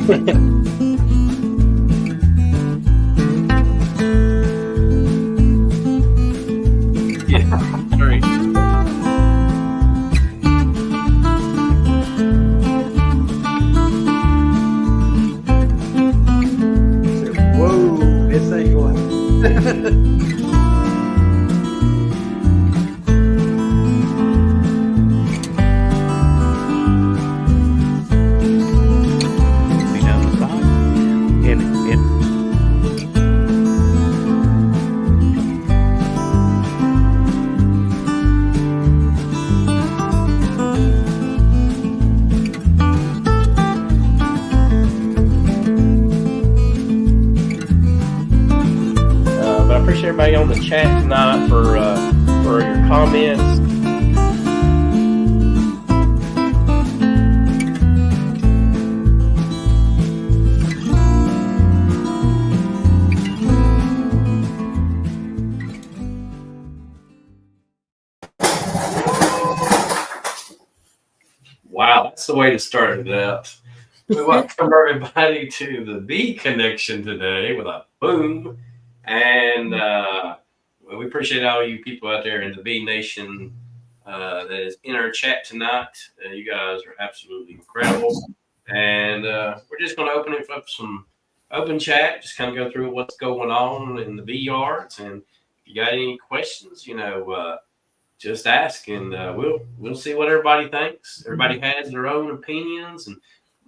Yeah, sorry. Whoa, this ain't going. Be down the side. But I appreciate everybody on the chat tonight for your comments. Wow, that's the way to start it out. We welcome everybody to the Bee Connection today with a boom. And we appreciate all you people out there in the Bee Nation that is in our chat tonight. You guys are absolutely incredible. And we're just going to open it up some open chat, just kind of go through what's going on in the bee yards. And if you got any questions, just ask, and we'll see what everybody thinks. Everybody has their own opinions, and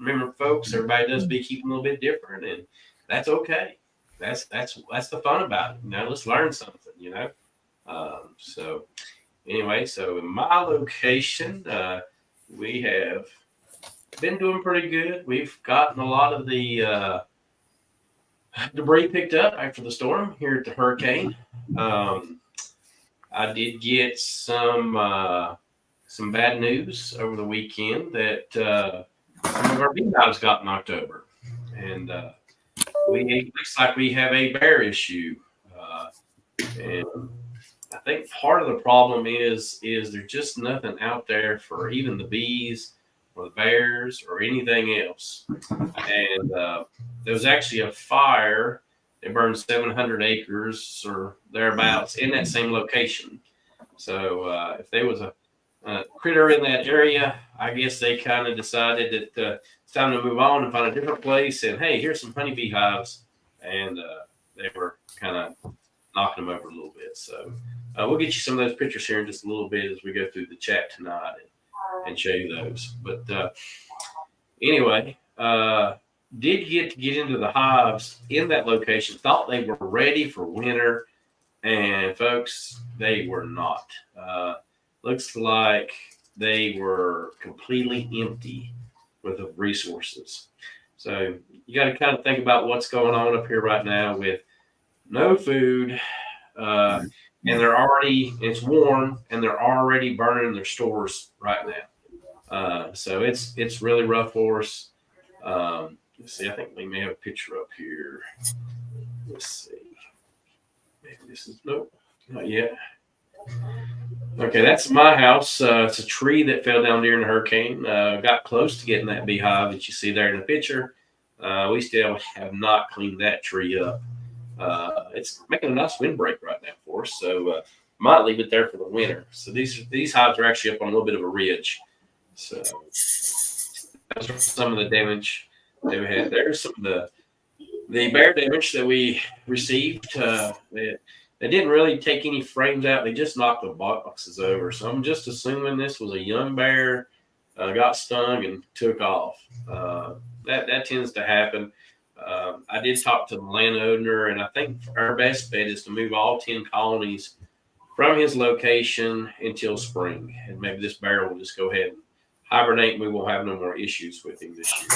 remember, folks, everybody does beekeeping a little bit different, and that's okay. That's the fun about it. Let's learn something. So anyway, so in my location, we have been doing pretty good. We've gotten a lot of the debris picked up after the storm here at the hurricane. I did get some bad news over the weekend that some of our beehives got knocked over, and it looks like we have a bear issue. And I think part of the problem is there's just nothing out there for even the bees or the bears or anything else. And there was actually a fire. It burned 700 acres or thereabouts in that same location. So if there was a critter in that area, I guess they kind of decided that it's time to move on and find a different place. And hey, here's some honeybee hives. And they were kind of knocking them over a little bit. So we'll get you some of those pictures here in just a little bit as we go through the chat tonight and show you those. But anyway, did get to get into the hives in that location, thought they were ready for winter, and folks, they were not. Looks like they were completely empty with the resources. So you got to kind of think about what's going on up here right now with no food, and it's warm, and they're already burning their stores right now. So it's really rough for us. Let's see, I think we may have a picture up here. Let's see. Maybe this is, nope, not yet. Okay, that's my house. It's a tree that fell down during the hurricane. Got close to getting that beehive that you see there in the picture. We still have not cleaned that tree up. It's making a nice windbreak right now for us, so might leave it there for the winter. So these hives are actually up on a little bit of a ridge. So those are some of the damage that we had. There's some of the bear damage that we received. They didn't really take any frames out. They just knocked the boxes over. So I'm just assuming this was a young bear, got stung and took off. That tends to happen. I did talk to the landowner, and I think our best bet is to move all 10 colonies from his location until spring. And maybe this bear will just go ahead and hibernate, and we won't have no more issues with him this year.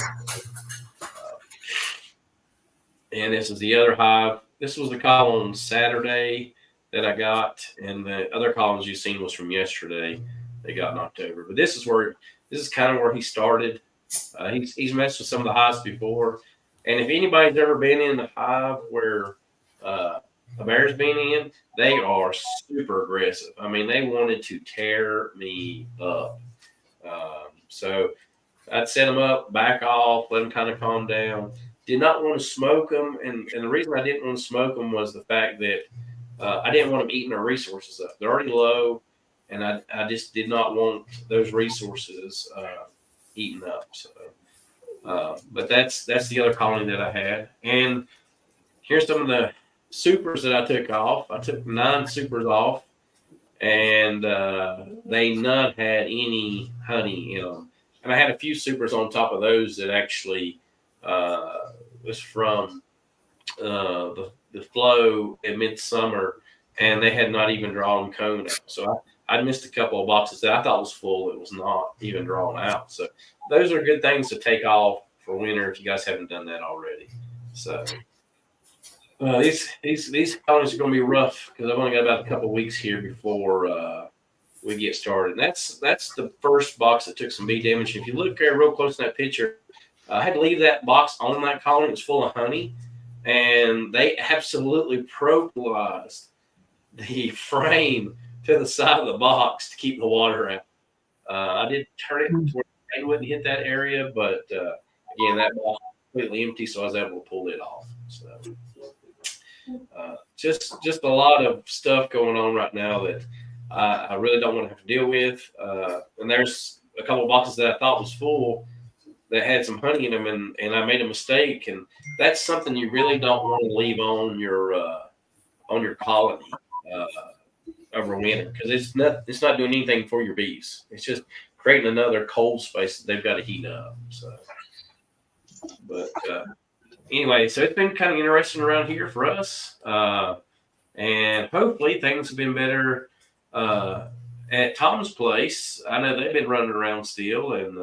And this is the other hive. This was the call on Saturday that I got, and the other columns you've seen was from yesterday. They got knocked over. But this is kind of where he started. He's messed with some of the hives before. And if anybody's ever been in the hive where a bear's been in, they are super aggressive. I mean, they wanted to tear me up. So I'd set them up, back off, let them kind of calm down. Did not want to smoke them, and the reason I didn't want to smoke them was the fact that I didn't want them eating their resources up. They're already low, and I just did not want those resources eaten up. So, but that's the other colony that I had, and here's some of the supers that I took off. I took 9 supers off, and they none had any honey in them. And I had a few supers on top of those that actually was from the flow at midsummer, and they had not even drawn comb out. So I missed a couple of boxes that I thought was full. It was not even drawn out. So those are good things to take off for winter if you guys haven't done that already. So these colonies are going to be rough because I've only got about a couple of weeks here before we get started. And that's the first box that took some bee damage. If you look there real close in that picture, I had to leave that box on that colony. It was full of honey, and they absolutely propylized the frame to the side of the box to keep the water out. I did turn it to where they wouldn't hit that area, but again, that box was completely empty, so I was able to pull it off. So just a lot of stuff going on right now that I really don't want to have to deal with. And there's a couple of boxes that I thought was full that had some honey in them, and I made a mistake. And that's something you really don't want to leave on your colony over winter, because it's not doing anything for your bees. It's just creating another cold space that they've got to heat up. So, but anyway, so it's been kind of interesting around here for us, and hopefully things have been better at Tom's place. I know they've been running around still and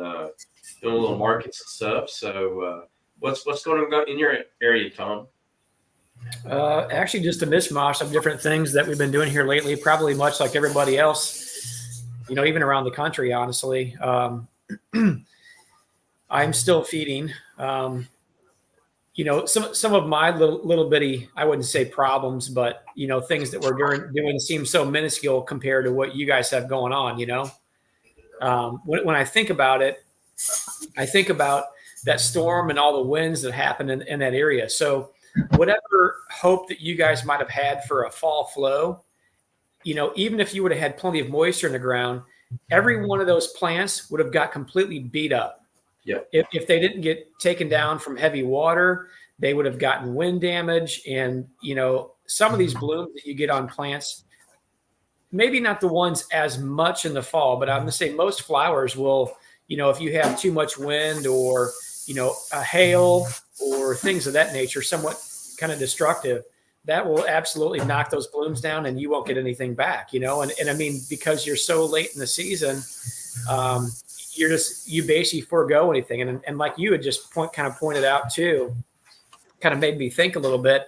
doing little markets and stuff. So what's going on in your area, Tom? Actually, just a mishmash of different things that we've been doing here lately, probably much like everybody else, even around the country, honestly. I'm still feeding. Some of my little bitty, I wouldn't say problems, but things that we're doing seem so minuscule compared to what you guys have going on. When I think about it, I think about that storm and all the winds that happened in that area. So whatever hope that you guys might have had for a fall flow, even if you would have had plenty of moisture in the ground, every one of those plants would have got completely beat up. Yep. If they didn't get taken down from heavy water, they would have gotten wind damage. And, some of these blooms that you get on plants, maybe not the ones as much in the fall, but I'm going to say most flowers will, if you have too much wind or, a hail or things of that nature, somewhat kind of destructive, that will absolutely knock those blooms down and you won't get anything back, and I mean, because you're so late in the season, you basically forego anything. And like you had just pointed out too, kind of made me think a little bit,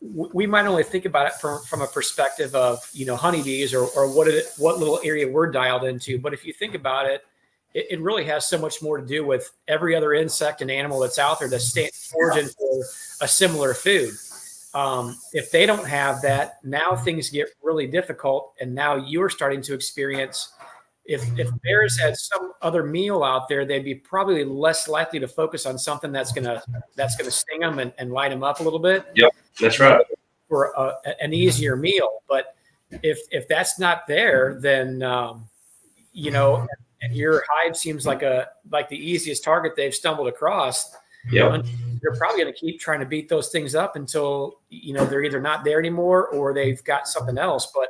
we might only think about it from a perspective of, honeybees or what little area we're dialed into. But if you think about it, it really has so much more to do with every other insect and animal that's out there that's foraging for a similar food. If they don't have that, now things get really difficult. And now you're starting to experience, if bears had some other meal out there, they'd be probably less likely to focus on something that's gonna sting them and light them up a little bit. Yep, that's right. For an easier meal. But if that's not there, then and your hive seems like the easiest target they've stumbled across. Yeah, they're probably going to keep trying to beat those things up until they're either not there anymore or they've got something else. But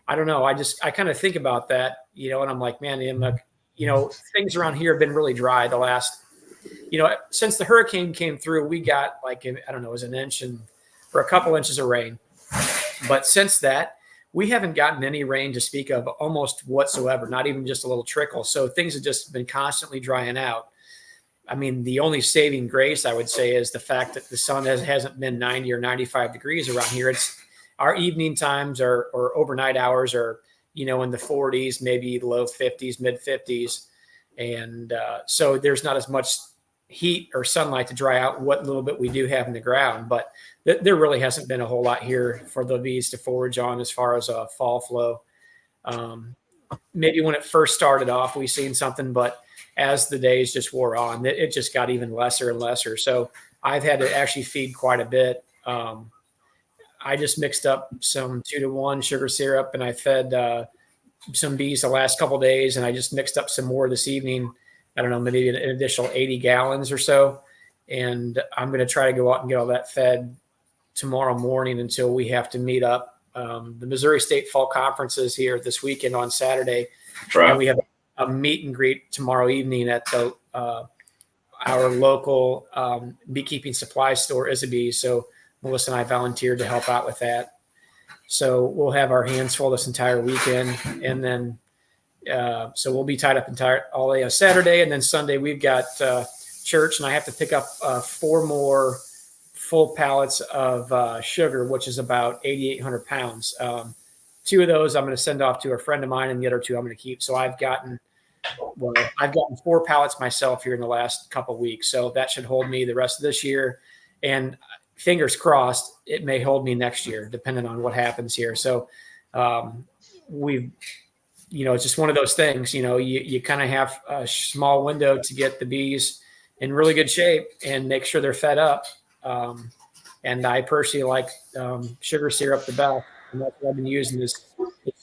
I don't know. I kind of think about that, and I'm like, man, things around here have been really dry the last, since the hurricane came through, we got it was an inch or a couple inches of rain. But since that, we haven't gotten any rain to speak of almost whatsoever, not even just a little trickle. So things have just been constantly drying out. I mean, the only saving grace I would say is the fact that the sun hasn't been 90 or 95 degrees around here. It's our evening times or overnight hours are, in the 40s, maybe low 50s, mid 50s. And so there's not as much heat or sunlight to dry out what little bit we do have in the ground. But there really hasn't been a whole lot here for the bees to forage on as far as a fall flow. Maybe when it first started off, we seen something, but as the days just wore on, it just got even lesser and lesser. So I've had to actually feed quite a bit. I just mixed up some 2-to-1 sugar syrup, and I fed some bees the last couple of days, and I just mixed up some more this evening. I don't know, maybe an additional 80 gallons or so. And I'm going to try to go out and get all that fed tomorrow morning until we have to meet up. The Missouri State Fall Conference is here this weekend on Saturday. Right. And we have a meet and greet tomorrow evening at the our local beekeeping supply store, Isabee. So Melissa and I volunteered to help out with that. So we'll have our hands full this entire weekend. And then, so we'll be tied up all day on Saturday. And then Sunday we've got church, and I have to pick up 4 more full pallets of sugar, which is about 8,800 pounds. 2 of those I'm going to send off to a friend of mine, and the other 2 I'm going to keep. So I've gotten 4 pallets myself here in the last couple of weeks. So that should hold me the rest of this year. And fingers crossed, it may hold me next year, depending on what happens here. So it's just one of those things, you kind of have a small window to get the bees in really good shape and make sure they're fed up. And I personally like sugar syrup the best. And that's what I've been using is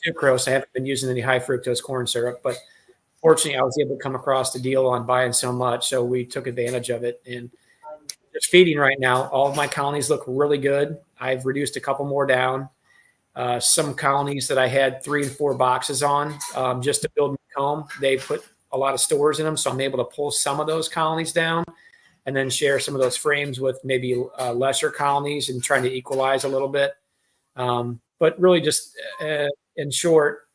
sucrose. I haven't been using any high fructose corn syrup, but fortunately I was able to come across the deal on buying so much. So we took advantage of it, and just feeding right now. All of my colonies look really good. I've reduced a couple more down. Some colonies that I had 3 and 4 boxes on just to build my comb, they put a lot of stores in them. So I'm able to pull some of those colonies down and then share some of those frames with maybe lesser colonies and trying to equalize a little bit. But really just in short,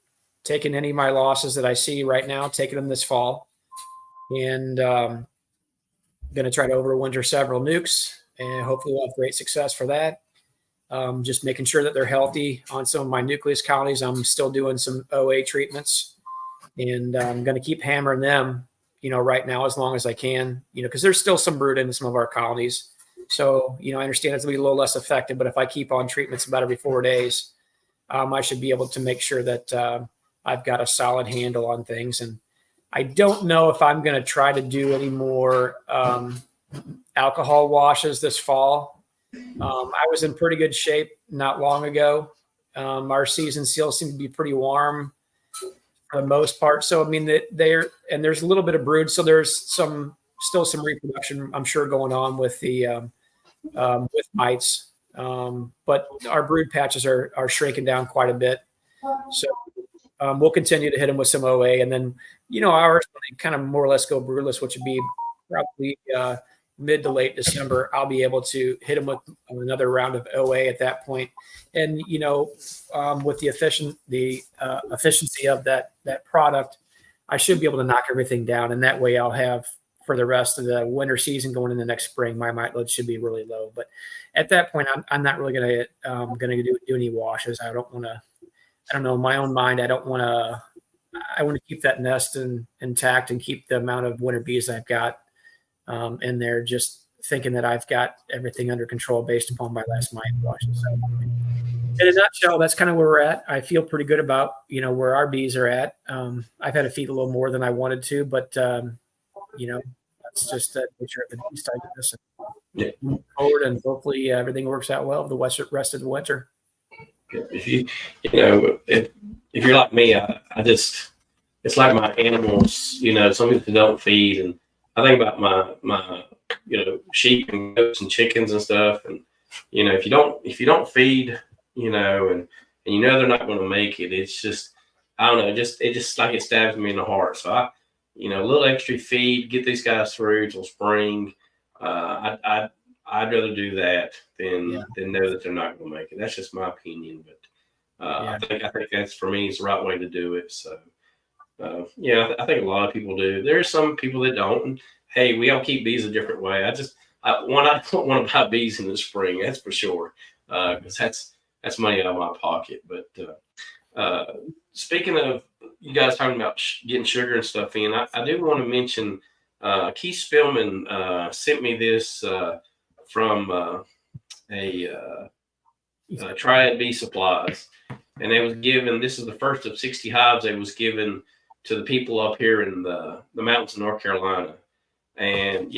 taking any of my losses that I see right now, taking them this fall, and going to try to overwinter several nukes, and hopefully we'll have great success for that. Just making sure that they're healthy on some of my nucleus colonies. I'm still doing some OA treatments, and I'm going to keep hammering them, right now as long as I can, because there's still some brood in some of our colonies. So, I understand it's going to be a little less effective, but if I keep on treatments about every 4 days, I should be able to make sure that I've got a solid handle on things. And I don't know if I'm going to try to do any more alcohol washes this fall. I was in pretty good shape not long ago. Our season seals seem to be pretty warm for the most part. So, I mean, there's a little bit of brood. So there's still some reproduction, I'm sure, going on with the with mites. But our brood patches are shrinking down quite a bit. So we'll continue to hit them with some OA, and then, ours kind of more or less go broodless, which would be probably mid to late December. I'll be able to hit them with another round of OA at that point. And, with the efficiency of that product, I should be able to knock everything down. And that way I'll have, for the rest of the winter season going in the next spring, my mite load should be really low. But at that point, I'm not really going to do any washes. I don't want to, I don't know, in my own mind, I want to keep that nest intact and keep the amount of winter bees I've got in there, just thinking that I've got everything under control based upon my last mite washes. So in a nutshell, that's kind of where we're at. I feel pretty good about, where our bees are at. I've had to feed a little more than I wanted to, but, that's just the nature of the beast, I guess. Yeah. Move forward, and hopefully everything works out well the rest of the winter. If if you're like me, it's like my animals, some people don't feed, and I think about my sheep and goats and chickens and stuff. And, if you don't feed, and they're not going to make it, it's just, I don't know, it just like it stabs me in the heart. So a little extra feed, get these guys through till spring. I'd rather do that than know that they're not going to make it. That's just my opinion, but I think that's, for me, is the right way to do it. So I think a lot of people do. There's some people that don't. And, hey, we all keep bees a different way. I don't want to buy bees in the spring, that's for sure, because that's money out of my pocket. But speaking of you guys talking about getting sugar and stuff in, I do want to mention Keith Spillman sent me this from a Triad Bee Supplies, and they was given, this is the first of 60 hives they was given to the people up here in the mountains of North Carolina. And,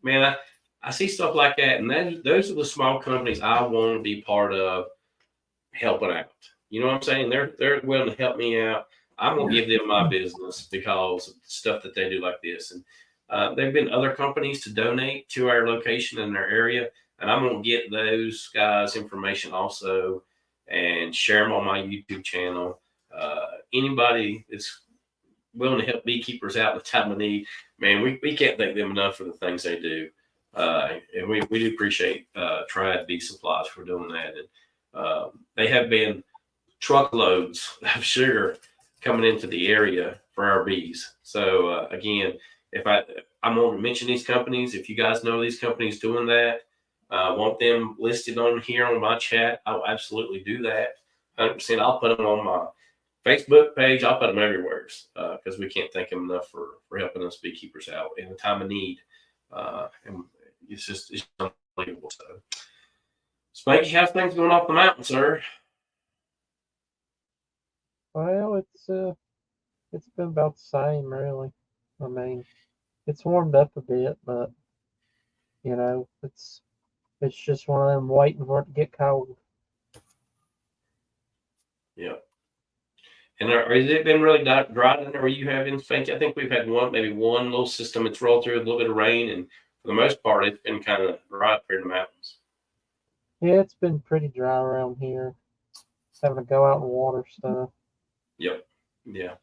man, I see stuff like that. And those are the small companies I want to be part of helping out. You know what I'm saying? They're willing to help me out. I'm going to give them my business because of stuff that they do like this. And there have been other companies to donate to our location in their area. And I'm going to get those guys' information also and share them on my YouTube channel. Anybody that's willing to help beekeepers out in the time of need, man, we can't thank them enough for the things they do. And we do appreciate Triad Bee Supplies for doing that. And they have been truckloads of sugar coming into the area for our bees. So again, if I'm going to mention these companies, if you guys know these companies doing that, want them listed on here on my chat, I'll absolutely do that. 100%. I'll put them on my Facebook page. I'll put them everywhere because we can't thank them enough for helping us beekeepers out in a time of need. And it's unbelievable. So, Spanky, how's things going off the mountain, sir? Well, it's been about the same, really. I mean, it's warmed up a bit, but it's just one of them waiting for it to get cold. Yeah. And has it been really dry down there where you have in Spanky? I think we've had maybe one little system. It's rolled through a little bit of rain, and for the most part, it's been kind of dry up here in the mountains. Yeah, it's been pretty dry around here. Having to go out and water stuff. Yep. Yeah.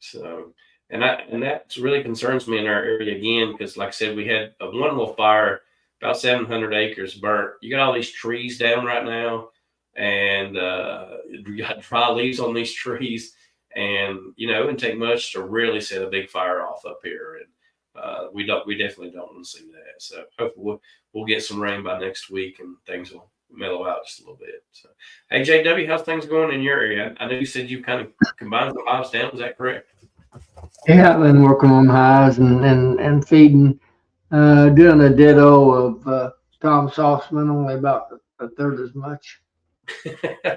So, and that really concerns me in our area again, because like I said, we had one little fire, about 700 acres burnt. You got all these trees down right now, and you got dry leaves on these trees, and it wouldn't take much to really set a big fire off up here. And we definitely don't want to see that. So hopefully we'll get some rain by next week, and things will mellow out just a little bit. So, hey, JW, how's things going in your area? I know you said you kind of combined the hives down. Is that correct? Yeah, I've been working on hives and feeding, doing a ditto of Tom Sauceman, only about a third as much. Yeah.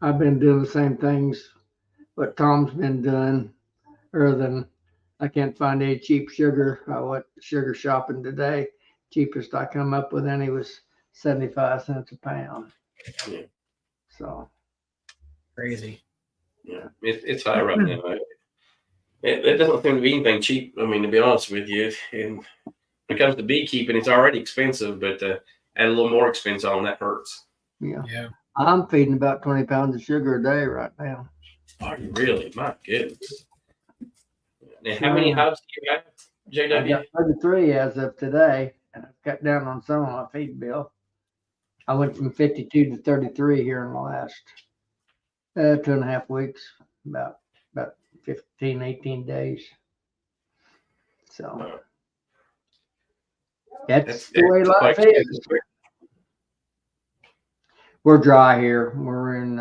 I've been doing the same things what Tom's been doing, other than I can't find any cheap sugar. I went sugar shopping today. Cheapest I come up with any was 75 cents a pound. Yeah. So Crazy. Yeah, it's high right now. It doesn't seem to be anything cheap. I mean, to be honest with you, and when it comes to beekeeping, it's already expensive, but add a little more expense on that hurts. Yeah. I'm feeding about 20 pounds of sugar a day right now. Are you really? My goodness. And how many hives do you have, JW? I got 33 as of today, and I've cut down on some of my feed bill. I went from 52 to 33 here in the last 2.5 weeks, about 15, 18 days. So that's the way life is. We're dry here. We're in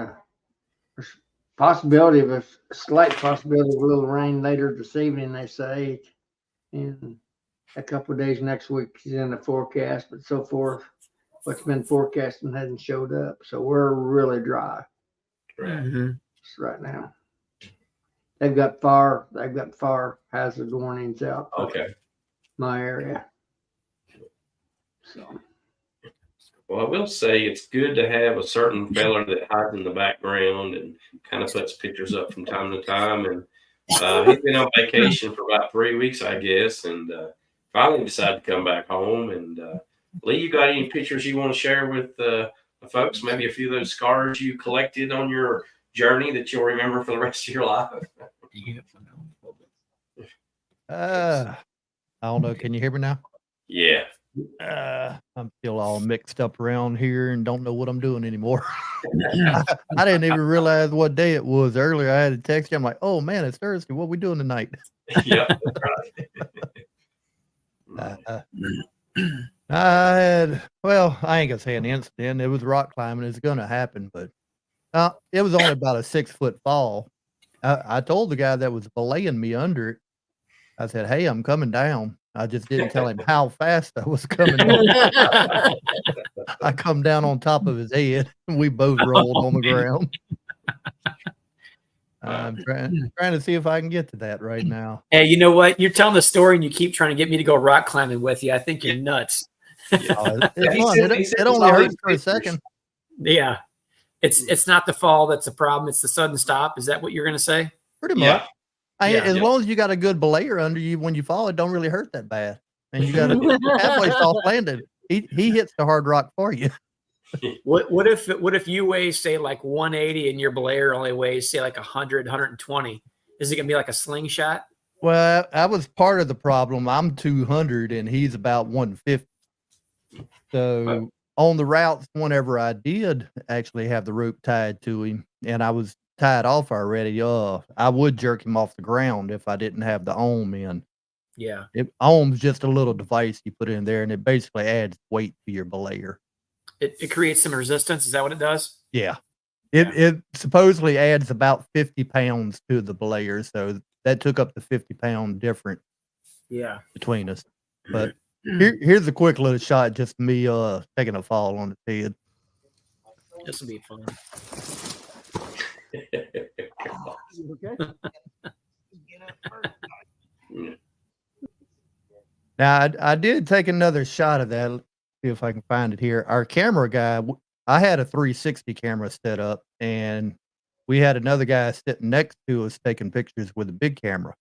there's possibility of a slight possibility of a little rain later this evening, they say, and a couple of days next week is in the forecast, but so far what's been forecasting hasn't showed up. So we're really dry right now. They've got fire hazard warnings out. Okay. My area. So. Well, I will say it's good to have a certain feller that hides in the background and kind of puts pictures up from time to time. And he's been on vacation for about 3 weeks, I guess, and finally decided to come back home. And Lee, you got any pictures you want to share with the folks? Maybe a few of those scars you collected on your journey that you'll remember for the rest of your life? I don't know. Can you hear me now? Yeah. I'm still all mixed up around here and don't know what I'm doing anymore. I didn't even realize what day it was earlier. I had a text you. I'm like, oh man, it's Thursday. What are we doing tonight? Yep. I ain't gonna say an incident. It was rock climbing. It's gonna happen, but it was only about a 6-foot fall. I told the guy that was belaying me under it. I said, hey, I'm coming down. I just didn't tell him how fast I was coming down. I come down on top of his head, and we both rolled on the ground. I'm trying to see if I can get to that right now. Hey, you know what? You're telling the story and you keep trying to get me to go rock climbing with you. I think you're nuts. Oh, it's He fun. said- It, he said it it's only all hurts these for a pictures. second. Yeah. It's not the fall that's the problem. It's the sudden stop. Is that what you're going to say? Pretty much. Yeah. As Yeah. long as you got a good belayer under you when you fall, it don't really hurt that bad. And you got a halfway soft landed. He hits the hard rock for you. What if you weigh, say, like 180 and your belayer only weighs, say, like 100, 120? Is it going to be like a slingshot? Well, I was part of the problem. I'm 200 and he's about 150. So on the routes, whenever I did actually have the rope tied to him and I was tied off already, I would jerk him off the ground if I didn't have the ohm in. Yeah. Ohm's just a little device you put in there and it basically adds weight to your belayer. It creates some resistance. Is that what it does? Yeah. It supposedly adds about 50 pounds to the belayer. So that took up the 50-pound difference Yeah. between us. But here's a quick little shot, just me taking a fall on the head. This will be fun. Now, I did take another shot of that. Let's see if I can find it here. Our camera guy, I had a 360 camera set up, and we had another guy sitting next to us taking pictures with a big camera.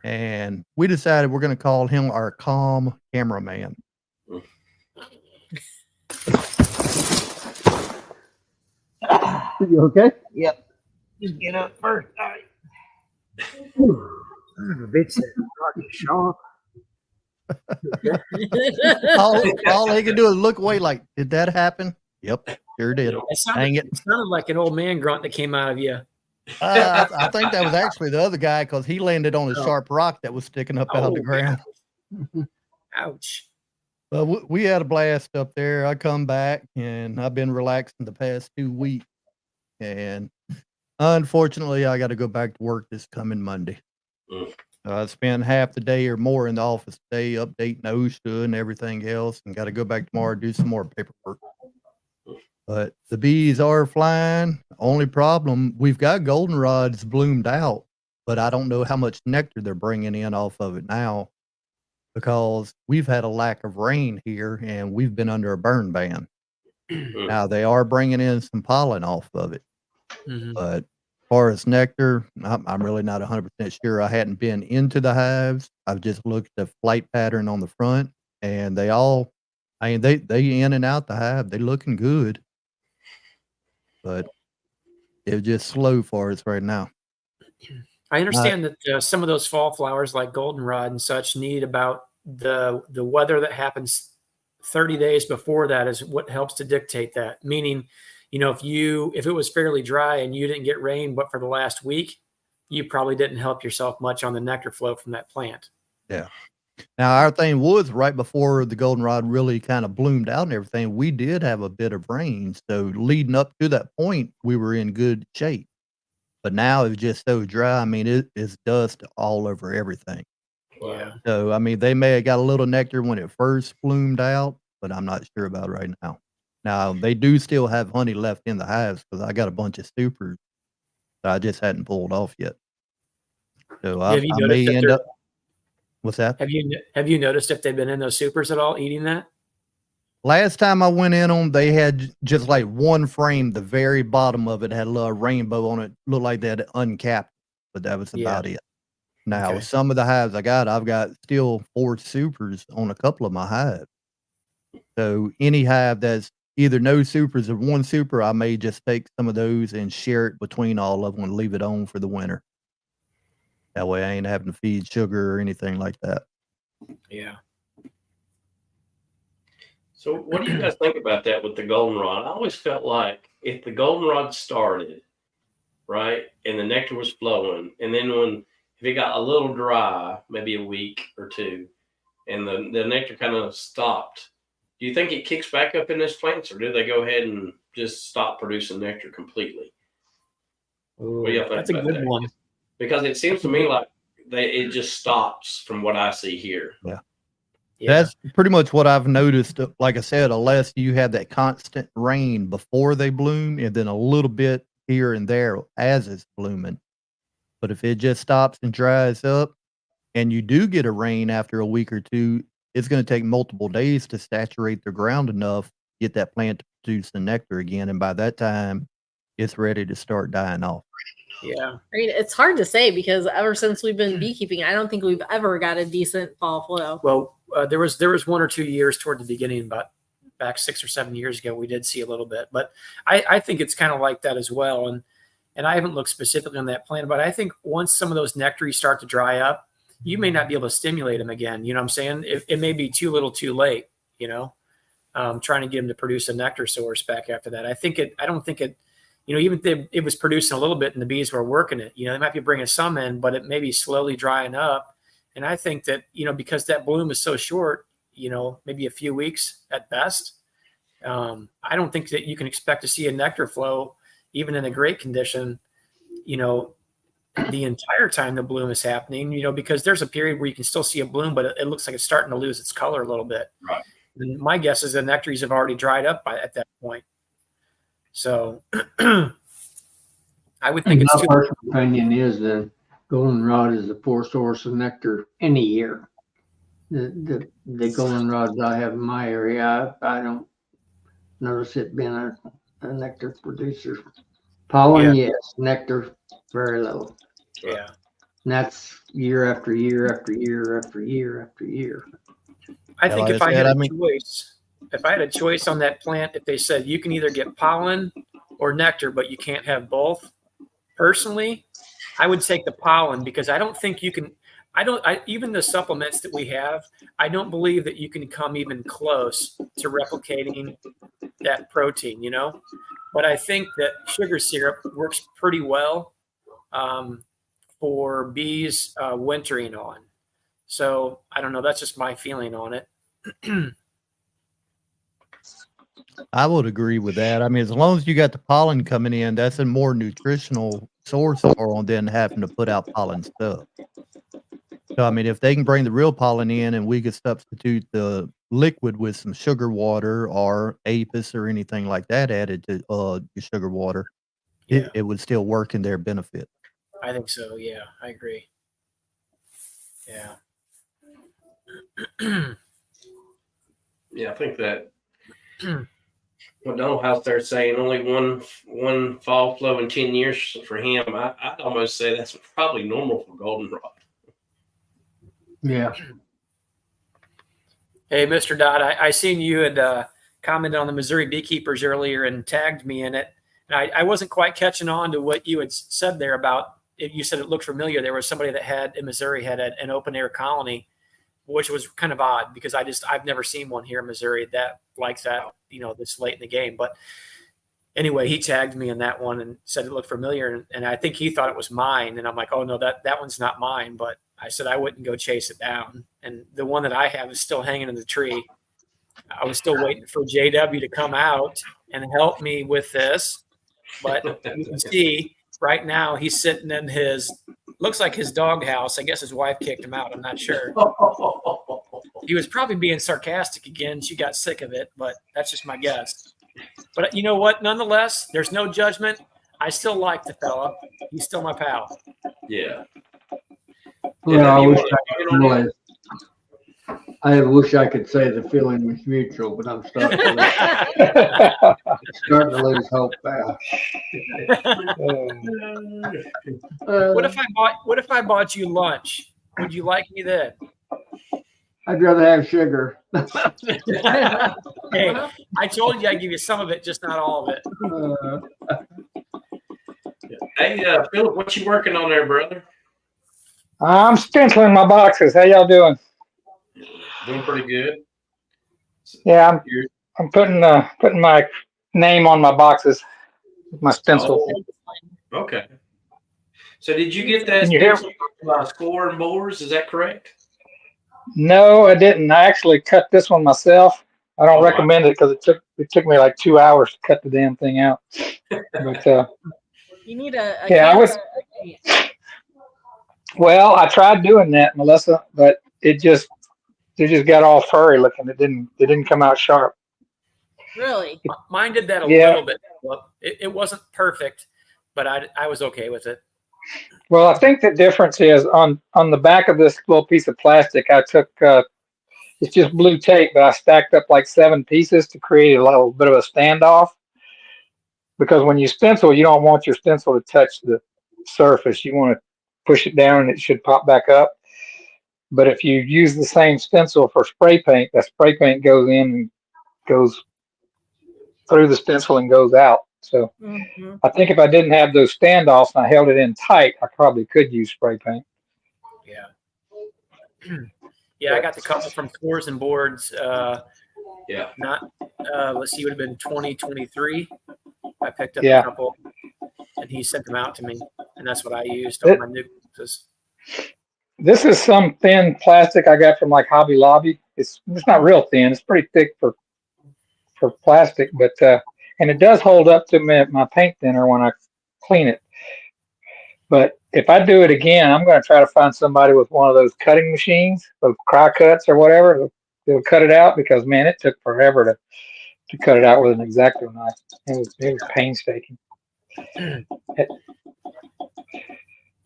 And we decided we're going to call him our calm cameraman. You okay? Yep. Just get up first. All right. Bitch, rocket sharp. All he can do is look away like, did that happen? Yep, sure did. It Dang it. sounded like an old man grunt that came out of you. I think that was actually the other guy because he landed on a sharp rock that was sticking up out of the ground. Ouch. But we had a blast up there. I come back and I've been relaxing the past 2 weeks. And unfortunately, I got to go back to work this coming Monday. I spent half the day or more in the office today updating OSHA and everything else, and got to go back tomorrow do some more paperwork. But the bees are flying. Only problem, we've got goldenrods bloomed out, but I don't know how much nectar they're bringing in off of it now because we've had a lack of rain here and we've been under a burn ban. Now they are bringing in some pollen off of it, but as far as nectar, I'm really not 100% sure. I hadn't been into the hives. I've just looked at the flight pattern on the front, and they in and out the hive. They looking good, but it's just slow for us right now. I understand that some of those fall flowers, like goldenrod and such, need about the weather that happens 30 days before that is what helps to dictate that. Meaning, if it was fairly dry and you didn't get rain, but for the last week, you probably didn't help yourself much on the nectar flow from that plant. Yeah. Now our thing was right before the goldenrod really kind of bloomed out and everything. We did have a bit of rain, so leading up to that point, we were in good shape. But now it's just so dry. I mean, it's dust all over everything. Yeah. So I mean, they may have got a little nectar when it first bloomed out, but I'm not sure about right now. Now, they do still have honey left in the hives because I got a bunch of supers that I just hadn't pulled off yet. So I may end up. What's that? Have you noticed if they've been in those supers at all, eating that? Last time I went in them, they had just like one frame. The very bottom of it had a little rainbow on it. Looked like they had uncapped, but that was about it. Now, some of the hives I've got still 4 supers on a couple of my hives. So any hive that's either no supers or one super, I may just take some of those and share it between all of them and leave it on for the winter. That way I ain't having to feed sugar or anything like that. Yeah. So what do you guys think about that with the goldenrod? I always felt like if the goldenrod started, right, and the nectar was flowing, and then if it got a little dry, maybe a week or two, and the nectar kind of stopped, do you think it kicks back up in those plants, or do they go ahead and just stop producing nectar completely? What do you think That's a good one. Because it seems to me like it just stops from what I see here. Yeah. That's pretty much what I've noticed. Like I said, unless you have that constant rain before they bloom and then a little bit here and there as it's blooming. But if it just stops and dries up and you do get a rain after a week or two, it's going to take multiple days to saturate the ground enough, get that plant to produce the nectar again. And by that time, it's ready to start dying off. Yeah. I mean, it's hard to say because ever since we've been beekeeping, I don't think we've ever got a decent fall flow. Well, there was 1 or 2 years toward the beginning, about back 6 or 7 years ago, we did see a little bit, but I think it's kind of like that as well. And I haven't looked specifically on that plant, but I think once some of those nectaries start to dry up, you may not be able to stimulate them again. You know what I'm saying? It may be too little too late, you know, trying to get them to produce a nectar source back after that. I don't think it, you know, even if it was producing a little bit and the bees were working it, you know, they might be bringing some in, but it may be slowly drying up. And I think that, you know, because that bloom is so short, you know, maybe a few weeks at best, I don't think that you can expect to see a nectar flow, even in a great condition, you know, the entire time the bloom is happening, you know, because there's a period where you can still see a bloom, but it looks like it's starting to lose its color a little bit. Right. And my guess is the nectaries have already dried up at that point. So I would think My it's too. personal opinion is that goldenrod is the poor source of nectar any year. The goldenrods I have in my area, I don't notice it being a nectar producer. Pollen, yes. Nectar, very little. Yeah. And that's year after year after year after year after year. I think like if I I said, had a choice, if I had a choice on that plant, if they said you can either get pollen or nectar, but you can't have both, personally, I would take the pollen because I don't think you can. Even the supplements that we have, I don't believe that you can come even close to replicating that protein, you know. But I think that sugar syrup works pretty well for bees wintering on. So I don't know. That's just my feeling on it. I would agree with that. I mean, as long as you got the pollen coming in, that's a more nutritional source for them than having to put out pollen stuff. So, I mean, if they can bring the real pollen in and we could substitute the liquid with some sugar water or apis or anything like that added to your sugar water, Yeah. it would still work in their benefit. I think so. Yeah, I agree. Yeah. Yeah, I think that what Donald House there saying only one fall flow in 10 years for him. I'd almost say that's probably normal for goldenrod. Yeah. Hey, Mr. Dodd, I seen you had commented on the Missouri Beekeepers earlier and tagged me in it. And I wasn't quite catching on to what you had said there about it. You said it looked familiar. There was somebody that had in Missouri had an open air colony, which was kind of odd because I've never seen one here in Missouri that likes that, you know, this late in the game. But anyway, he tagged me in that one and said it looked familiar. And I think he thought it was mine. And I'm like, oh no, that one's not mine. But I said I wouldn't go chase it down. And the one that I have is still hanging in the tree. I was still waiting for JW to come out and help me with this. But you can see right now he's sitting in looks like his doghouse. I guess his wife kicked him out. I'm not sure. He was probably being sarcastic again. She got sick of it, but that's just my guess. But you know what? Nonetheless, there's no judgment. I still like the fella. He's still my pal. Yeah. Well, I wish I could say the feeling was mutual, but I'm starting to lose hope now. What if I bought you lunch? Would you like me then? I'd rather have sugar. Hey, I told you I'd give you some of it, just not all of it. Hey, Philip, what you working on there, brother? I'm stenciling my boxes. How y'all doing? Doing pretty good. Yeah, I'm putting my name on my boxes with my stencil. Oh, okay. So did you get that Can you hear stencil score and bores? Is that correct? No, I didn't. I actually cut this one myself. I don't recommend it because it took me like 2 hours to cut the damn thing out. But You need a yeah, well, I tried doing that, Melissa, but it just got all furry looking. It didn't come out sharp. Really? Mine did that a little bit. It wasn't perfect, but I was okay with it. Well, I think the difference is on the back of this little piece of plastic, I took it's just blue tape, but I stacked up like 7 pieces to create a little bit of a standoff. Because when you stencil, you don't want your stencil to touch the surface. You want to push it down and it should pop back up. But if you use the same stencil for spray paint, that spray paint goes in and goes through the stencil and goes out. So I think if I didn't have those standoffs and I held it in tight, I probably could use spray paint. Yeah. Yeah, I got the couple from Tours and Boards. Yeah. Not, let's see, it would have been 2023. I picked up Yeah. a couple, and he sent them out to me, and that's what I used on my new pieces. This is some thin plastic I got from like Hobby Lobby. It's not real thin. It's pretty thick for plastic, but and it does hold up to my paint thinner when I clean it. But if I do it again, I'm going to try to find somebody with one of those cutting machines, those cry cuts or whatever. They'll cut it out because, man, it took forever to cut it out with an X-Acto knife. It was painstaking.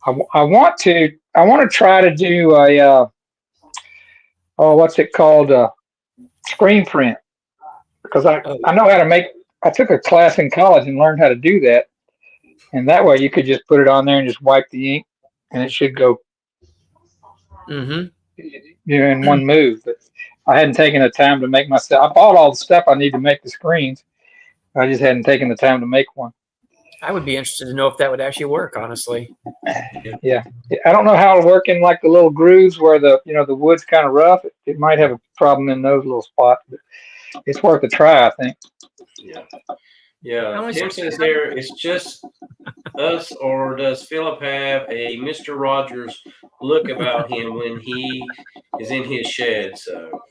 I want to try to do a what's it called, screen print, because I know how to make. I took a class in college and learned how to do that, and that way you could just put it on there and just wipe the ink, and it should go, in one move. But I hadn't taken the time to make myself. I bought all the stuff I need to make the screens. I just hadn't taken the time to make one. I would be interested to know if that would actually work, honestly. Yeah, I don't know how it'll work in like the little grooves where the wood's kind of rough. It might have a problem in those little spots, but it's worth a try, I think. Yeah. Yeah. Tim says here, it's just us, or does Philip have a Mr. Rogers look about him when he is in his shed? So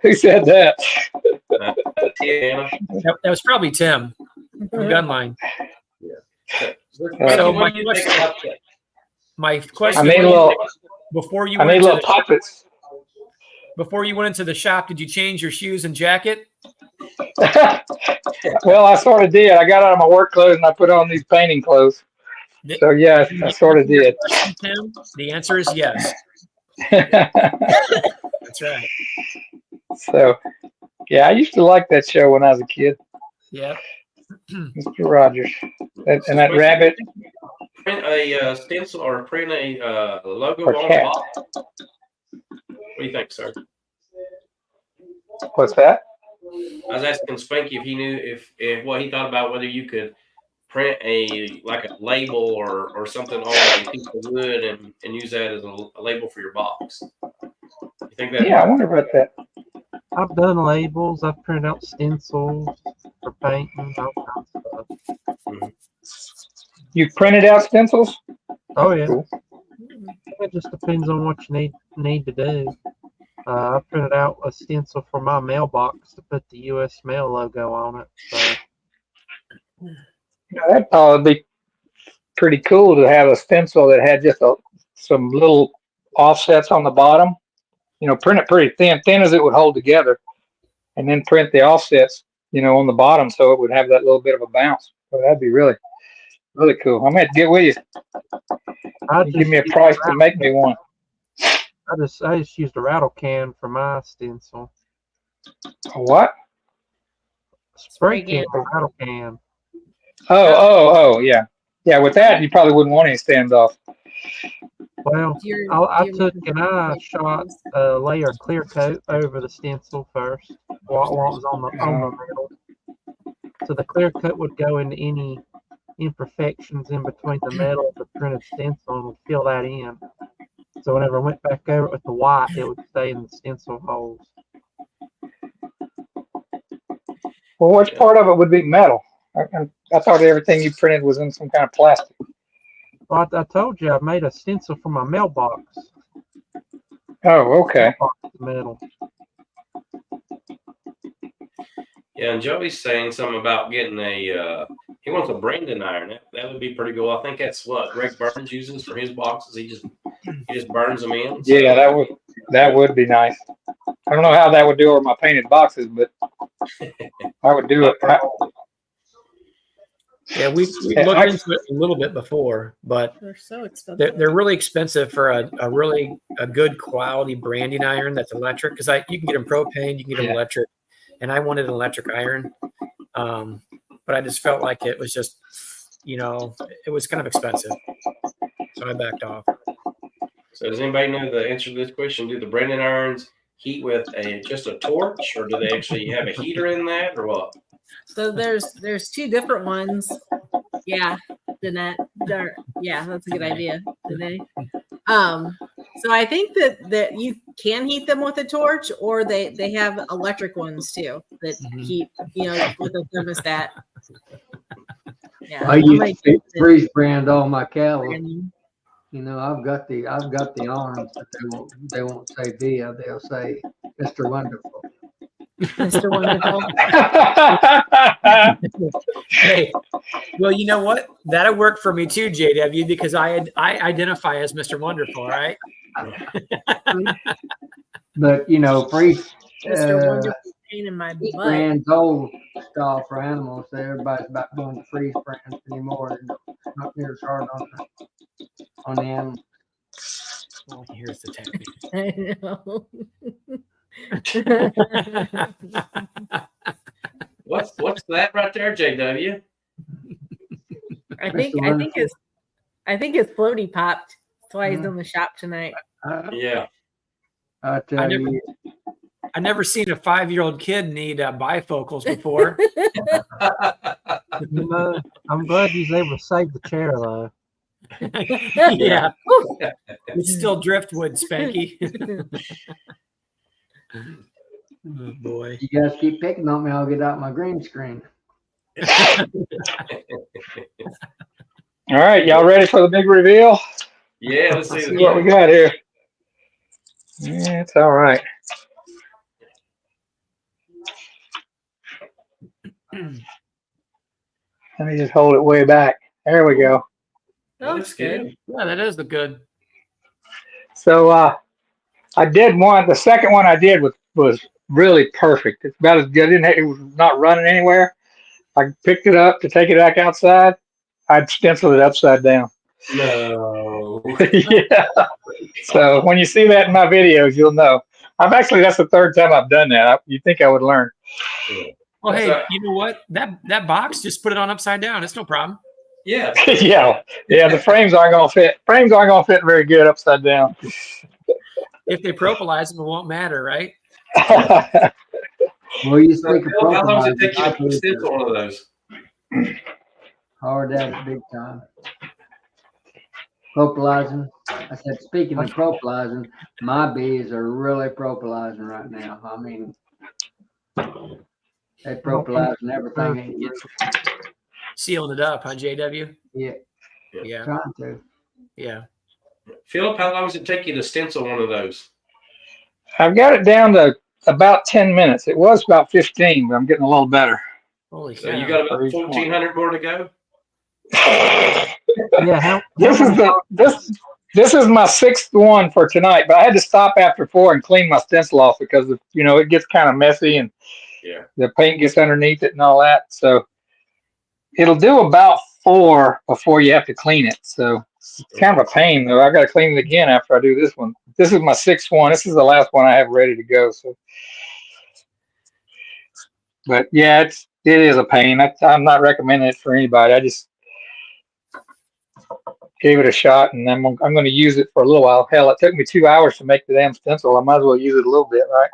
who said that? Yeah. That was probably Tim from Gunline. Yeah. So what do you think about that? My question I need a little. before you I went need into little puppets. before you went into the shop, did you change your shoes and jacket? Well, I sort of did. I got out of my work clothes and I put on these painting clothes. So yeah, I sort of did. Tim, the answer is yes. That's right. So yeah, I used to like that show when I was a kid. Yeah. Mr. Rogers. And that rabbit. Print a stencil or print a logo Or on cat. the box. What do you think, sir? What's that? I was asking Spanky if he knew if what he thought about whether you could print a label or something on a piece of wood and use that as a label for your box. You think that? Yeah, I wonder about that. I've done labels. I've printed out stencils for painting, all kinds of stuff. You printed out stencils? Oh yeah. Cool. It just depends on what you need to do. I printed out a stencil for my mailbox to put the U.S. mail logo on it. So Yeah, that'd probably be pretty cool to have a stencil that had just some little offsets on the bottom. Print it pretty thin as it would hold together, and then print the offsets, on the bottom so it would have that little bit of a bounce. So that'd be really, really cool. I'm gonna have to get with you. Give me a price to make me one. I just used a rattle can for my stencil. A what? Spray can, rattle can. Oh, yeah. Yeah, with that, you probably wouldn't want any standoff. Well, I took and I shot a layer of clear coat over the stencil first while it was on the metal. So the clear coat would go into any imperfections in between the metal and the printed stencil and would fill that in. So whenever I went back over it with the white, it would stay in the stencil holes. Well, which part of it would be metal? I thought everything you printed was in some kind of plastic. Well, I told you I made a stencil for my mailbox. Oh, okay. Metal. Yeah, and Joey's saying something about getting he wants a Brandon iron. That would be pretty cool. I think that's what Greg Burns uses for his boxes. He just burns them in. So. Yeah, that would be nice. I don't know how that would do over my painted boxes, but I would do it. Yeah, we've Yeah, looked into it a little bit before, but They're so expensive. they're really expensive for a really good quality branding iron that's electric. Because you can get them propane, you can get them Yeah. electric, and I wanted an electric iron, but I just felt like it was just, it was kind of expensive, so I backed off. So does anybody know the answer to this question? Do the branding irons heat with just a torch, or do they actually have a heater in that, or what? So there's two different ones. Yeah, Danette. Yeah, that's a good idea, Danae. So I think that you can heat them with a torch, or they have electric ones too that heat, with a thermostat. Yeah, I used to freeze brand all my cattle. branding. I've got the arms, but they won't say Via. They'll say Mr. Wonderful. Mr. Wonderful. Hey, well, you know what? That'll work for me too, JW, because I identify as Mr. Wonderful, right? But freeze Mr. Wonderful pain in my butt. brand's old style for animals. So everybody's about going to freeze brands anymore. It's not near as hard on the animal. Well, here's the technique. I know. What's that right there, JW? I think his floaty popped. That's why he's in the shop tonight. Yeah. I tell you. I never seen a 5-year-old kid need bifocals before. I'm glad he's able to save the chair though. Yeah. It's still driftwood, Spanky. Oh, boy. You guys keep picking on me, I'll get out my green screen. All right, y'all ready for the big reveal? Yeah, let's Let's see see what we got here. Yeah, it's all right. Let me just hold it way back. There we go. Looks good. Yeah, that is the good. So I did one. The second one I did was really perfect. It's about as good. It was not running anywhere. I picked it up to take it back outside. I'd stenciled it upside down. No. Yeah. So when you see that in my videos, you'll know. That's the third time I've done that. You'd think I would learn. Well, hey, you know what? That box, just put it on upside down. It's no problem. Yeah. Yeah. The frames aren't gonna fit. Frames aren't gonna fit very good upside down. If they propylize them, it won't matter, right? Well, you So, speak of Phil, how long does it take you to propylizing, stencil one of those? hard at it big time. Propylizing. I said, speaking of propylizing, my bees are really propylizing right now. I mean, they propylizing everything. Sealing it up, huh, JW? Yeah, Yeah. trying to. Yeah. Philip, how long does it take you to stencil one of those? I've got it down to about 10 minutes. It was about 15, but I'm getting a little better. Holy So cow. you got about 1,400 more to go? Yeah, This is my sixth one for tonight, but I had to stop after 4 and clean my stencil off because it gets kind of messy and the paint gets underneath it and all that. So it'll do about 4 before you have to clean it. So it's kind of a pain though. I got to clean it again after I do this one. This is my sixth one. This is the last one I have ready to go. So, but yeah, it is a pain. I'm not recommending it for anybody. I just gave it a shot, and I'm going to use it for a little while. Hell, it took me 2 hours to make the damn stencil. I might as well use it a little bit, right?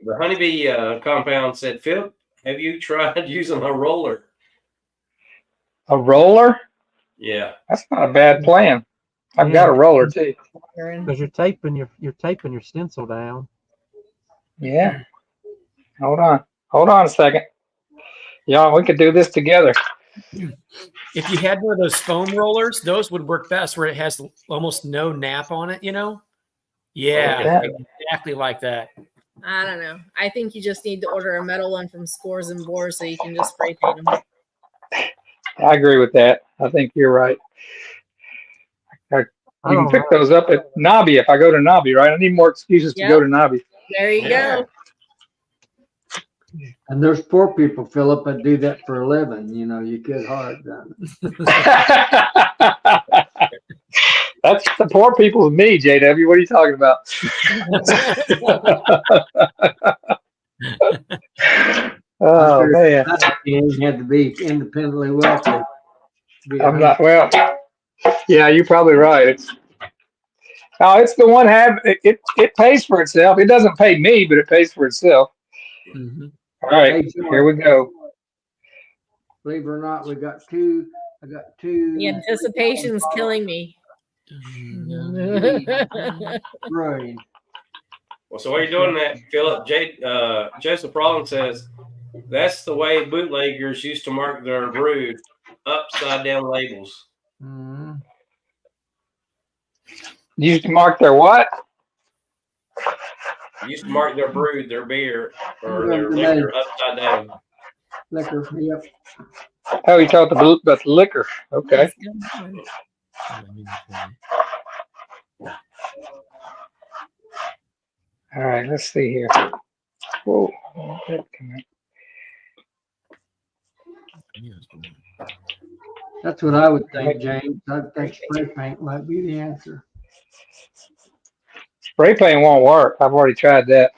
The honeybee compound said, Phil, have you tried using a roller? A roller? Yeah. That's not a bad plan. I've got a roller too. Because you're taping your stencil down. Yeah. Hold on a second. Yeah, we could do this together. If you had one of those foam rollers, those would work best where it has almost no nap on it, Yeah, exactly like that. I don't know. I think you just need to order a metal one from Scores and Bores so you can just spray paint them. I agree with that. I think you're right. You can pick those up at Nobby if I go to Nobby, right? I need more excuses to go to Nobby. There you go. And there's poor people, Philip, that do that for a living. You know, you get hard done. That's the poor people's me, JW. What are you talking about? Oh man, You had to be independently wealthy. To be I'm not. Well, yeah, you're probably right. It's the one have it pays for itself. It doesn't pay me, but it pays for itself. Mhm. All right, Hey, George, here we go. believe it or not, we got two. I got two. The anticipation's killing me. Right. Well, so while you're doing that, Philip, Joseph Rollins says that's the way bootleggers used to mark their brood, upside down labels. Mm-hmm. You used to mark their what? Used to mark their brood, their beer, or their liquor upside down. Liquor, yep. Oh, you talked about the liquor. Okay. All right, let's see here. Whoa. That's what I would think, James. I think spray paint might be the answer. Spray paint won't work. I've already tried that.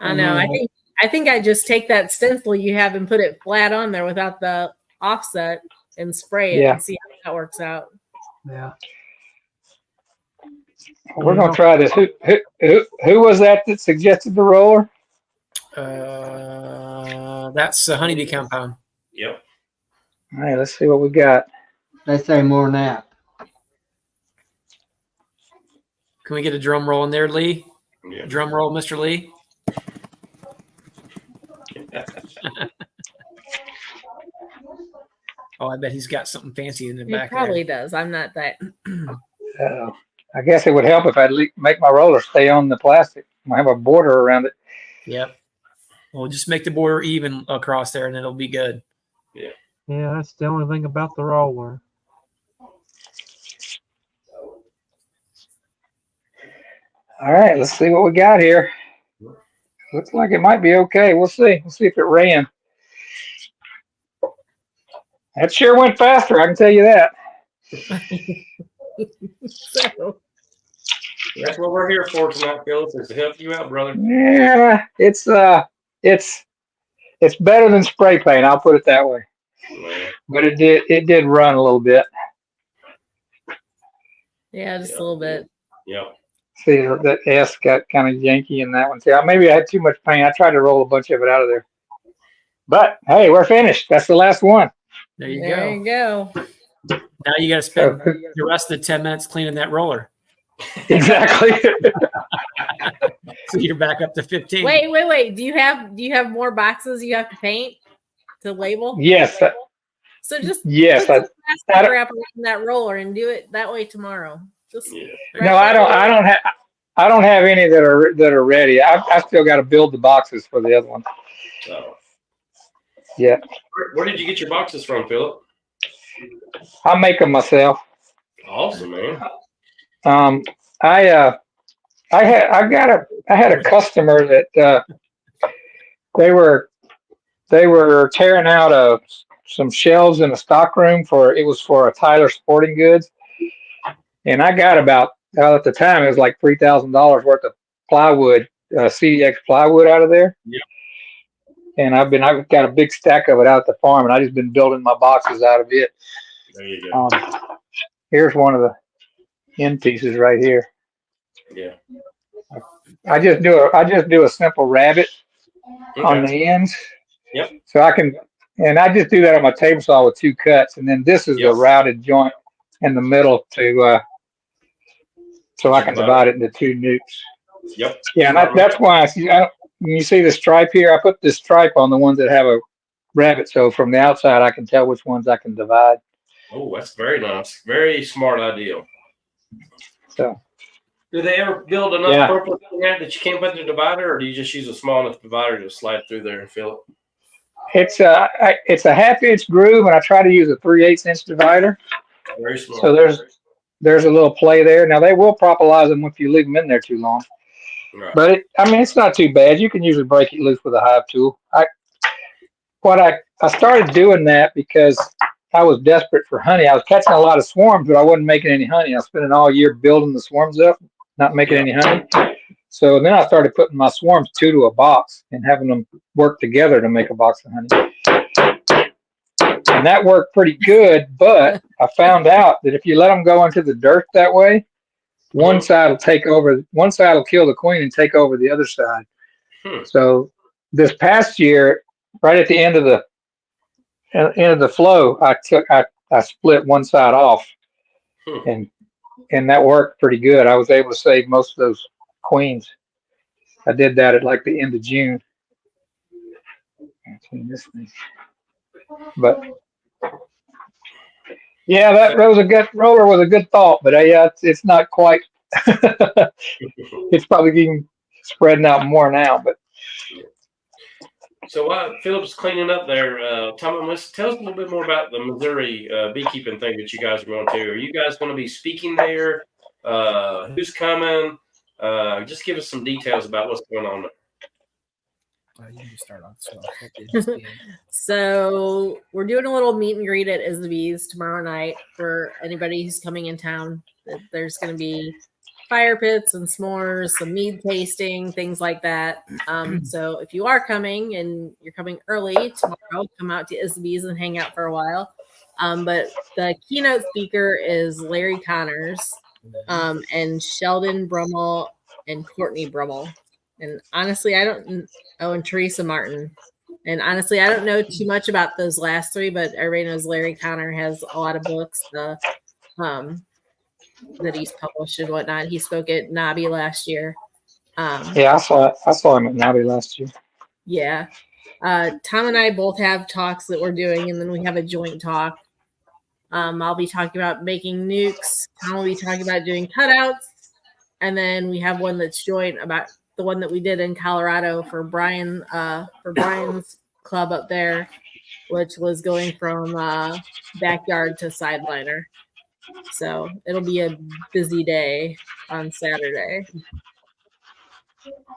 I know. I think I just take that stencil you have and put it flat on there without the offset and spray it and see how that works out. Yeah. We're gonna try this. Who was that suggested the roller? That's a honeybee compound. Yep. All right, let's see what we got. They say more than that. Can we get a drum roll in there, Lee? Yeah. Drum roll, Mr. Lee. Oh, I bet he's got something fancy in the He back. probably does. I'm not that. I guess it would help if I'd make my roller stay on the plastic. I have a border around it. Yep. Well, just make the border even across there, and it'll be good. Yeah. Yeah, that's the only thing about the roller. All right, let's see what we got here. Looks like it might be okay. We'll see. We'll see if it ran. That sure went faster, I can tell you that. So, That's what we're here for tonight, Philip, is to help you out, brother. Yeah, it's better than spray paint, I'll put it that way. Yeah. But it did run a little bit. yeah, just a little bit. Yep. See, that S got kind of janky in that one. See, maybe I had too much paint. I tried to roll a bunch of it out of there. But hey, we're finished. That's the last one. There you There go. you go. Now you got to spend the rest of the 10 minutes cleaning that roller. Exactly. So you're back up to 15. Wait. Do you have more boxes you have to paint to label? Yes. So just Yes. put some plastic wrap around that roller and do it that way tomorrow. Just No, I don't have any that are ready. I still got to build the boxes for the other one. So, yeah. Where did you get your boxes from, Philip? I make them myself. Awesome, man. I had a customer that they were tearing out some shelves in the stock room for a Tyler Sporting Goods, and I got about at the time it was like $3,000 worth of plywood, CDX plywood out of there. Yeah. And I've got a big stack of it out at the farm, and I just been building my boxes out of it. There you go. Here's one of the end pieces right here. Yeah. I just do a simple rabbit on the ends. Yep. So I just do that on my table saw with 2 cuts, and then this is the routed joint in the middle so I can divide it into 2 newts. Yep. Yeah, and that's why when you see the stripe here, I put this stripe on the ones that have a rabbit, so from the outside I can tell which ones I can divide. Oh, that's very nice. Very smart idea. So. Do they ever build enough purple in there that you can't put the divider, or do you just use a small enough divider to slide through there and fill it? It's a 1/2 inch groove, and I try to use a 3/8 inch divider. Very smart. So there's a little play there. Now they will propolize them if you leave them in there too long. Right. But I mean, it's not too bad. You can usually break it loose with a hive tool. I started doing that because I was desperate for honey. I was catching a lot of swarms, but I wasn't making any honey. I was spending all year building the swarms up, not making any honey. So then I started putting my swarms two to a box and having them work together to make a box of honey. And that worked pretty good, but I found out that if you let them go into the dirt that way, one side will take over, one side will kill the queen and take over the other side. So this past year, right at the end of the flow, I split one side off, and that worked pretty good. I was able to save most of those queens. I did that at like the end of June. But yeah, that roller was a good thought, but yeah, it's not quite. It's probably even spreading out more now, but. So while Philip's cleaning up there, Tom, tell us a little bit more about the Missouri beekeeping thing that you guys are going to. Are you guys going to be speaking there? Who's coming? Just give us some details about what's going on there. You can start off. So we're doing a little meet and greet at Is the Bees tomorrow night for anybody who's coming in town. There's going to be fire pits and s'mores, some mead tasting, things like that. So if you are coming and you're coming early tomorrow, come out to Is the Bees and hang out for a while. But the keynote speaker is Larry Connors, and Sheldon Brummel and Courtney Brummel. And honestly, and Teresa Martin. And honestly, I don't know too much about those last three, but everybody knows Larry Connor has a lot of books that he's published and whatnot. He spoke at Nabi last year. Yeah, I saw him at Nabi last year. Yeah. Tom and I both have talks that we're doing, and then we have a joint talk. I'll be talking about making nukes. Tom will be talking about doing cutouts. And then we have one that's joint about the one that we did in Colorado for Brian's club up there, which was going from backyard to sideliner. So it'll be a busy day on Saturday.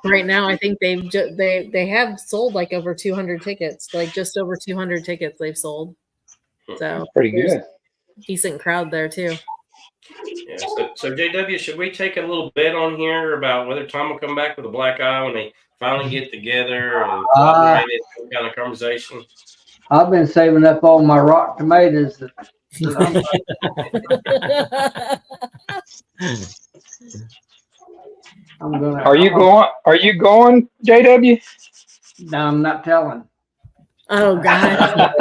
Right now, I think they have sold like over 200 tickets, like just over 200 tickets they've sold. So that's pretty good. Decent crowd there too. Yeah. So JW, should we take a little bet on here about whether Tom will come back with a black eye when they finally get together and some kind of conversation? I've been saving up all my rock tomatoes. Are you going, JW? No, I'm not telling. Oh God.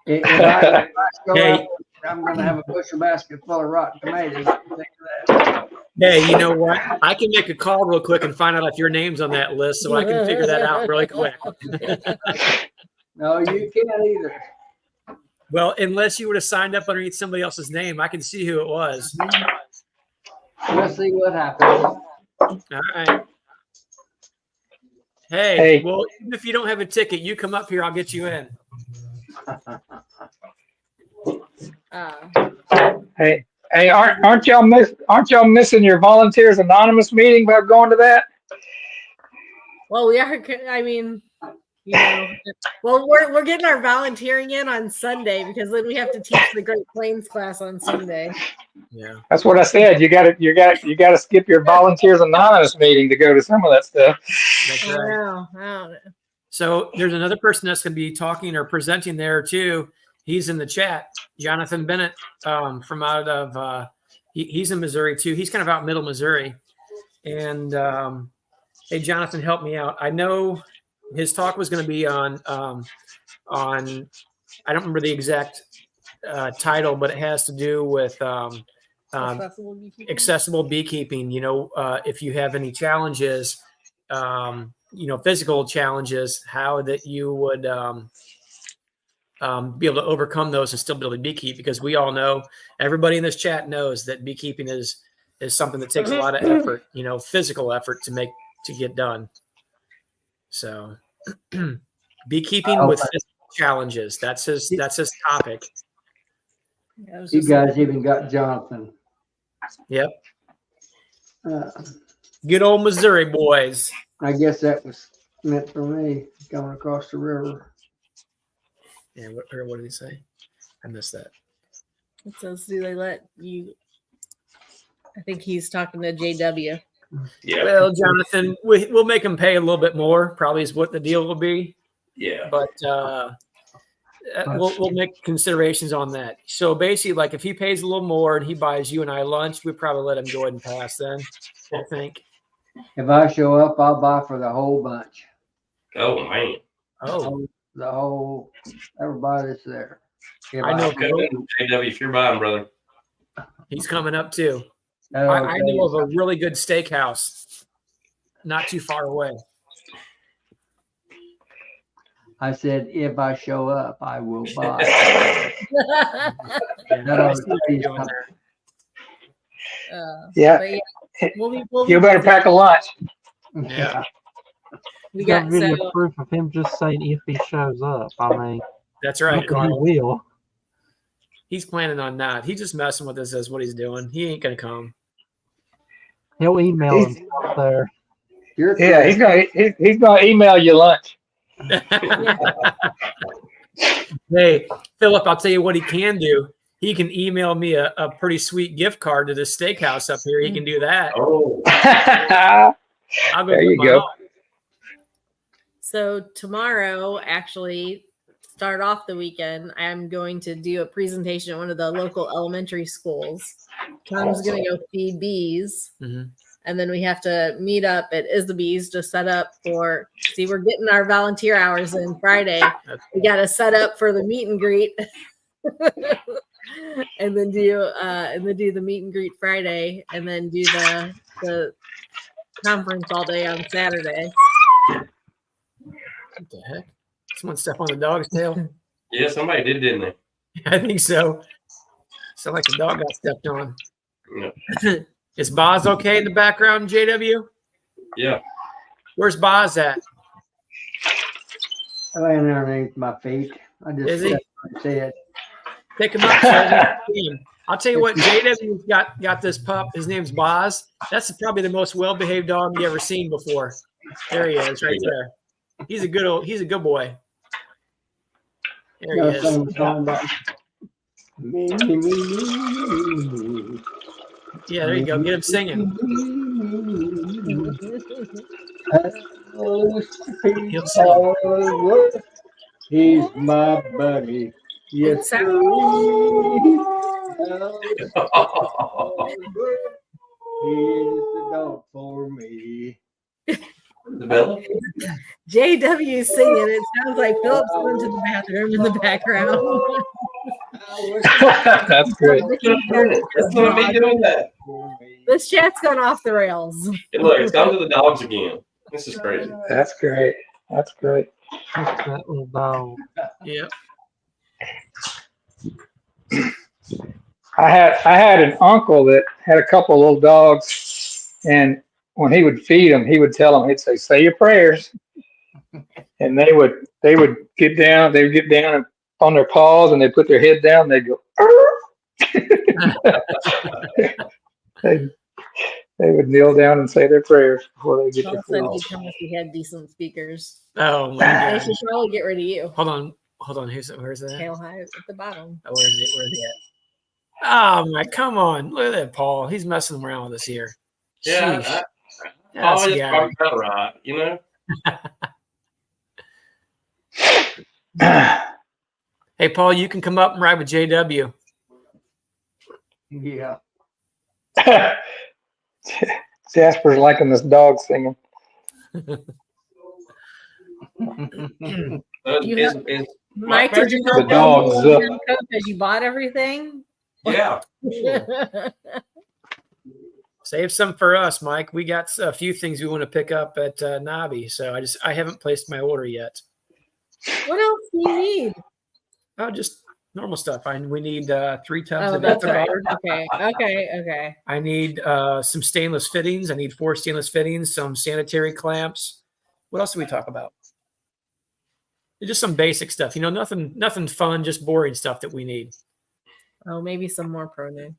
If I go out, I'm going to have a bushel basket full of rotten tomatoes. Hey, you know what? I can make a call real quick and find out if your name's on that list, so I can figure that out really quick. No, you can't either. Well, unless you would have signed up underneath somebody else's name, I can see who it was. We'll see what happens. All right. Hey, well, even if you don't have a ticket, you come up here, I'll get you in. Hey, aren't y'all missing your Volunteers Anonymous meeting by going to that? Well, we are. I mean, you know, well, we're getting our volunteering in on Sunday because then we have to teach the Great Plains class on Sunday. Yeah, that's what I said. You got to skip your Volunteers Anonymous meeting to go to some of that stuff. That's right. I don't know. So there's another person that's going to be talking or presenting there too. He's in the chat, Jonathan Bennett, from out of he's in Missouri too. He's kind of out middle Missouri. And hey, Jonathan, help me out. I know his talk was going to be on I don't remember the exact title, but it has to do with accessible beekeeping. You know, if you have any challenges, you know, physical challenges, how that you would be able to overcome those and still be able to beekeep, because we all know, everybody in this chat knows that beekeeping is something that takes a lot of effort, you know, physical effort to get done. So beekeeping with physical challenges, that's his topic. You guys even got Jonathan. Yep. Good old Missouri boys. I guess that was meant for me going across the river. Yeah, what did he say? I missed that. It says, do they let you? I think he's talking to JW. Yeah. Well, Jonathan, we'll make him pay a little bit more. Probably is what the deal will be. Yeah. But we'll make considerations on that. So basically, like if he pays a little more and he buys you and I lunch, we probably let him go ahead and pass. Then I think. If I show up, I'll buy for the whole bunch. Oh man. Oh, The whole, everybody's there. If I know. Okay, JW, if you're buying, brother. He's coming up too. Okay. I know of a really good steakhouse not too far away. I said, if I show up, I will buy. Yeah, I see what you're doing there. Yeah. But yeah, we'll You be better busy. pack a lunch. Yeah, We got got video so proof of him just saying if he shows up. I mean, that's right, he Carl. will. He's planning on not. He's just messing with us. That's what he's doing. He ain't gonna come. He'll email him up there. You're Yeah, he's gonna email you lunch. Hey, Philip, I'll tell you what he can do. He can email me a pretty sweet gift card to this steakhouse up here. He can do that. Oh. I'll go There get you mine go. off. So tomorrow, actually, start off the weekend. I'm going to do a presentation at one of the local elementary schools. Tom's going to go feed bees, Mhm. and then we have to meet up at Isabee's to set up for. See, we're getting our volunteer hours in Friday. We got to set up for the meet and greet, and then do the meet and greet Friday, and then do the conference all day on Saturday. What the heck? Someone step on the dog's tail? Yeah, somebody did, didn't they? I think so. Sound like the dog got stepped on. Yeah. Is Boz okay in the background, JW? Yeah. Where's Boz at? laying underneath my feet. I just Is he? said, Pick him up. So I can see him. I'll tell you what, JW's got this pup. His name's Boz. That's probably the most well-behaved dog you ever seen before. There he is, right there. He's a good boy. There he is. Me, me, me, me, me. Yeah, there you go. Get him singing. He'll sing. He's my buddy. Yes, sir. He's the dog for me. The bell? JW singing. It sounds like Philip's going to the bathroom in the background. That's great. That's gonna be doing that. This chat's gone off the rails. Hey, look, it's gone to the dogs again. This is crazy. That's great. That's great. That's that little dog. Yep. I had an uncle that had a couple of little dogs, and when he would feed them, he would tell them, he'd say your prayers, and they would get down. They would get down on their paws, and they put their head down. And they'd go. They would kneel down and say their prayers before they get All their of a sudden, food. he'd come if he had decent speakers. Oh my They God. should probably get rid of you. Hold on. Where's that? Tail Hive at the bottom. Oh, where is it? Where's he at? Oh my! Come on! Look at that, Paul. He's messing around with us here. Yeah, Sheesh. I That's always Gary. talk about right, you know? Hey, Paul, you can come up and ride with JW. Yeah. Jasper's liking this dog singing. Is Mike, did you The dogs. because you bought everything? yeah. Save some for us, Mike. We got a few things we want to pick up at Nobby, so I haven't placed my order yet. What else do you need? Oh, just normal stuff. We need 3 tubs Oh, of that's nectar. right. Okay. I need some stainless fittings. I need 4 stainless fittings, some sanitary clamps. What else do we talk about? Just some basic stuff, nothing fun, just boring stuff that we need. Oh, maybe some more Pronix.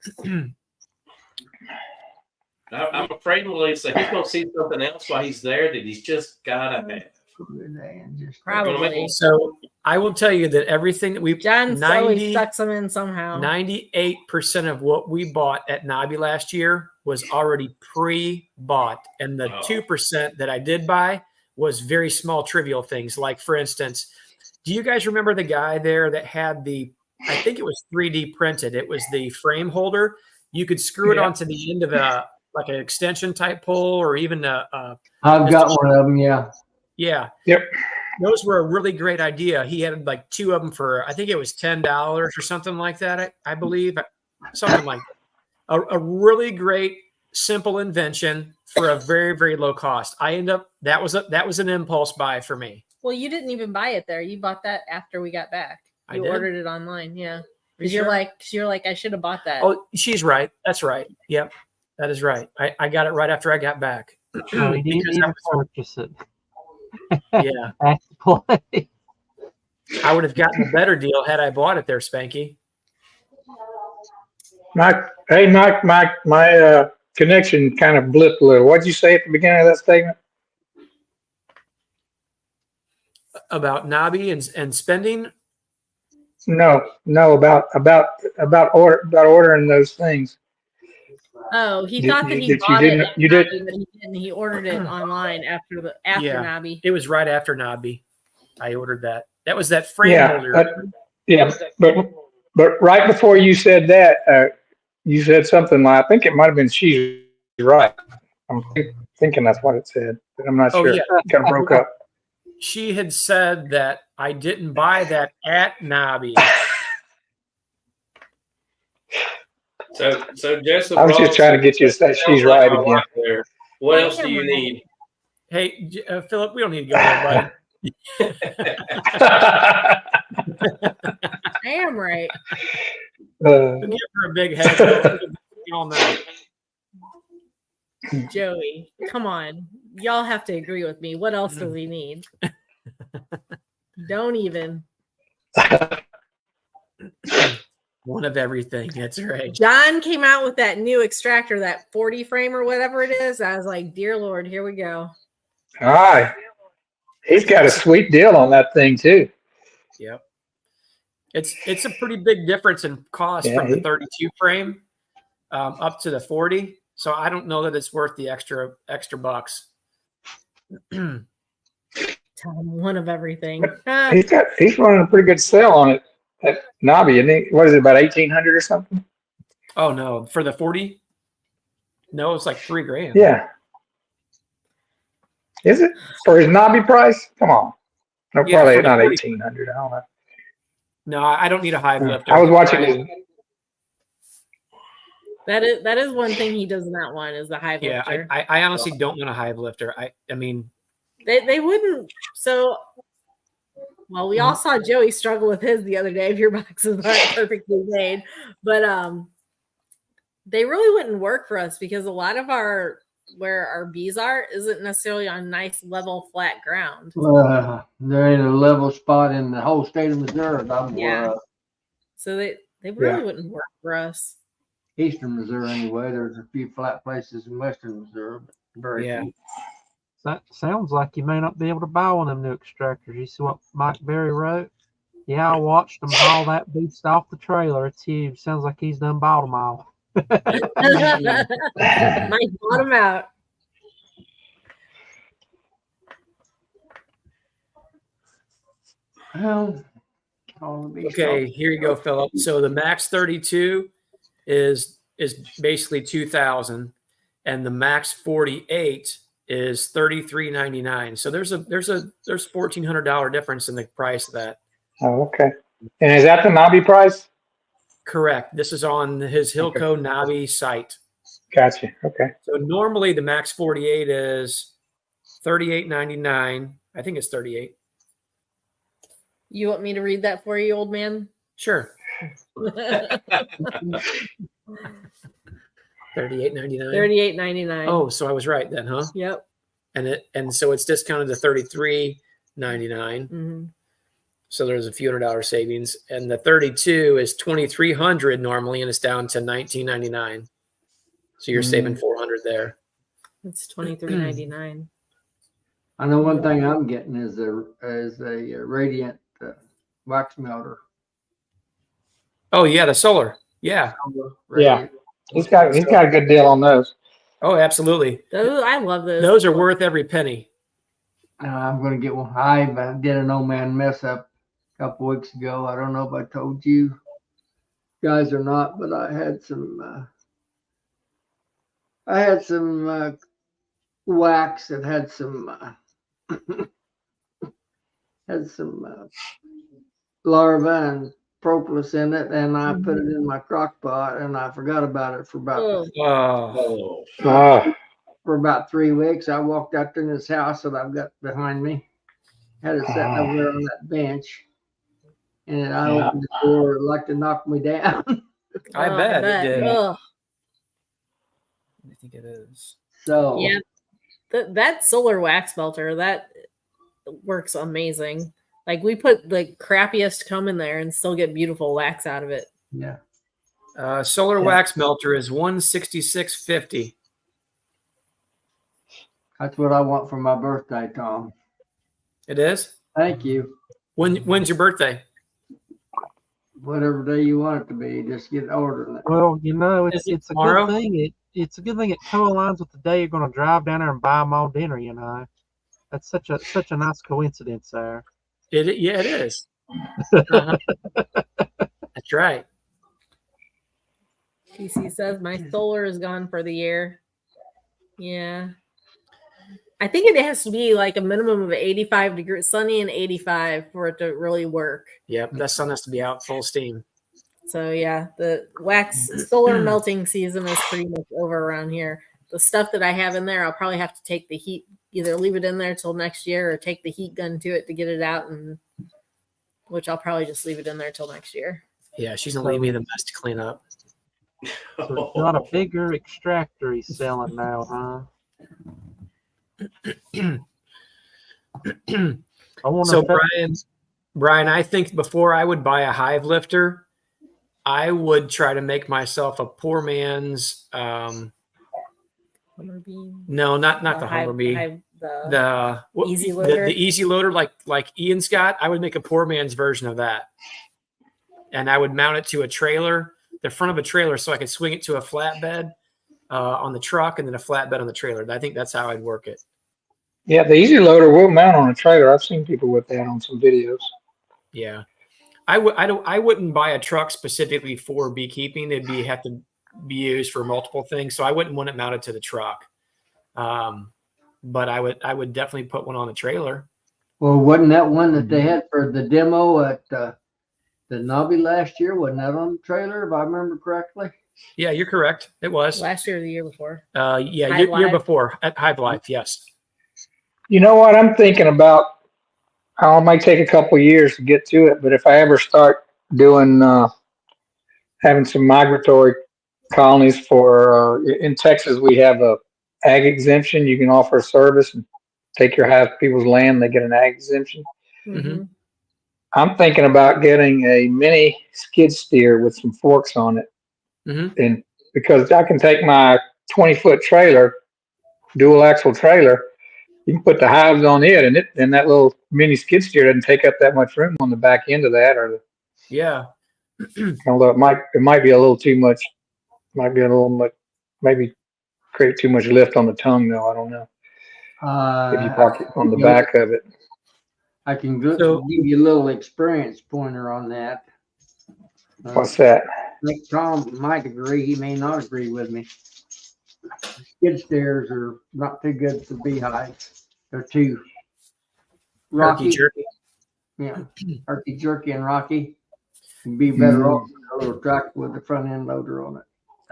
I'm afraid, Melissa, he's going to see something else while he's there that he's just got to have. Probably. So I will tell you that everything that we've John's always sucks them in somehow. 98% of what we bought at Nobby last year was already pre-bought. And the 2% that I did buy was very small, trivial things. Like, for instance, do you guys remember the guy there that had I think it was 3D printed. It was the frame holder. You could screw it onto the end of like an extension type pole, or even I've got one of them. Yeah. Yeah. Yep. Those were a really great idea. He had like 2 of them for, I think it was $10 or something like that. I believe something like that. A really great, simple invention for a very, very low cost. That was an impulse buy for me. Well, you didn't even buy it there. You bought that after we got back. You ordered it online. Yeah. Because you're like, I should have bought that. Oh, she's right. That's right. Yep. That is right. I got it right after I got back. No, you didn't even purchase it. Yeah. At the play. I would have gotten a better deal had I bought it there, Spanky. My connection kind of blipped a little. What'd you say at the beginning of that statement? About Nobby and spending? No, about ordering those things. Oh, he thought that he bought it. You did. But he didn't. He ordered it online after Nobby. It was right after Nobby. I ordered that. That was that frame holder. But right before you said that, you said something like, I think it might have been she's right. I'm thinking that's what it said, but I'm not sure. Yeah. It kind of broke up. She had said that I didn't buy that at Nobby. So Joseph, I was just trying to get you to say she's right again. There. What else do you need? Hey, Philip, we don't need to go there, buddy. I am right. We'll give her a big head all night. Joey, come on. Y'all have to agree with me. What else does he need? Don't even. One of everything. That's right. John came out with that new extractor, that 40 frame or whatever it is. I was like, dear Lord, here we go. All right. He's got a sweet deal on that thing too. Yep. It's a pretty big difference in cost from the 32 frame up to the 40. So I don't know that it's worth the extra bucks. Tell him one of everything. He's running a pretty good sale on it at Nobby, isn't he? What is it, about 1,800 or something? Oh no, for the 40? No, it's like $3,000. Yeah. Is it for his Nobby price? Come on. No, Yeah, probably for the not 40. 1,800. I don't know. No, I don't need a hive lifter. I was watching his. That is one thing he does not want is the hive Yeah, lifter. I honestly don't want a hive lifter. I mean, They wouldn't. So, well, we all saw Joey struggle with his the other day. If your boxes aren't perfectly made, but they really wouldn't work for us because a lot of where our bees are isn't necessarily on nice level flat ground. There ain't a level spot in the whole state of Missouri. So they really wouldn't work for us. Eastern Missouri anyway. There's a few flat places in western Missouri, but very few. That sounds like you may not be able to buy one of them new extractors. You see what Mike Berry wrote? Yeah, I watched him haul that beast off the trailer. It's huge. Sounds like he's done bought them all. Mike bought them out. Well, okay, here you go, Philip. So the max 32 is basically 2,000, and the max 48 is $33.99. So there's $1,400 difference in the price of that. Oh, okay. And is that the Nobby price? Correct. This is on his Hilco Nobby site. Gotcha. Okay. So normally the max 48 is $38.99. I think it's 38. You want me to read that for you, old man? Sure. $38.99. $38.99. Oh, so I was right then, huh? Yep. And so it's discounted to $33.99. Mm-hmm. So there's a few $100 savings, and the 32 is $2,300 normally, and it's down to $19.99. So you're saving 400 there. It's $23.99. I know one thing I'm getting is a radiant wax melter. Oh yeah, the solar. Yeah. Yeah. He's got a good deal on those. Oh, absolutely. I love those. Those are worth every penny. I'm going to get one. I did an old man mess up a couple weeks ago. I don't know if I told you guys or not, but I had some wax that had some larva and propolis in it, and I put it in my crock pot, and I forgot about it for about for about 3 weeks. I walked out in this house that I've got behind me, had it sitting over there on that bench, and I opened the door like to knock me down. I bet it did. Ugh. I think it is. So yeah, that solar wax melter, that works amazing. Like we put the crappiest comb in there and still get beautiful wax out of it. yeah. Solar wax melter is $166.50. That's what I want for my birthday, Tom. It is? Thank you. When's your birthday? Whatever day you want it to be, just get ordering it. Well, you know, it's a tomorrow? good thing. It's a good thing it co-aligns with the day you're going to drive down there and buy them all dinner. You know, that's such a nice coincidence there. It is. Uh-huh. That's right. PC says my solar is gone for the year. Yeah. I think it has to be like a minimum of 85 degrees, sunny and 85 for it to really work. Yep, that sun has to be out full steam. So yeah, the wax solar melting season is pretty much over around here. The stuff that I have in there, I'll probably have to take the heat, either leave it in there till next year or take the heat gun to it to get it out, and which I'll probably just leave it in there till next year. Yeah, she's gonna leave me the mess to clean up. So it's not a bigger extractor he's selling now, huh? So Brian, I think before I would buy a hive lifter, I would try to make myself a poor man's no, not the Hummer-Bee. The easy loader. The easy loader, like Ian's got. I would make a poor man's version of that, and I would mount it to a trailer, the front of a trailer, so I could swing it to a flatbed on the truck, and then a flatbed on the trailer. I think that's how I'd work it. Yeah, the easy loader will mount on a trailer. I've seen people with that on some videos. Yeah, I wouldn't buy a truck specifically for beekeeping. It'd have to be used for multiple things, so I wouldn't want it mounted to the truck. But I would definitely put one on the trailer. Well, wasn't that one that they had for the demo at the Nobby last year? Wasn't that on the trailer, if I remember correctly? Yeah, you're correct. It was last year or the year before. Yeah, year before at Hive Life. Yes. You know what I'm thinking about? How it might take a couple of years to get to it, but if I ever start doing having some migratory colonies for in Texas, we have a ag exemption. You can offer a service and take your hive people's land. They get an ag exemption. Mm-hmm. I'm thinking about getting a mini skid steer with some forks on it, and because I can take my 20-foot trailer, dual axle trailer. You can put the hives on it, and that little mini skid steer doesn't take up that much room on the back end of that. Yeah. Although it might be a little too much. Might be a little much. Maybe create too much lift on the tongue, though. I don't know. If you park it on the back of it. I can give you a little experience pointer on that. What's that? I think Tom might agree. He may not agree with me. Skid steers are not too good for beehives. They're too rocky. Jerky. Yeah, herky jerky and rocky. You'd be better off with a little tractor with the front end loader on it.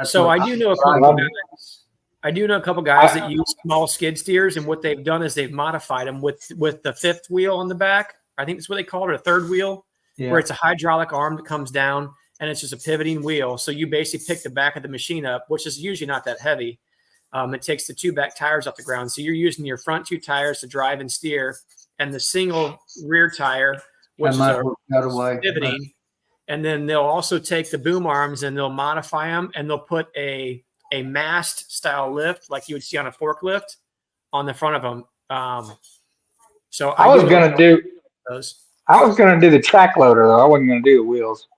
So I do know a couple guys. I do know a couple guys that use small skid steers, and what they've done is they've modified them with the fifth wheel on the back. I think that's what they call it, a third wheel, where it's a hydraulic arm that comes down and it's just a pivoting wheel. So you basically pick the back of the machine up, which is usually not that heavy. It takes the two back tires off the ground. So you're using your front two tires to drive and steer, and the single rear tire, which is pivoting. And then they'll also take the boom arms and they'll modify them, and they'll put a a mast style lift like you would see on a forklift on the front of them. So I was gonna do those. I was gonna do the track loader though. I wasn't gonna do the wheels.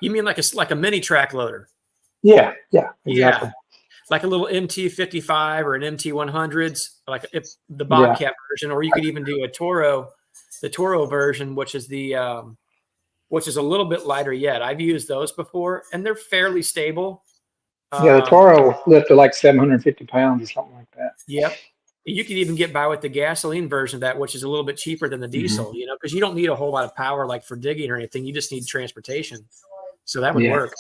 You mean like a mini track loader? Yeah, exactly. Yeah, like a little MT55 or an MT100s, like if the Bobcat version, or you could even do the Toro version, which is which is a little bit lighter yet. I've used those before, and they're fairly stable. Yeah, the Toro lifted like 750 pounds or something like that. Yep. You could even get by with the gasoline version of that, which is a little bit cheaper than the diesel, because you don't need a whole lot of power like for digging or anything. You just need transportation. So that would work.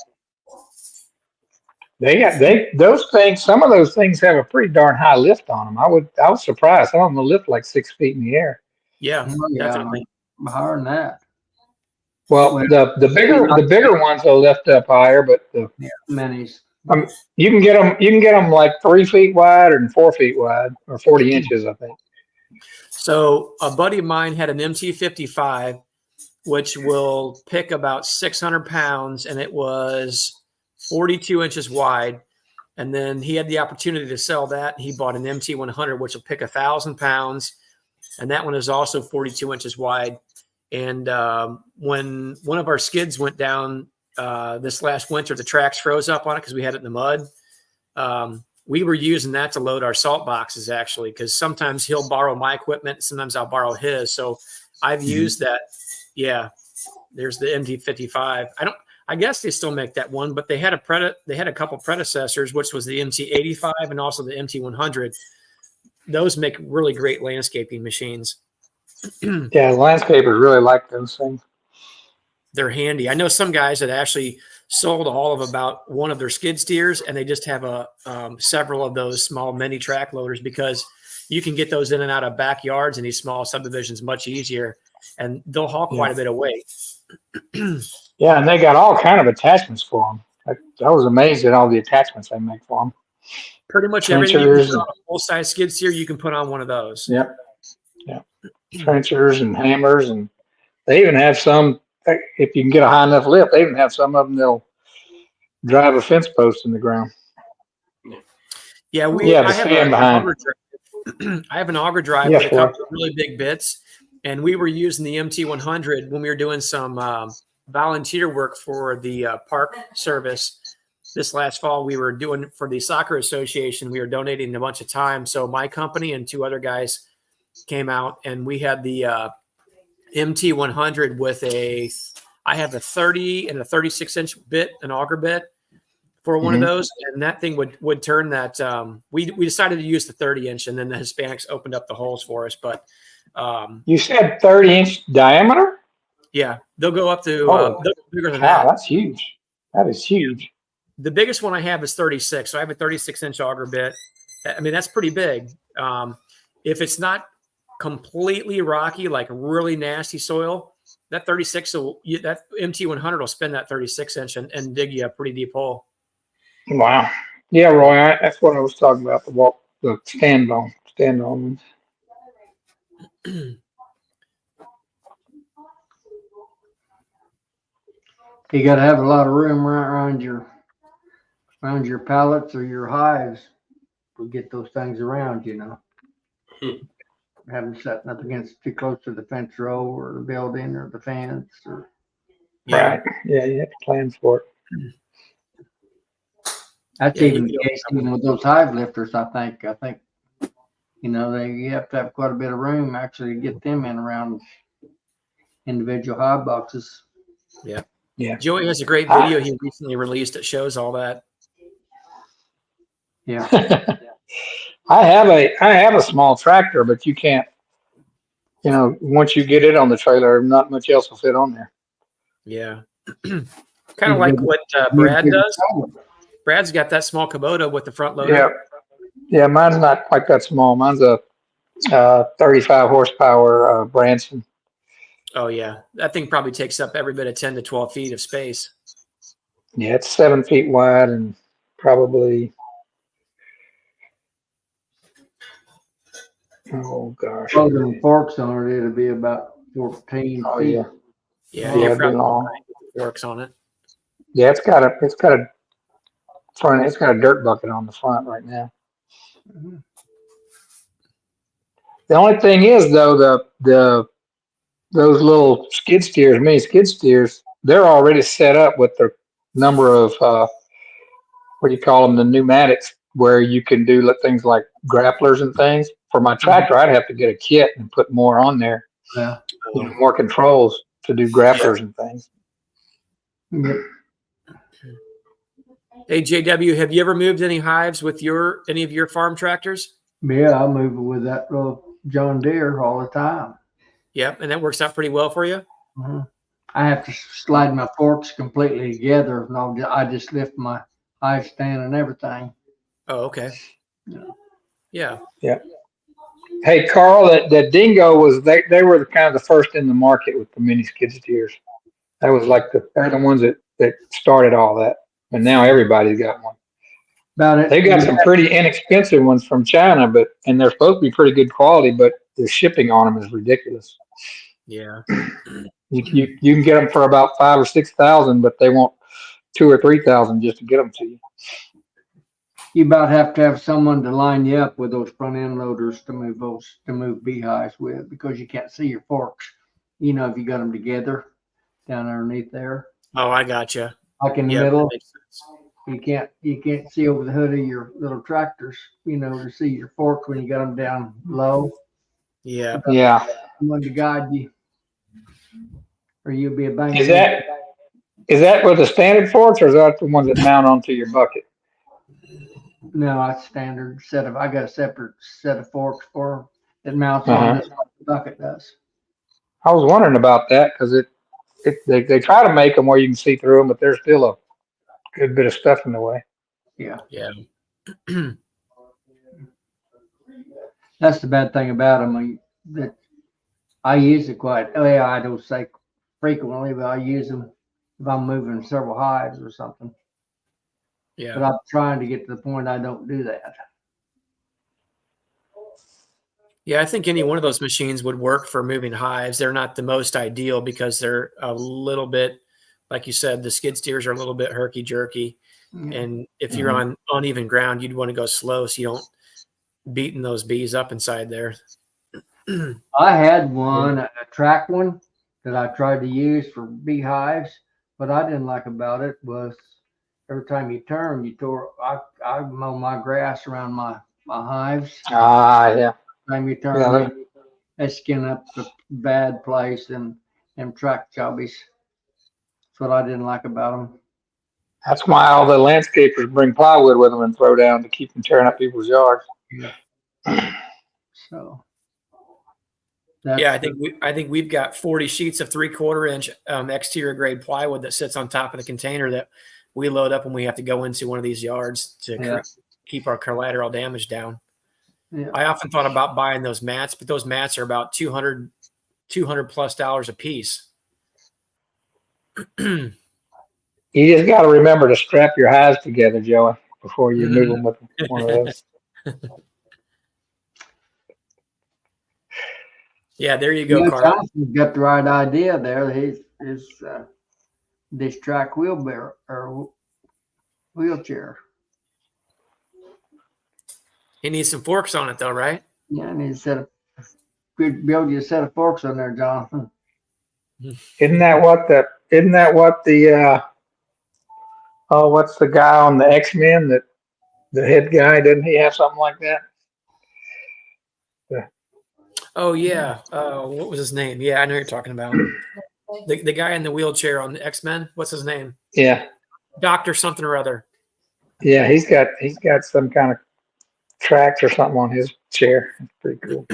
Those things, some of those things have a pretty darn high lift on them. I was surprised. Some of them will lift like 6 feet in the air. Yeah, definitely. Higher than that. Well, the bigger ones will lift up higher, but the minis. You can get them like 3 feet wide and 4 feet wide, or 40 inches, I think. So a buddy of mine had an MT55, which will pick about 600 pounds, and it was 42 inches wide. And then he had the opportunity to sell that. He bought an MT100, which will pick 1,000 pounds, and that one is also 42 inches wide. And when one of our skids went down this last winter, the tracks froze up on it because we had it in the mud. We were using that to load our salt boxes, actually, because sometimes he'll borrow my equipment, sometimes I'll borrow his. So I've used that. Yeah, there's the MT55. I guess they still make that one, but they had a couple predecessors, which was the MT85 and also the MT100. Those make really great landscaping machines. Yeah, landscapers really like those things. They're handy. I know some guys that actually sold all of about one of their skid steers, and they just have several of those small mini track loaders because you can get those in and out of backyards in these small subdivisions much easier, and they'll haul quite a bit of weight. Yeah, and they got all kind of attachments for them. I was amazed at all the attachments they make for them. Pretty much everything you can put on a full-size skid steer, you can put on one of those. Yep. Yeah. Trenchers and hammers, and they even have some. If you can get a high enough lift, they even have some of them that'll drive a fence post in the ground. Yeah, I have an auger drive with a couple of really big bits, and we were using the MT100 when we were doing some volunteer work for the park service. This last fall, we were doing for the soccer association. We were donating a bunch of time. So my company and two other guys came out, and we had the MT100 with I have a 30 and a 36-inch bit, an auger bit for one of those, and that thing would turn that. We decided to use the 30-inch, and then the Hispanics opened up the holes for us. But you said 30-inch diameter? Yeah, they'll go up to bigger than that. That's huge. That is huge. The biggest one I have is 36, so I have a 36-inch auger bit. I mean, that's pretty big. If it's not completely rocky, like really nasty soil, that 36, that MT100 will spin that 36-inch and dig you a pretty deep hole. Wow. Yeah, Roy, that's what I was talking about, the stand-on. You got to have a lot of room around your pallets or your hives to get those things around, Have them set up against too close to the fence row or the building or the fence or. Right. Yeah, you have to plan for it. That's even the case even with those hive lifters, I think, you have to have quite a bit of room actually to get them in around individual hive boxes. Yeah. Yeah. Joey has a great video he recently released that shows all that. Yeah. I have a small tractor, but you can't, once you get it on the trailer, not much else will fit on there. Yeah. Kind of like what Brad does. Brad's got that small Kubota with the front loader. Yeah. Yeah, mine's not quite that small. Mine's a 35 horsepower Branson. Oh, yeah. That thing probably takes up every bit of 10 to 12 feet of space. Yeah, it's 7 feet wide and probably, oh gosh. Closing forks on it, it'll be about 14 Oh, feet. yeah. Yeah, it'd be long. Forks on it. Yeah, it's got a front. It's got a dirt bucket on the front right now. Mhm. The only thing is though, those little mini skid steers, they're already set up with the number of what do you call them, the pneumatics, where you can do things like grapplers and things. For my tractor, I'd have to get a kit and put more on there, Yeah. more controls to do grapplers and things. Yep. Hey, JW, have you ever moved any hives with any of your farm tractors? Yeah, I move with that little John Deere all the time. Yep, and that works out pretty well for you. Mhm. I have to slide my forks completely together. No, I just lift my hive stand and everything. Oh, okay. Yeah. Hey, Carl, that Dingo they were kind of the first in the market with the mini skid steers. That was like they're the ones that started all that, and now everybody's got one. About it. They got some pretty inexpensive ones from China, and they're supposed to be pretty good quality, but the shipping on them is ridiculous. Yeah. You can get them for about 5,000 or 6,000, but they want 2,000 or 3,000 just to get them to you. You about have to have someone to line you up with those front end loaders to move beehives with, because you can't see your forks. You know, if you got them together down underneath there, Oh, I gotcha. like in the Yeah, middle, that makes sense. you can't see over the hood of your little tractors. You know, to see your fork when you got them down low. Yeah. Yeah. Someone to guide you, or you'll be a bang. Is that with the standard forks, or is that the ones that mount onto your bucket? No, it's standard set of. I got a separate set of forks for that mounts on this bucket does. I was wondering about that because they try to make them where you can see through them, but there's still a good bit of stuff in the way. Yeah. Yeah. That's the bad thing about them. That I use it quite. Oh yeah, I don't say frequently, but I use them if I'm moving several hives or something. Yeah. But I'm trying to get to the point I don't do that. Yeah, I think any one of those machines would work for moving hives. They're not the most ideal because they're a little bit, like you said, the skid steers are a little bit herky jerky. Yeah. And if you're on uneven ground, you'd want to go slow so you don't beating those bees up inside there. I had one, a track one that I tried to use for beehives. What I didn't like about it was every time you turn, I mow my grass around my hives. Yeah. Every time you turn, Yeah, they skin up the bad place and track jobbies. That's what I didn't like about them. that's why all the landscapers bring plywood with them and throw down to keep them tearing up people's yards. So Yeah, I think we've got 40 sheets of 3/4 inch exterior grade plywood that sits on top of the container that we load up when we have to go into one of these yards to keep our collateral damage down. Yeah. I often thought about buying those mats, but those mats are about $200 plus a piece. You just got to remember to strap your hives together, Joey, before you move them with one of those. Yeah, there you go, Carl. Johnson's got the right idea there. His this track wheelchair. He needs some forks on it, though, right? Yeah, and he said, "Good, build you a set of forks on there, Jonathan." Isn't that what the what's the guy on the X-Men, that the head guy, didn't he have something like that? Oh yeah. What was his name? Yeah, I know you're talking about. The guy in the wheelchair on the X-Men. What's his name? Yeah. Doctor something or other. Yeah, he's got some kind of tracks or something on his chair. It's pretty cool.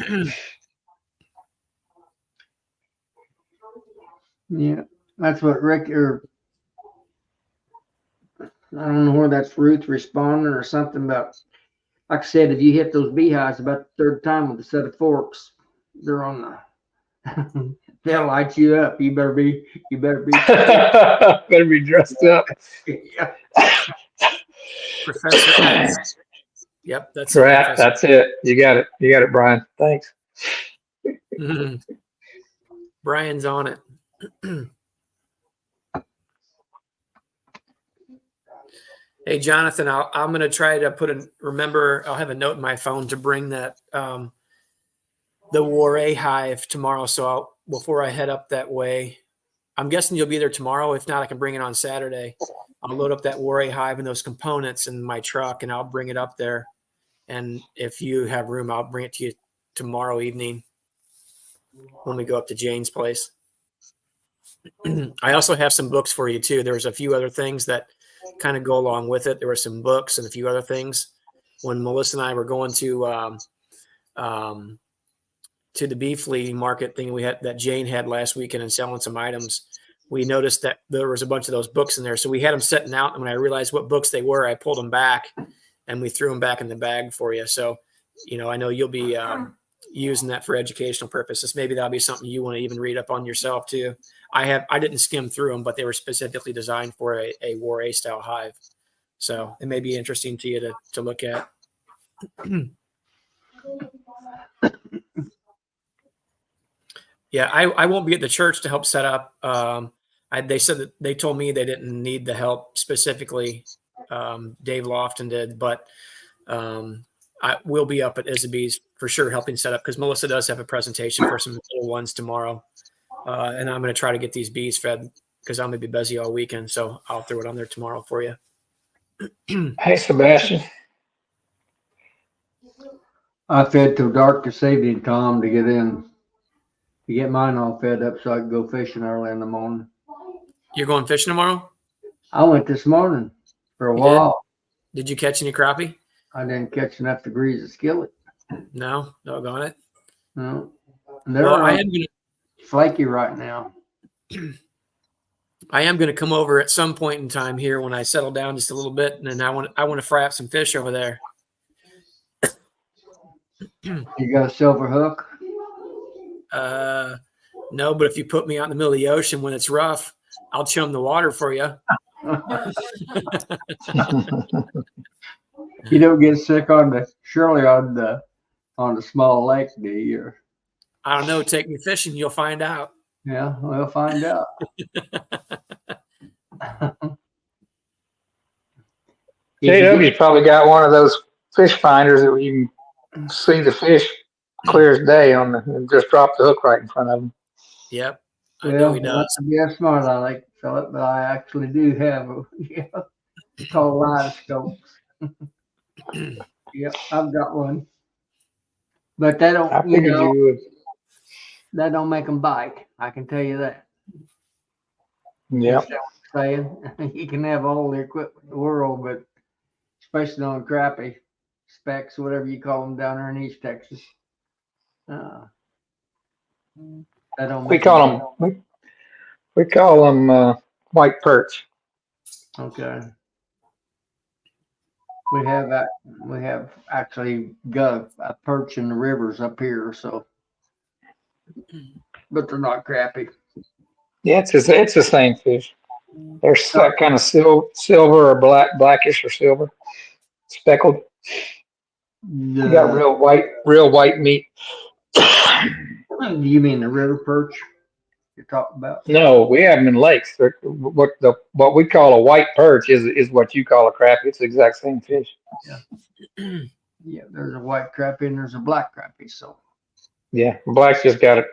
Yeah, that's what Rick, or I don't know where that's Ruth responding or something about. Like I said, if you hit those beehives about the third time with a set of forks, they're on the. They'll light you up. You better be. Better be dressed up. Yeah. Professor X. Yep, that's Right. That's it. You got it, Brian. Thanks. Brian's on it. Hey, Jonathan, I'm going to try to remember, I'll have a note in my phone to bring that, the Warray Hive tomorrow. So before I head up that way, I'm guessing you'll be there tomorrow. If not, I can bring it on Saturday. I'll load up that Warray Hive and those components in my truck and I'll bring it up there. And if you have room, I'll bring it to you tomorrow evening when we go up to Jane's place. I also have some books for you too. There's a few other things that kind of go along with it. There were some books and a few other things. When Melissa and I were going to the bee flea market thing that Jane had last weekend and selling some items, we noticed that there was a bunch of those books in there. So we had them sitting out, and when I realized what books they were, I pulled them back and we threw them back in the bag for you. So, I know you'll be using that for educational purposes. Maybe that'll be something you want to even read up on yourself too. I didn't skim through them, but they were specifically designed for a Warray style hive. So it may be interesting to you to look at. Yeah, I won't be at the church to help set up. They said that they told me they didn't need the help specifically. Dave Lofton did, but I will be up at Isabee's for sure helping set up because Melissa does have a presentation for some little ones tomorrow. And I'm going to try to get these bees fed because I'm going to be busy all weekend. So I'll throw it on there tomorrow for you. Hey, Sebastian. I fed till dark this evening, Tom, to get mine all fed up so I can go fishing early in the morning. You're going fishing tomorrow? I went this morning for a while. Did you catch any crappie? I didn't catch enough to grease the skillet. No, doggone it. No. I am going flaky right now. I am going to come over at some point in time here when I settle down just a little bit, and then I want to fry up some fish over there. You got a silver hook? No, but if you put me out in the middle of the ocean when it's rough, I'll chum the water for you. You don't get sick surely on the small lake, do you? I don't know. Take me fishing. You'll find out. Yeah, we'll find out. JW's probably got one of those fish finders that you can see the fish clear as day and just drop the hook right in front of them. Yep. I know he does. Yeah, smart aleck, Philip, but I actually do have it's called live scopes. Yep, I've got one. But that don't, I figured you would. That don't make them bite. I can tell you that. Yeah. Saying you can have all the equipment in the world, but especially on crappie specs, whatever you call them down there in East Texas. That don't We call them white perch. Okay. We have actually got a perch in the rivers up here, so, but they're not crappie. Yeah, it's the same fish. They're that kind of silver or blackish or silver, speckled. You got real white meat. Do you mean the river perch you're talking about? No, we have them in lakes. What we call a white perch is what you call a crappie. It's the exact same fish. Yeah. Yeah, there's a white crappie and there's a black crappie. So. Yeah, black's just got it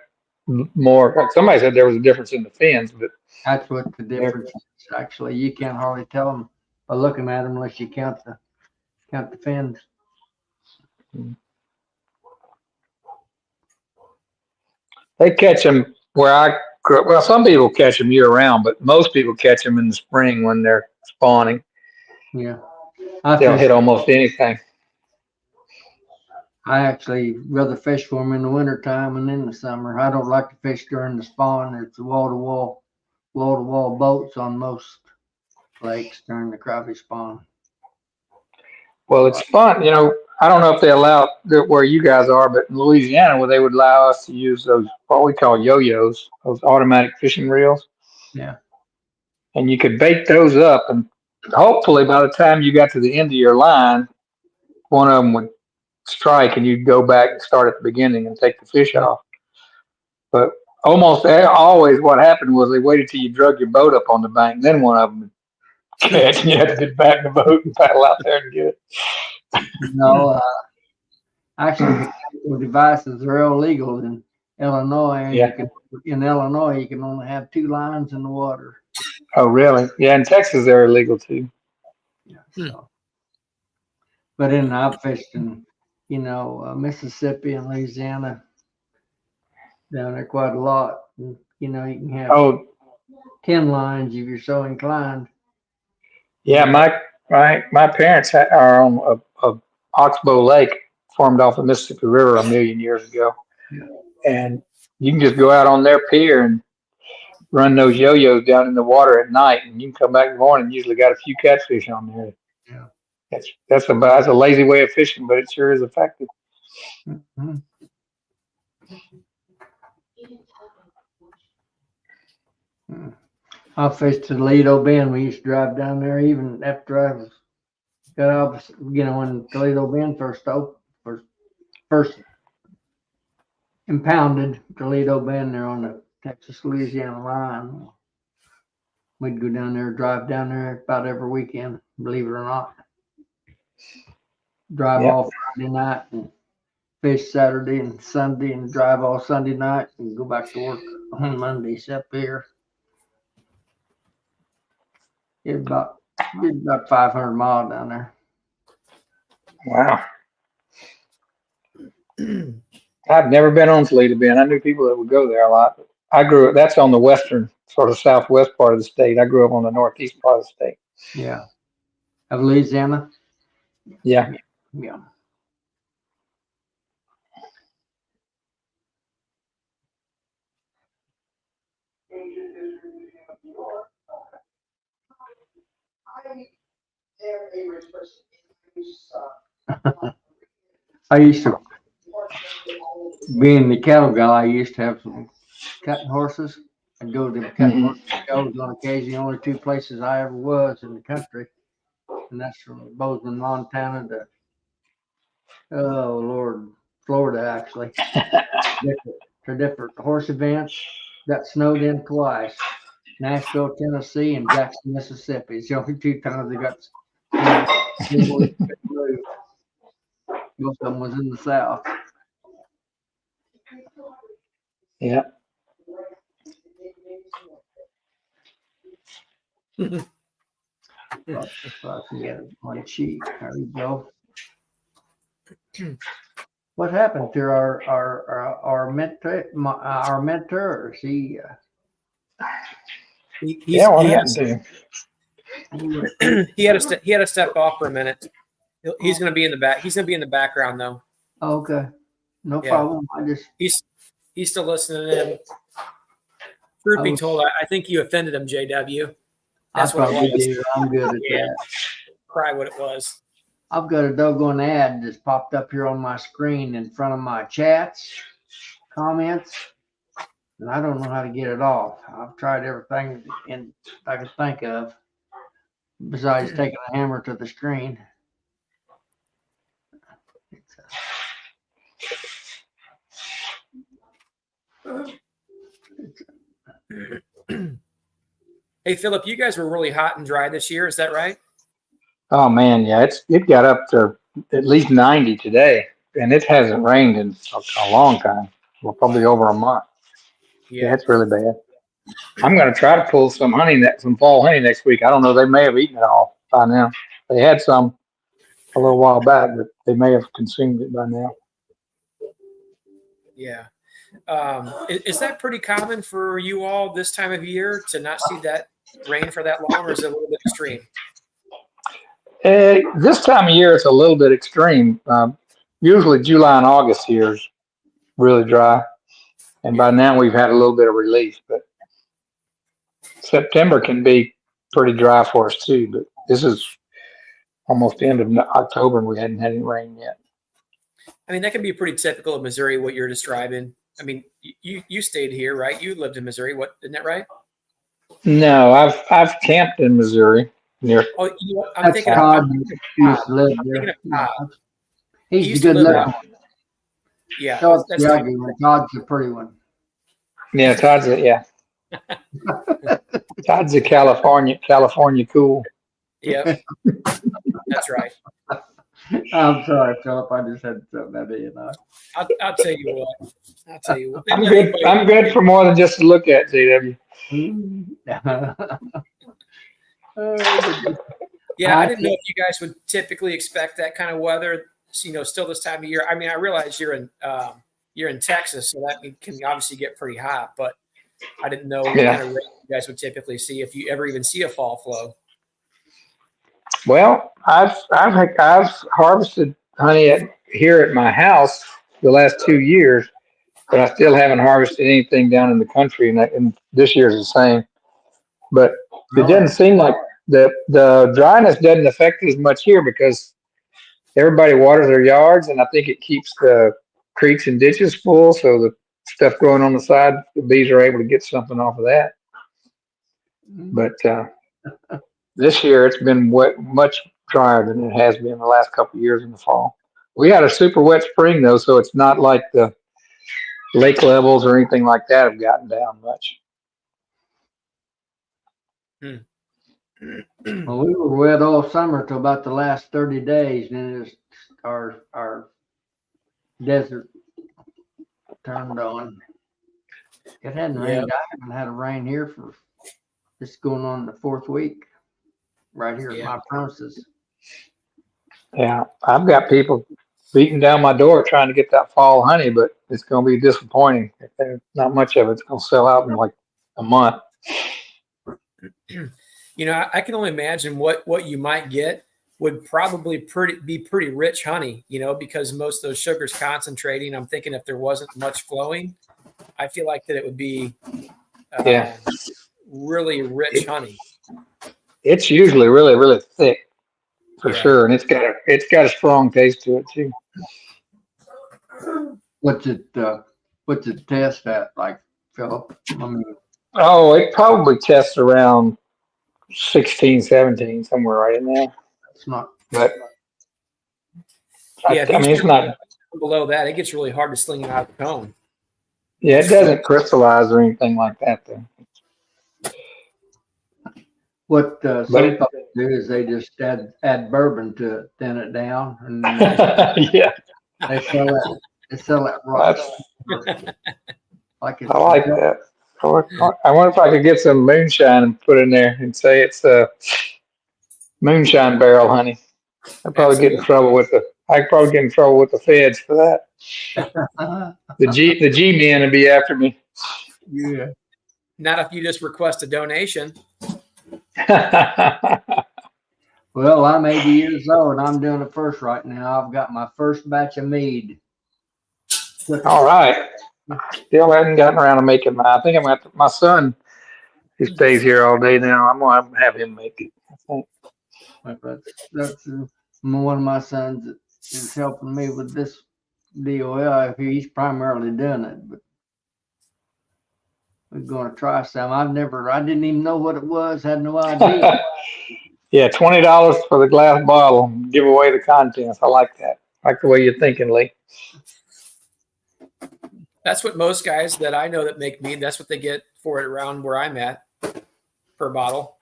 more. Somebody said there was a difference in the fins, but that's what the difference is. Actually, you can't hardly tell them by looking at them unless you count the fins. They catch them where I grew up. Well, some people catch them year round, but most people catch them in the spring when they're spawning. Yeah. They'll hit almost anything. I actually rather fish for them in the wintertime and in the summer. I don't like to fish during the spawn. It's wall-to-wall boats on most lakes during the crappie spawn. Well, it's fun. I don't know if they allow where you guys are, but in Louisiana, where they would allow us to use those, what we call yo-yos, those automatic fishing reels. Yeah. And you could bait those up, and hopefully by the time you got to the end of your line, one of them would strike and you'd go back and start at the beginning and take the fish off. But almost always what happened was they waited till you drug your boat up on the bank, then one of them would catch, and you have to get back in the boat and paddle out there and get it. No, actually, mechanical devices are illegal in Illinois. Yeah. In Illinois, you can only have 2 lines in the water. Oh, really? Yeah, in Texas they're illegal too. Yeah, so. But I've fished in, Mississippi and Louisiana down there quite a lot. And, you can have 10 lines if you're so inclined. Yeah, my parents are on a Oxbow Lake formed off the Mississippi River 1,000,000 years ago. Yeah. And you can just go out on their pier and run those yo-yos down in the water at night, and you can come back in the morning and usually got a few catfish on there. Yeah. That's a lazy way of fishing, but it sure is effective. Mm-hmm. I fished Toledo Bend. We used to drive down there even after I got off, when Toledo Bend first impounded Toledo Bend there on the Texas-Louisiana line. We'd go down there, drive down there about every weekend, believe it or not. Drive all Friday night and fish Saturday and Sunday and drive all Sunday night and go back to work on Mondays up here. It's about 500 miles down there. Wow. I've never been on Toledo Bend. I knew people that would go there a lot. But that's on the western, sort of southwest part of the state. I grew up on the northeast part of the state. Yeah. Of Louisiana? Yeah. Yeah. I used to, being the cattle guy, I used to have some cutting horses. I'd go to the cutting horse shows on occasion. The only 2 places I ever was in the country, and that's from Bozeman, Montana to, Florida, actually. different horse events. Got snowed in twice. Nashville, Tennessee, and Jackson, Mississippi. It's the only 2 times they got snow. Most of them was in the south. Yeah. If I can get my cheek. There we go. What happened to our mentor? Is he? What happened to him? He had to step off for a minute. He's going to be in the back. He's going to be in the background though. Okay, no problem. He's still listening in. Truth be told, I think you offended him, JW. That's what it was. I'm good at that. Probably what it was. I've got a doggone ad that's popped up here on my screen in front of my chats, comments, and I don't know how to get it off. I've tried everything I could think of, besides taking a hammer to the screen. Hey, Philip, you guys were really hot and dry this year. Is that right? Oh man, yeah, it got up to at least 90 today, and it hasn't rained in a long time. Well, probably over a month. Yeah, it's really bad. I'm going to try to pull some fall honey next week. I don't know. They may have eaten it all by now. They had some a little while back, but they may have consumed it by now. Yeah. Is that pretty common for you all this time of year to not see that rain for that long, or is it a little bit extreme? This time of year, it's a little bit extreme. Usually July and August here is really dry. And by now we've had a little bit of relief, but September can be pretty dry for us too. But this is almost the end of October and we hadn't had any rain yet. I mean, that can be pretty typical of Missouri, what you're describing. I mean, you stayed here, right? You lived in Missouri. Isn't that right? No, I've camped in Missouri. Oh, I'm thinking of Todd. He's a good looking. Yeah, Todd's a pretty one. Yeah, Todd's a California cool. Yep, that's right. I'm sorry, Philip. I just had something I didn't know. I'll tell you what. I'll tell you what. I'm good. I'm good for more than just to look at, JW. Yeah, I didn't know if you guys would typically expect that kind of weather. Still this time of year. I mean, I realize you're in Texas, so that can obviously get pretty hot. But I didn't know what kind of rain you guys would typically see, if you ever even see a fall flow. Well, I've harvested honey here at my house the last 2 years, but I still haven't harvested anything down in the country, and this year's the same. But it doesn't seem like the dryness doesn't affect it as much here because everybody waters their yards, and I think it keeps the creeks and ditches full. So the stuff growing on the side, the bees are able to get something off of that. But this year it's been much drier than it has been the last couple of years in the fall. We had a super wet spring though, so it's not like the lake levels or anything like that have gotten down much. Well, we were wet all summer till about the last 30 days, and then our desert turned on. It hadn't rained. I haven't had a rain here for it's going on the 4th week right here at my premises. Yeah, I've got people beating down my door trying to get that fall honey, but it's going to be disappointing. Not much of it's going to sell out in like a month. I can only imagine what you might get would probably be pretty rich honey, because most of those sugars concentrating. I'm thinking if there wasn't much flowing, I feel like that it would be really rich honey. It's usually really, really thick for sure, and it's got a strong taste to it too. What's it test at, like, Philip? It probably tests around 16, 17, somewhere right in there. It's not. But yeah, I mean, it's not below that. It gets really hard to sling it out of the cone. Yeah, it doesn't crystallize or anything like that, though. What some folks do is they just add bourbon to it, thin it down, and yeah, they sell that raw. I like that. I wonder if I could get some moonshine and put in there and say it's a moonshine barrel honey. I'd probably get in trouble with the feds for that. The G men would be after me. Yeah. Not if you just request a donation. Well, I'm 80 years old and I'm doing it first right now. I've got my first batch of mead. All right. Still haven't gotten around to making mine. I think I'm going to my son, who stays here all day now. I'm going to have him make it. I think. That's one of my sons that is helping me with this deal. He's primarily doing it, but we're going to try some. I didn't even know what it was. Had no idea. Yeah, $20 for the glass bottle. Give away the contents. I like that. I like the way you're thinking, Lee. That's what most guys that I know that make mead, that's what they get for it around where I'm at per bottle.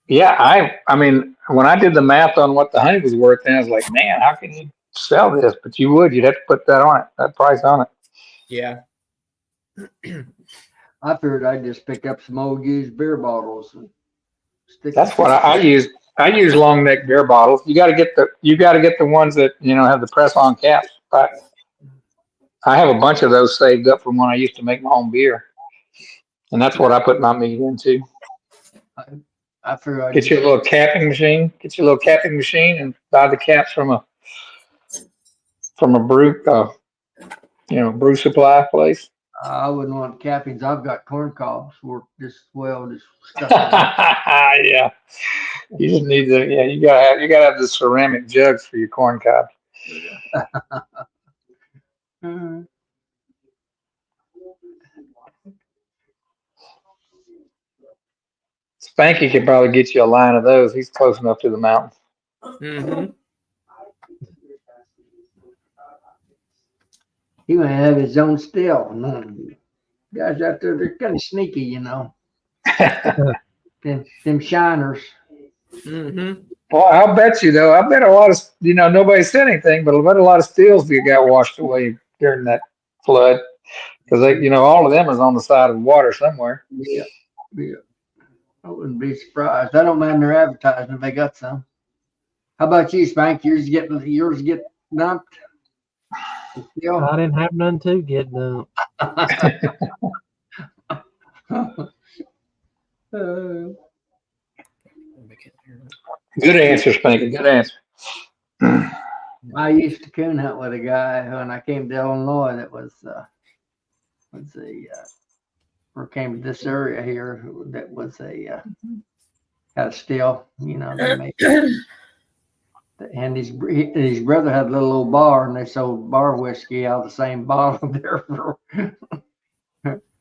Yeah, I mean, when I did the math on what the honey was worth, then I was like, man, how can you sell this? But you'd have to put that price on it. Yeah. I figured I'd just pick up some old used beer bottles and stick. That's what I use. I use long neck beer bottles. You got to get the ones that have the press on caps. I have a bunch of those saved up from when I used to make my own beer, and that's what I put my meat into. I figure Get you a little capping machine. Get you a little capping machine and buy the caps from a brew, brew supply place. I wouldn't want cappings. I've got corn cobs. Work just stuff. Yeah, you just need to. Yeah, you gotta have the ceramic jugs for your corn cobs. Spanky could probably get you a line of those. He's close enough to the mountain. Mm-hmm. He might have his own still. Guys out there, they're kind of sneaky, them shiners. Mm-hmm. Well, I'll bet you though. I bet a lot of nobody said anything, but I bet a lot of steels got washed away during that flood because all of them is on the side of the water somewhere. Yeah, yeah. I wouldn't be surprised. I don't mind their advertising if they got some. How about you, Spank? Yours get dumped? Still? I didn't have none to get dumped. Good answer, Spanky. Good answer. I used to coon hunt with a guy when I came to Illinois. That was or came to this area here. That was had a still. They made. And his brother had a little old bar, and they sold bar whiskey out of the same bottle there for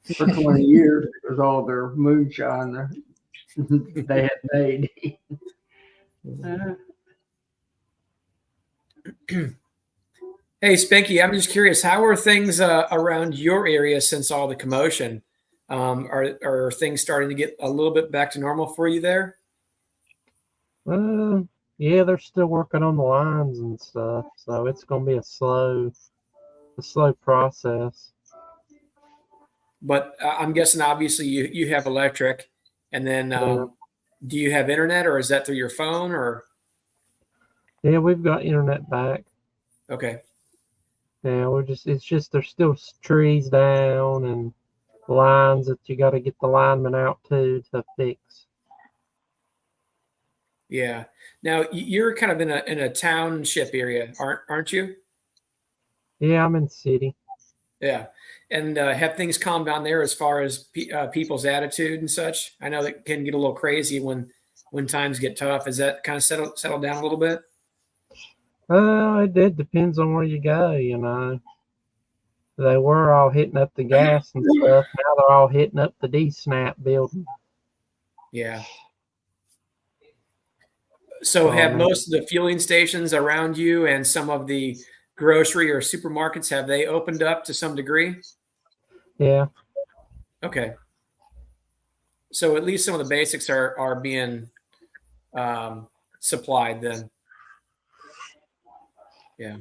20 years. It was all their moonshine they had made. Hey, Spanky, I'm just curious, how are things around your area since all the commotion? Are things starting to get a little bit back to normal for you there? Yeah, they're still working on the lines and stuff, so it's going to be a slow process. But I'm guessing, obviously, you have electric, and then do you have internet, or is that through your phone, or? Yeah, we've got internet back. Okay. Yeah, it's just there's still trees down and lines that you got to get the linemen out to fix. Yeah. Now you're kind of in a township area, aren't you? Yeah, I'm in the city. Yeah. And have things calmed down there as far as people's attitude and such? I know that can get a little crazy when times get tough. Is that kind of settled down a little bit? It depends on where you go, They were all hitting up the gas and stuff. Now they're all hitting up the D-Snap building. Yeah. So have most of the fueling stations around you and some of the grocery or supermarkets, have they opened up to some degree? Yeah. Okay. So at least some of the basics are being supplied then. Yeah.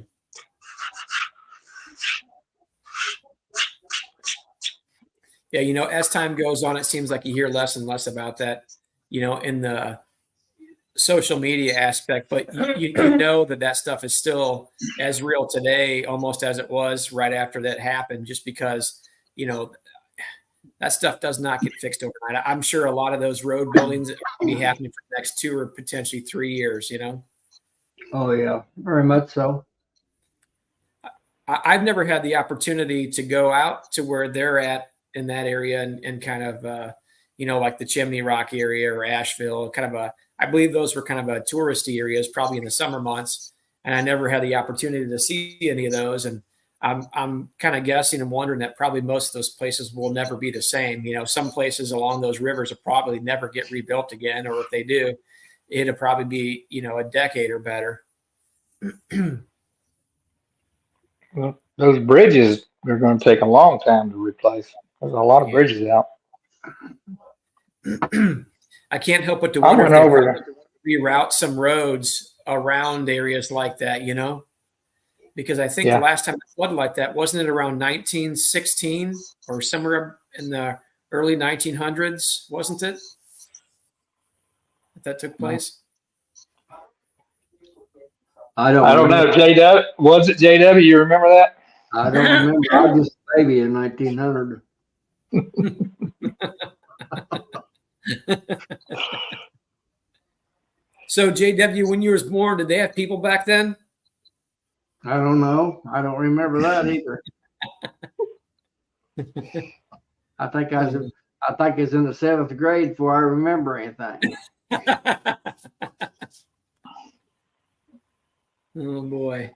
Yeah, as time goes on, it seems like you hear less and less about that, in the social media aspect, but you know that stuff is still as real today almost as it was right after that happened, just because, that stuff does not get fixed overnight. I'm sure a lot of those road buildings will be happening for the next 2 or potentially 3 years, Oh, yeah, very much so. I've never had the opportunity to go out to where they're at in that area and kind of, like the Chimney Rock area or Asheville, I believe those were kind of a touristy areas, probably in the summer months. And I never had the opportunity to see any of those. And I'm kind of guessing and wondering that probably most of those places will never be the same. Some places along those rivers will probably never get rebuilt again, or if they do, it'll probably be, a decade or better. Well, those bridges are going to take a long time to replace. There's a lot of bridges out. I can't help but to wonder if they reroute some roads around areas like that, because I think the last time it flooded like that, wasn't it around 1916 or somewhere in the early 1900s, wasn't it? That took place? I don't know, JW. Was it JW? You remember that? I don't remember. I was just a baby in 1900. So JW, when you was born, did they have people back then? I don't know. I don't remember that either. I think I was in the 7th grade before I remember anything. Oh boy.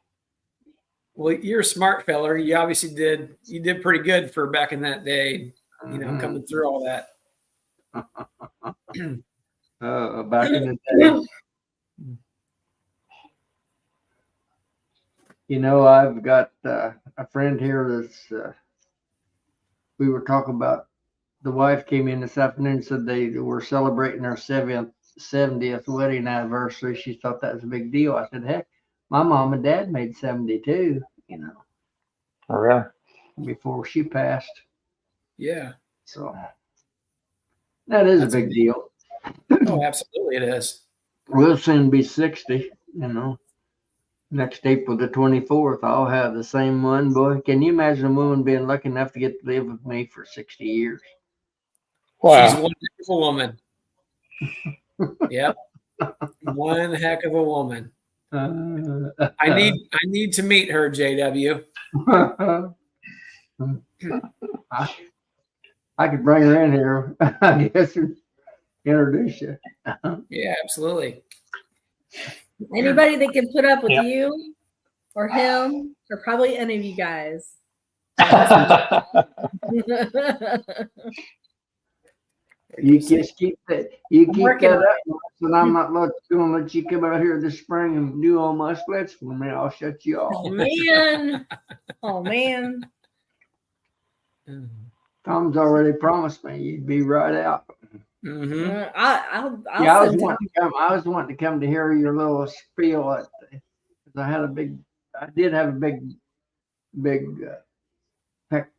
Well, you're a smart feller. You obviously did pretty good for back in that day, coming through all that. Back in the day. I've got a friend here that's we were talking about, the wife came in this afternoon and said they were celebrating their 70th 70th wedding anniversary. She thought that was a big deal. I said, heck, my mom and dad made 72, you know, Oh, really? before she passed. Yeah. So that is That's a big deal. Oh, absolutely, it is. We'll soon be 60, you know. Next April the 24th, I'll have the same one. Boy, can you imagine a woman being lucky enough to get to live with me for 60 years? Wow. She's one heck of a woman. Yep. One heck of a woman. I need to meet her, JW. I could bring her in here, I guess, and introduce you. Yeah, absolutely. Anybody that can put up with Yep. you or him or probably any of you guys. You just keep that. You keep working that on up, and I'm not going to let you come out here this spring and do all my splits for me. I'll shut you Oh off. man. Oh man. Tom's already promised me you'd be right out. Mm-hmm. I'll Yeah, I was send wanting to come. I was wanting to come to hear your little spiel. I did have a big peck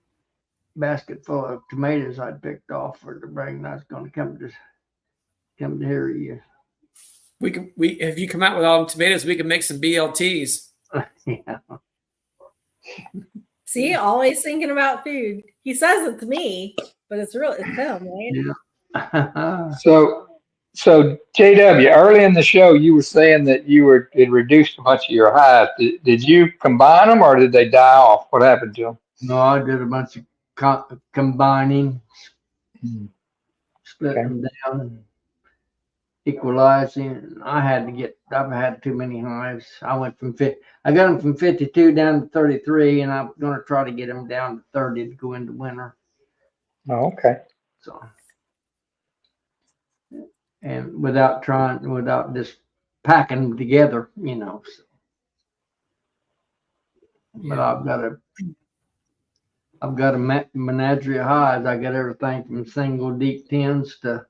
basket full of tomatoes I'd picked off for to bring. And I was going to come to hear you. If you come out with all the tomatoes, we can make some BLTs. Yeah. See, always thinking about food. He says it to me, but it's him, right? Yeah. So JW, early in the show, you were saying that it reduced a bunch of your hives. Did you combine them or did they die off? What happened to them? No, I did a bunch of combining, splitting them down, and equalizing. I've had too many hives. I got them from 52 down to 33, and I'm going to try to get them down to 30 to go into winter. Oh, okay. So, and without just packing them together, you know. So. But I've got a menagerie of hives. I got everything from single deep 10s to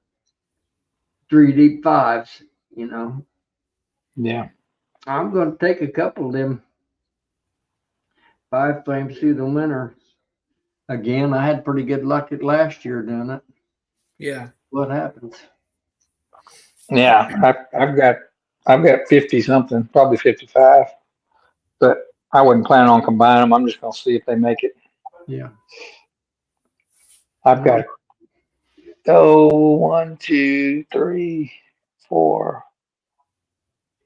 3 deep 5s, you know. Yeah. I'm going to take a couple of them 5 frames through the winter. Again, I had pretty good luck at last year doing it. Yeah. What happens? Yeah. I've got 50 something, probably 55, but I wasn't planning on combining them. I'm just going to see if they make it. Yeah. I've got 1, 2, 3, 4.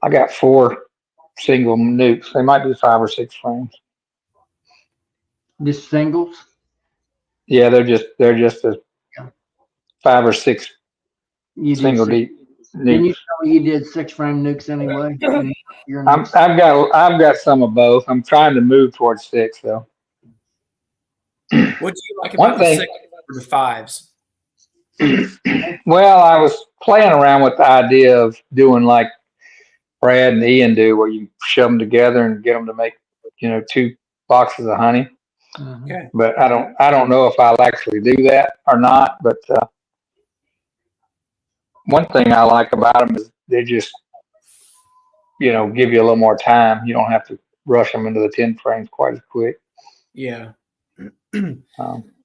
I got 4 single nukes. They might be 5 or 6 frames. Just singles? Yeah, they're just a 5 or 6 single deep Didn't you nukes. tell me you did 6 frame nukes anyway? I've got some of both. I'm trying to move towards 6 though. What do you like about the 6 or the 5s? Well, I was playing around with the idea of doing like Brad and Ian do, where you shove them together and get them to make, 2 boxes of honey. Okay. But I don't know if I'll actually do that or not. But one thing I like about them is they just, give you a little more time. You don't have to rush them into the 10 frames quite as quick. Yeah. And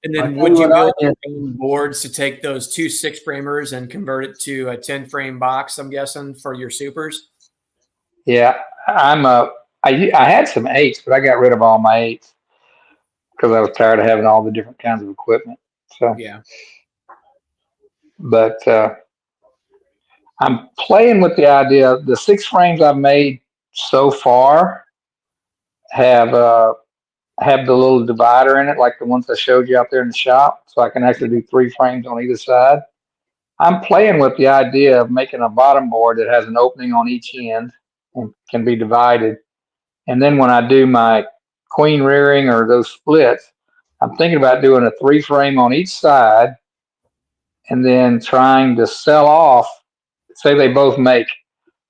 then would you build your own boards to take those 2 6 framers and convert it to a 10 frame box, I'm guessing, for your supers? Yeah, I had some 8s, but I got rid of all my 8s because I was tired of having all the different kinds of equipment. So yeah. But I'm playing with the idea. The 6 frames I've made so far have the little divider in it, like the ones I showed you out there in the shop, so I can actually do 3 frames on either side. I'm playing with the idea of making a bottom board that has an opening on each end and can be divided. And then when I do my queen rearing or those splits, I'm thinking about doing a 3 frame on each side and then trying to sell off, say they both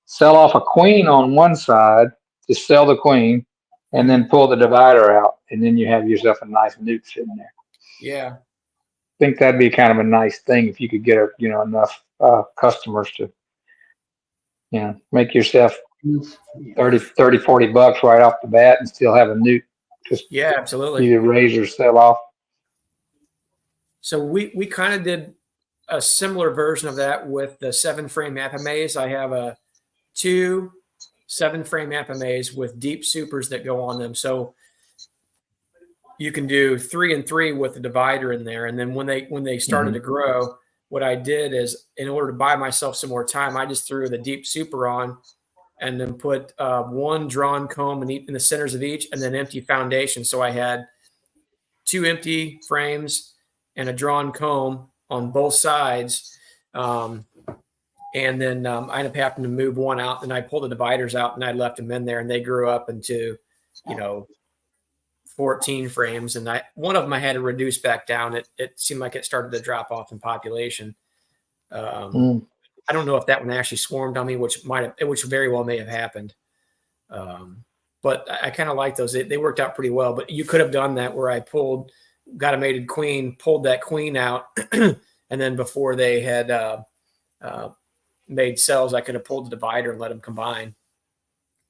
sell off a queen on one side, just sell the queen, and then pull the divider out, and then you have yourself a nice nuke sitting there. Yeah. I think that'd be kind of a nice thing if you could get enough customers to make yourself Yes. 30, 40 bucks right off the bat and still have a nuke. Just Yeah, absolutely. either raise or sell off. So we kind of did a similar version of that with the 7-frame Apamaze. I have 2 7-frame Apamaze with deep supers that go on them. So you can do 3 and 3 with the divider in there. And then when they started to grow, what I did is, in order to buy myself some more time, I just threw the deep super on and then put 1 drawn comb in the centers of each, and then empty foundation. So I had 2 empty frames and a drawn comb on both sides. And then I ended up having to move one out. Then I pulled the dividers out and I left them in there, and they grew up into, 14 frames. And one of them I had to reduce back down. It seemed like it started to drop off in population. I don't know if that one actually swarmed on me, which very well may have happened. But I kind of like those. They worked out pretty well. But you could have done that where I got a mated queen, pulled that queen out, and then before they had made cells, I could have pulled the divider and let them combine.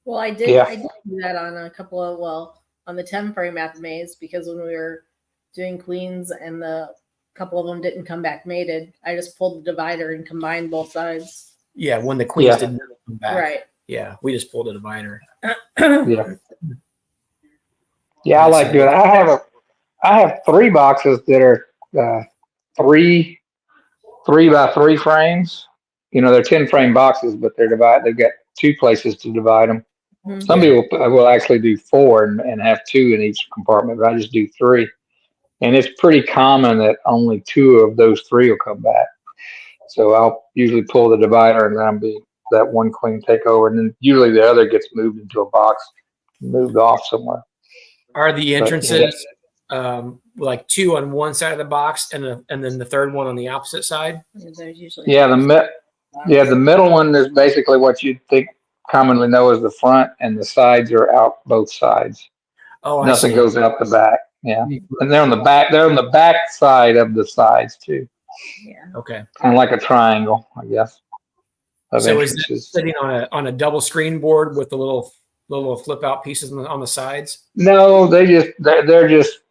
Well, I did do that on a couple of, on the 10-frame Apamaze, because when we were doing queens and the couple of them didn't come back mated, I just pulled the divider and combined both sides. Yeah, when the queens didn't come back. Right. Yeah, we just pulled the divider. Yeah, I like doing it. I have 3 boxes that are 3 by 3 frames. They're 10-frame boxes, but they're divided. They've got 2 places to divide them. Mm-hmm. Some people will actually do 4 and have 2 in each compartment, but I just do 3. And it's pretty common that only 2 of those 3 will come back. So I'll usually pull the divider and then that one queen take over, and then usually the other gets moved into a box, moved off somewhere. Are the entrances like 2 on one side of the box and then the third one on the opposite side? The middle one is basically what you'd think commonly know as the front, and the sides are out both sides. Oh, nothing goes out the back. Yeah, and they're on the back. They're on the back side of the sides too. Yeah. Okay. Kind of like a triangle, I guess. So is it sitting on a double screen board with the little flip out pieces on the sides? No, they're just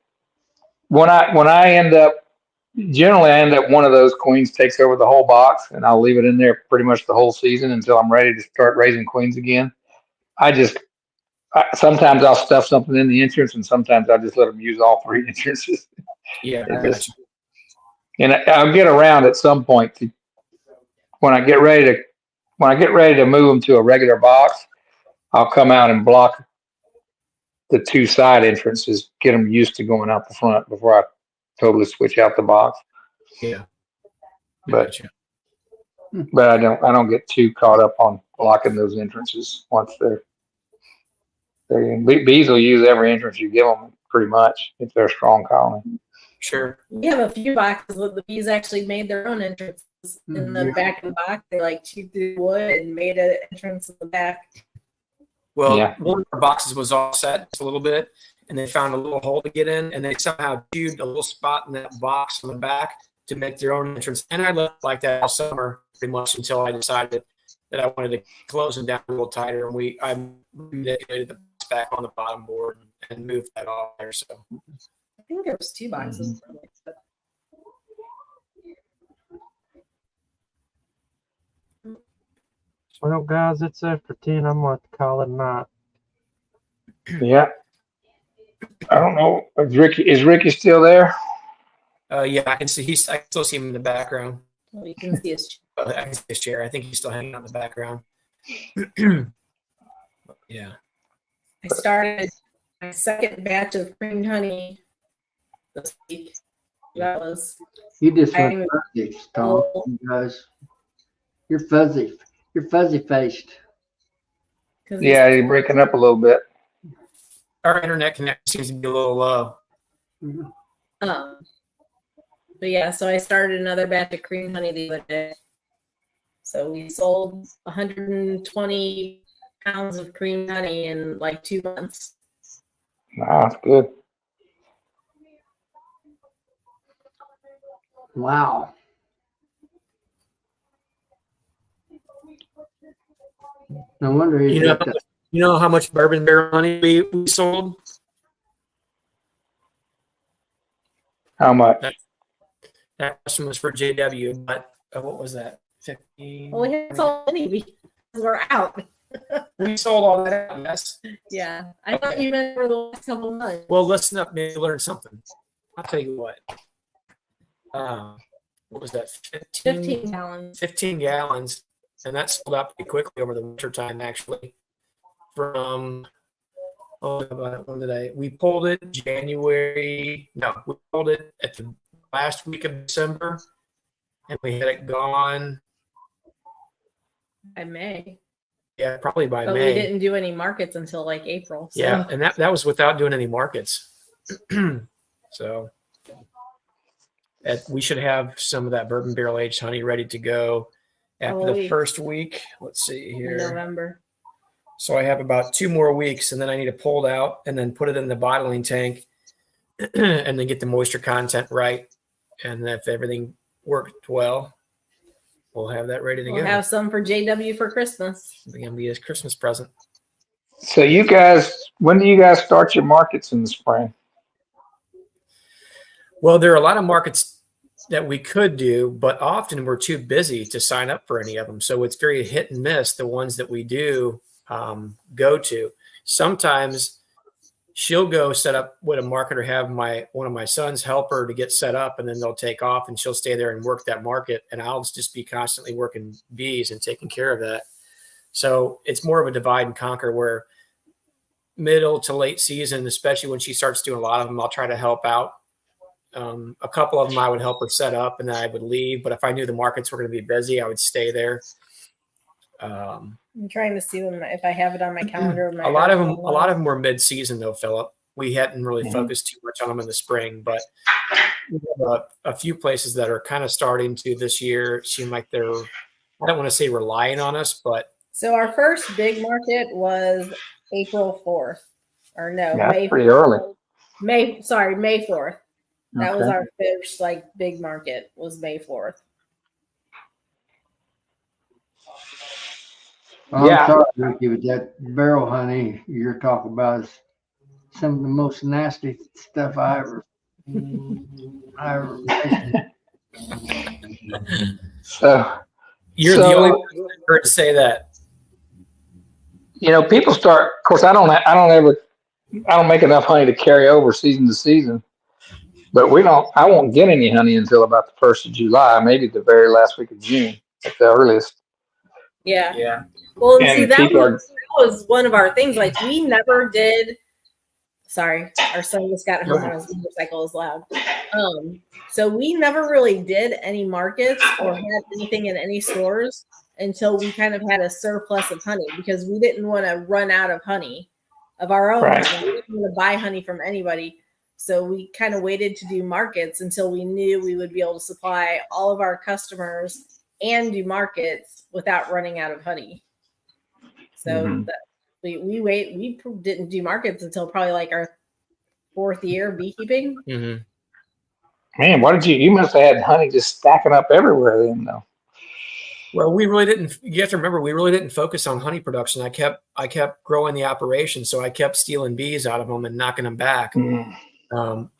when I end up. Generally, I end up one of those queens takes over the whole box, and I'll leave it in there pretty much the whole season until I'm ready to start raising queens again. Sometimes I'll stuff something in the entrance, and sometimes I just let them use all 3 entrances. Yeah, and I'll get around at some point to when I get ready to move them to a regular box. I'll come out and block the 2 side entrances, get them used to going out the front before I totally switch out the box. Yeah. But I don't get too caught up on blocking those entrances once they're in. Bees will use every entrance you give them pretty much if they're a strong colony. Sure. We have a few boxes that the bees actually made their own entrances in the back of the box. They chewed through wood and made an entrance in the back. Well, one of our boxes was offset a little bit, and they found a little hole to get in, and they somehow chewed a little spot in that box on the back to make their own entrance. And I left like that all summer pretty much until I decided that I wanted to close them down a little tighter, and I manipulated the box back on the bottom board and moved that off there. So I think there was 2 boxes. Well, guys, it's after 10. I'm going to call it a night. Yeah. I don't know. Is Ricky still there? Yeah, I can see I can still see him in the background. Well, you can see his I can see his chair. I think he's still hanging out in the background. Yeah. I started my second batch of creamed honey this week. That was You just went fuzzy, Tom. You guys, you're fuzzy. You're fuzzy faced. Yeah, you're breaking up a little bit. Our internet connection seems to be a little low. But yeah, so I started another batch of cream honey the other day. So we sold 120 pounds of cream honey in 2 months. Wow, that's good. Wow. No wonder he's got that. You know how much bourbon barrel honey we sold? How much? That question was for JW, but what was that? 15. Well, we haven't sold any because we're out. We sold all that out, yes. Yeah, I thought you meant for the last couple of months. Well, listen up, maybe learn something. I'll tell you what. What was that? 15 gallons. 15 gallons, and that sold out pretty quickly over the winter time, actually. From when did we pulled it January? No, we pulled it at the last week of December, and we had it gone By May. Yeah, probably by But May. we didn't do any markets until like April. So. Yeah, and that was without doing any markets. So we should have some of that bourbon barrel aged honey ready to go after the first week. Let's see here. November. So I have about 2 more weeks, and then I need to pull it out and then put it in the bottling tank and then get the moisture content right. And if everything worked well, we'll have that ready to We'll go. have some for JW for Christmas. It's going to be his Christmas present. So you guys, when do you guys start your markets in the spring? Well, there are a lot of markets that we could do, but often we're too busy to sign up for any of them. So it's very hit and miss, the ones that we do go to. Sometimes she'll go set up with a market or have one of my sons help her to get set up, and then they'll take off and she'll stay there and work that market. And I'll just be constantly working bees and taking care of that. So it's more of a divide and conquer, where middle to late season, especially when she starts doing a lot of them, I'll try to help out. A couple of them I would help her set up and then I would leave. But if I knew the markets were going to be busy, I would stay there. I'm trying to see them if I have it on my calendar. A lot of them were mid-season though, Philip. We hadn't really focused too much on them in the spring, but we have a few places that are kind of starting to this year seem like they're, I don't want to say relying on us, but. So our first big market was April 4th, or no, Yeah, May. pretty early. May 4th. That was our first big market, was May 4th. Well, Yeah. I'm sorry, Ricky, but that barrel honey you're talking about is some of the most nasty stuff I ever tasted. So You're the only one I've heard to say that. People start. Of course, I don't make enough honey to carry over season to season. But I won't get any honey until about the 1st of July, maybe the very last week of June at the earliest. Yeah. Yeah. Well, And see, that people was one of our things. We never did. Sorry, our son just got home on his motorcycle. Is loud. So we never really did any markets or had anything in any stores until we kind of had a surplus of honey, because we didn't want to run out of honey of our own. Right. Honey. We didn't want to buy honey from anybody. So we kind of waited to do markets until we knew we would be able to supply all of our customers and do markets without running out of honey. So we didn't do markets until probably our 4th year beekeeping. Mm-hmm. Man, you must have had honey just stacking up everywhere then, though. Well, we really didn't. You have to remember, we really didn't focus on honey production. I kept growing the operation, so I kept stealing bees out of them and knocking them back. And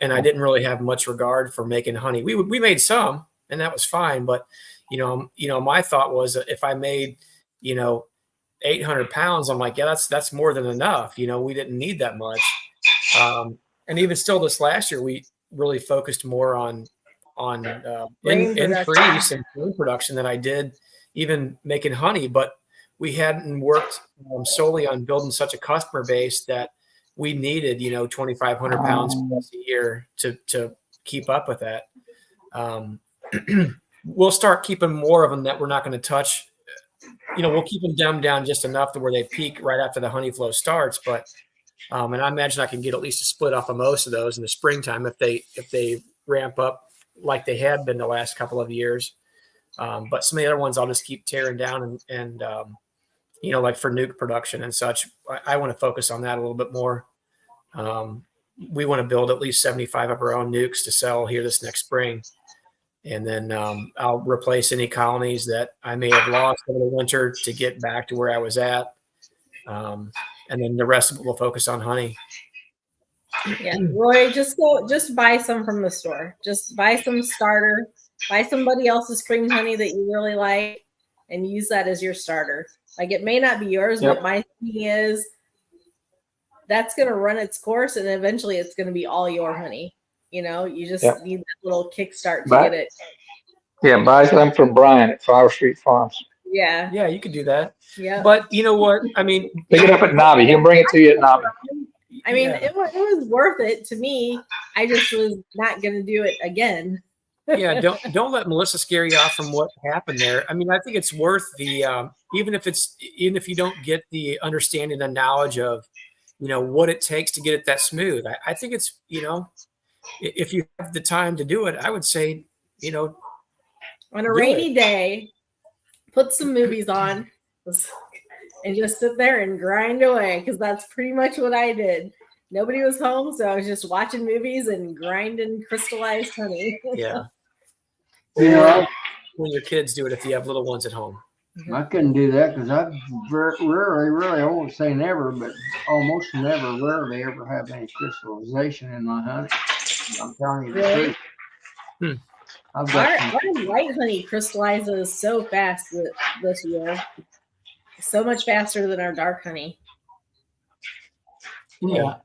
I didn't really have much regard for making honey. We made some, and that was fine. But my thought was, if I made 800 pounds, I'm like, yeah, that's more than enough. We didn't need that much. And even still, this last year, we really focused more on increase in food production than I did even making honey. But we hadn't worked solely on building such a customer base that we needed 2,500 pounds plus a year to keep up with that. We'll start keeping more of them that we're not going to touch. We'll keep them dumbed down just enough to where they peak right after the honey flow starts. But and I imagine I can get at least a split off of most of those in the springtime if they ramp up like they had been the last couple of years. But some of the other ones I'll just keep tearing down and like for nuke production and such, I want to focus on that a little bit more. We want to build at least 75 of our own nukes to sell here this next spring. and then I'll replace any colonies that I may have lost over the winter to get back to where I was at. And then the rest of it will focus on honey. Yeah, Roy, just buy some from the store. Just buy some starter. Buy somebody else's cream honey that you really like, and use that as your starter. Like, it may not be yours, but my thing is that's going to run its course, and eventually it's going to be all your honey. You know, you just need that little kickstart to get it. Yeah, buy some from Brian at Flower Street Farms. Yeah. Yeah, you could do that. Yeah. But you know what? I mean, pick it up at Nobby. He'll bring it to you at Nobby. I mean, it was worth it to me. I just was not going to do it again. Yeah, don't let Melissa scare you off from what happened there. I mean, I think it's worth the even if you don't get the understanding and knowledge of, you know, what it takes to get it that smooth. I think it's, you know, if you have the time to do it, I would say, you know, on a rainy day, put some movies on and just sit there and grind away, because that's pretty much what I did. Nobody was home, so I was just watching movies and grinding crystallized honey. Yeah. You know, when your kids do it, if you have little ones at home. I couldn't do that because I rarely, I won't say never, but almost never, rarely ever have any crystallization in my honey. I'm telling you the truth. I've got Our white honey crystallizes so fast this year. So much faster than our dark honey. Yeah.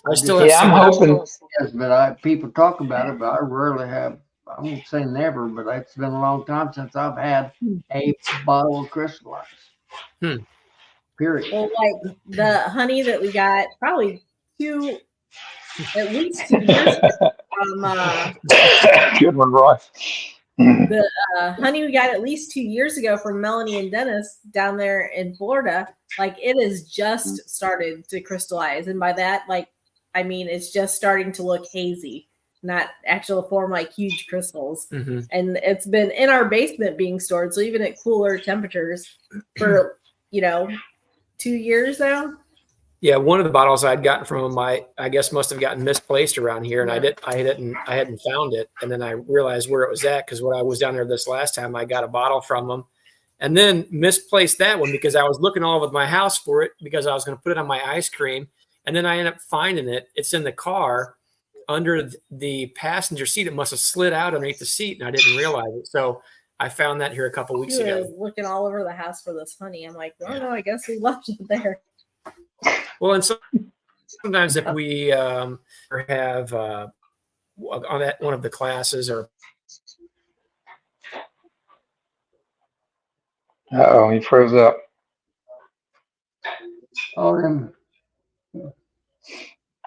I still have I'm hoping. Yes, but people talk about it, but I rarely have. I won't say never, but it's been a long time since I've had a bottle of crystallized. Period. Well, like the honey that we got probably at least 2 years ago from Good one, Roy. the honey we got at least 2 years ago from Melanie and Dennis down there in Florida. Like, it has just started to crystallize, and by that, like, I mean, it's just starting to look hazy, not actual form like huge crystals. Mm-hmm. And it's been in our basement being stored, so even at cooler temperatures for 2 years now. Yeah, one of the bottles I'd gotten from him, I guess must have gotten misplaced around here, and I hadn't found it, and then I realized where it was at, because when I was down there this last time, I got a bottle from him, and then misplaced that one because I was looking all over my house for it because I was going to put it on my ice cream, and then I ended up finding it. It's in the car under the passenger seat. It must have slid out underneath the seat, and I didn't realize it. So I found that here a couple weeks ago. I was looking all over the house for this honey. I'm like, oh no, I guess we left it there. Well, and sometimes if we have on that one of the classes or. Uh-oh, he froze up. Oh,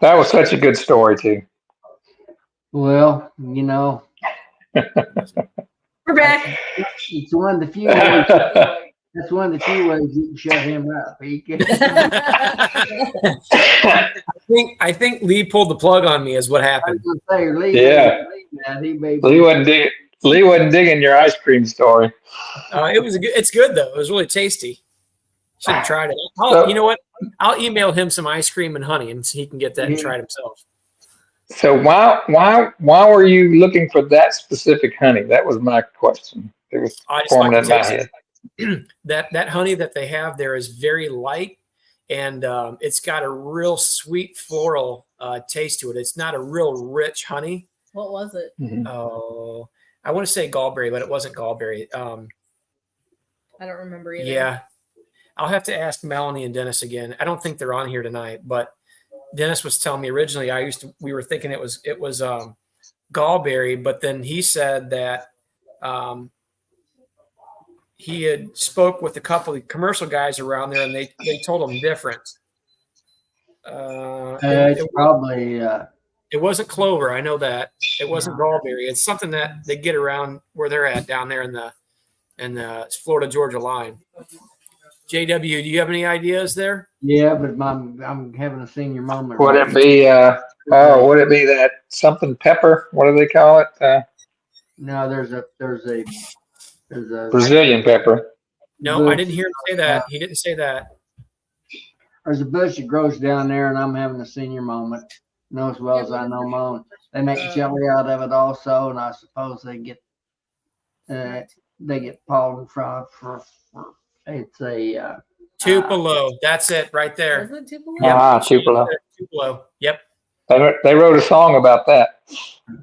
That was such a good story, too. well, We're back. it's one of the few ways. That's one of the few ways you can shut him up. I think Lee pulled the plug on me is what happened. Yeah. Lee wasn't digging your ice cream story. It's good though. It was really tasty. Should have tried it. You know what? I'll email him some ice cream and honey, and so he can get that and try it himself. So why were you looking for that specific honey? That was my question. It was forming in my head. That honey that they have there is very light, and it's got a real sweet floral taste to it. It's not a real rich honey. What was it? Mm-hmm. Oh, I want to say gallberry, but it wasn't gallberry. I don't remember either. Yeah, I'll have to ask Melanie and Dennis again. I don't think they're on here tonight, but Dennis was telling me originally we were thinking it was gallberry, but then he said that he had spoke with a couple of commercial guys around there, and they told him different. It's probably it wasn't clover. I know that it wasn't gallberry. It's something that they get around where they're at down there in the Florida Georgia line. JW, do you have any ideas there? Yeah, but I'm having a senior moment. Would it be would it be that something pepper? What do they call it? No, there's a Brazilian pepper. No, I didn't hear him say that. He didn't say that. There's a bush that grows down there, and I'm having a senior moment. know as well as I know mom. They make jelly out of it also, and I suppose they get pollen from it's a Tupelo. That's it right there. Was it Tupelo? Ah, Tupelo. Tupelo. Yep. They wrote a song about that.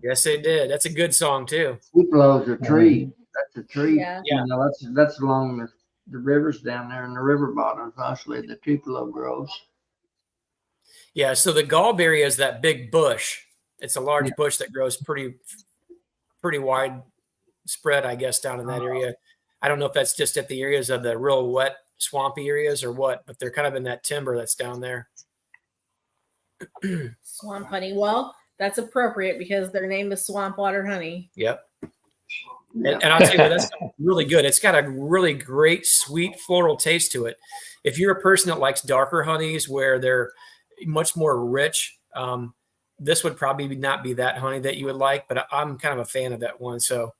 Yes, they did. That's a good song too. Tupelo's a tree. That's a tree. Yeah. You know, that's along the rivers down there in the river bottoms. Actually, the tupelo grows. Yeah. So the gallberry is that big bush. It's a large bush that grows pretty wide spread, I guess, down in that area. I don't know if that's just at the areas of the real wet, swampy areas or what, but they're kind of in that timber that's down there. Swamp honey. Well, that's appropriate because their name is swamp water honey. Yep. And I'll tell you, that's really good. It's got a really great, sweet floral taste to it. If you're a person that likes darker honeys where they're much more rich, this would probably not be that honey that you would like, but I'm kind of a fan of that one. So,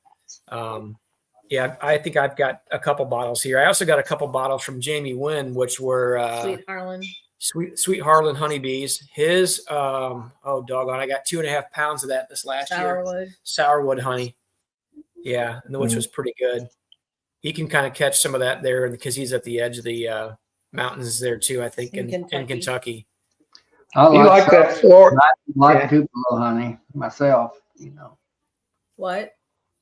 yeah, I think I've got a couple bottles here. I also got a couple bottles from Jamie Wynn, which were Sweet Harlan. Sweet Harlan honeybees. His, oh, doggone, I got 2.5 pounds of that this last year. Sourwood honey. Yeah, which was pretty good. He can kind of catch some of that there because he's at the edge of the mountains there too, I think, in Kentucky. I like that floor. I like Tupelo honey myself, you know. What?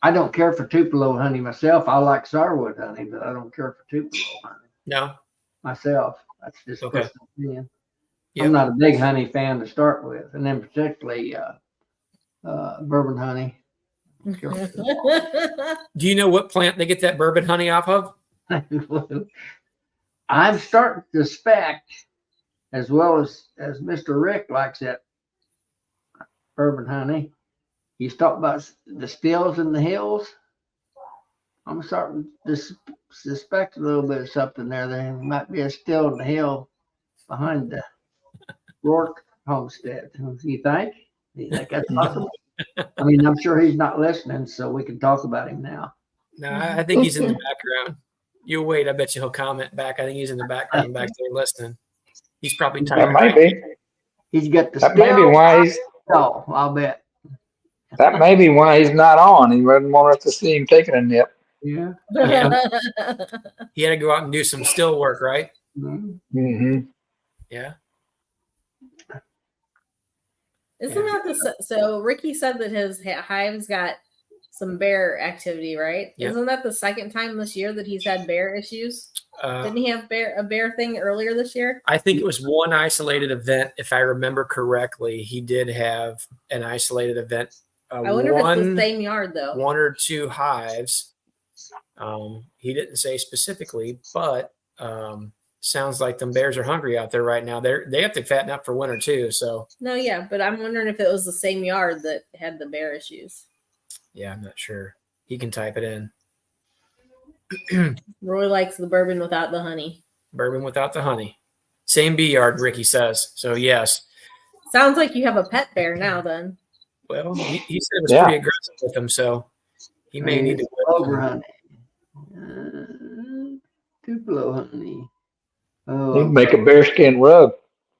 I don't care for Tupelo honey myself. I like sourwood honey, but I don't care for Tupelo honey. No. Myself. That's just okay. personal opinion. Yep. I'm not a big honey fan to start with, and then particularly bourbon honey. Do you know what plant they get that bourbon honey off of? I'm starting to suspect, as well as Mr. Rick likes that bourbon honey. He's talking about the stills in the hills. I'm starting to suspect a little bit of something there. There might be a still in the hill behind the Rourke homestead. Do you think? Do you think that's possible? I mean, I'm sure he's not listening, so we can talk about him now. No, I think he's in the background. You wait, I bet you he'll comment back. I think he's in the background back there listening. He's probably typing. That might be. He's got the That may be why he's. No, I'll bet. That may be why he's not on. He wouldn't want us to see him taking a nip. Yeah. He had to go out and do some still work, right? Mm-hmm. Yeah. Isn't that so Ricky said that his hives got some bear activity, right? Yep. Isn't that the second time this year that he's had bear issues? Didn't he have a bear thing earlier this year? I think it was one isolated event, if I remember correctly. He did have an isolated event. I wonder if it's the same yard though. 1 or 2 hives. He didn't say specifically, but sounds like them bears are hungry out there right now. They have to fatten up for winter too. So no, yeah, but I'm wondering if it was the same yard that had the bear issues. Yeah, I'm not sure. He can type it in. Roy likes the bourbon without the honey. Bourbon without the honey. Same bee yard, Ricky says. So yes. Sounds like you have a pet bear now then. Well, he said it was pretty aggressive with him, so he may need to over honey. Tupelo honey. Oh, You can make a bearskin rug.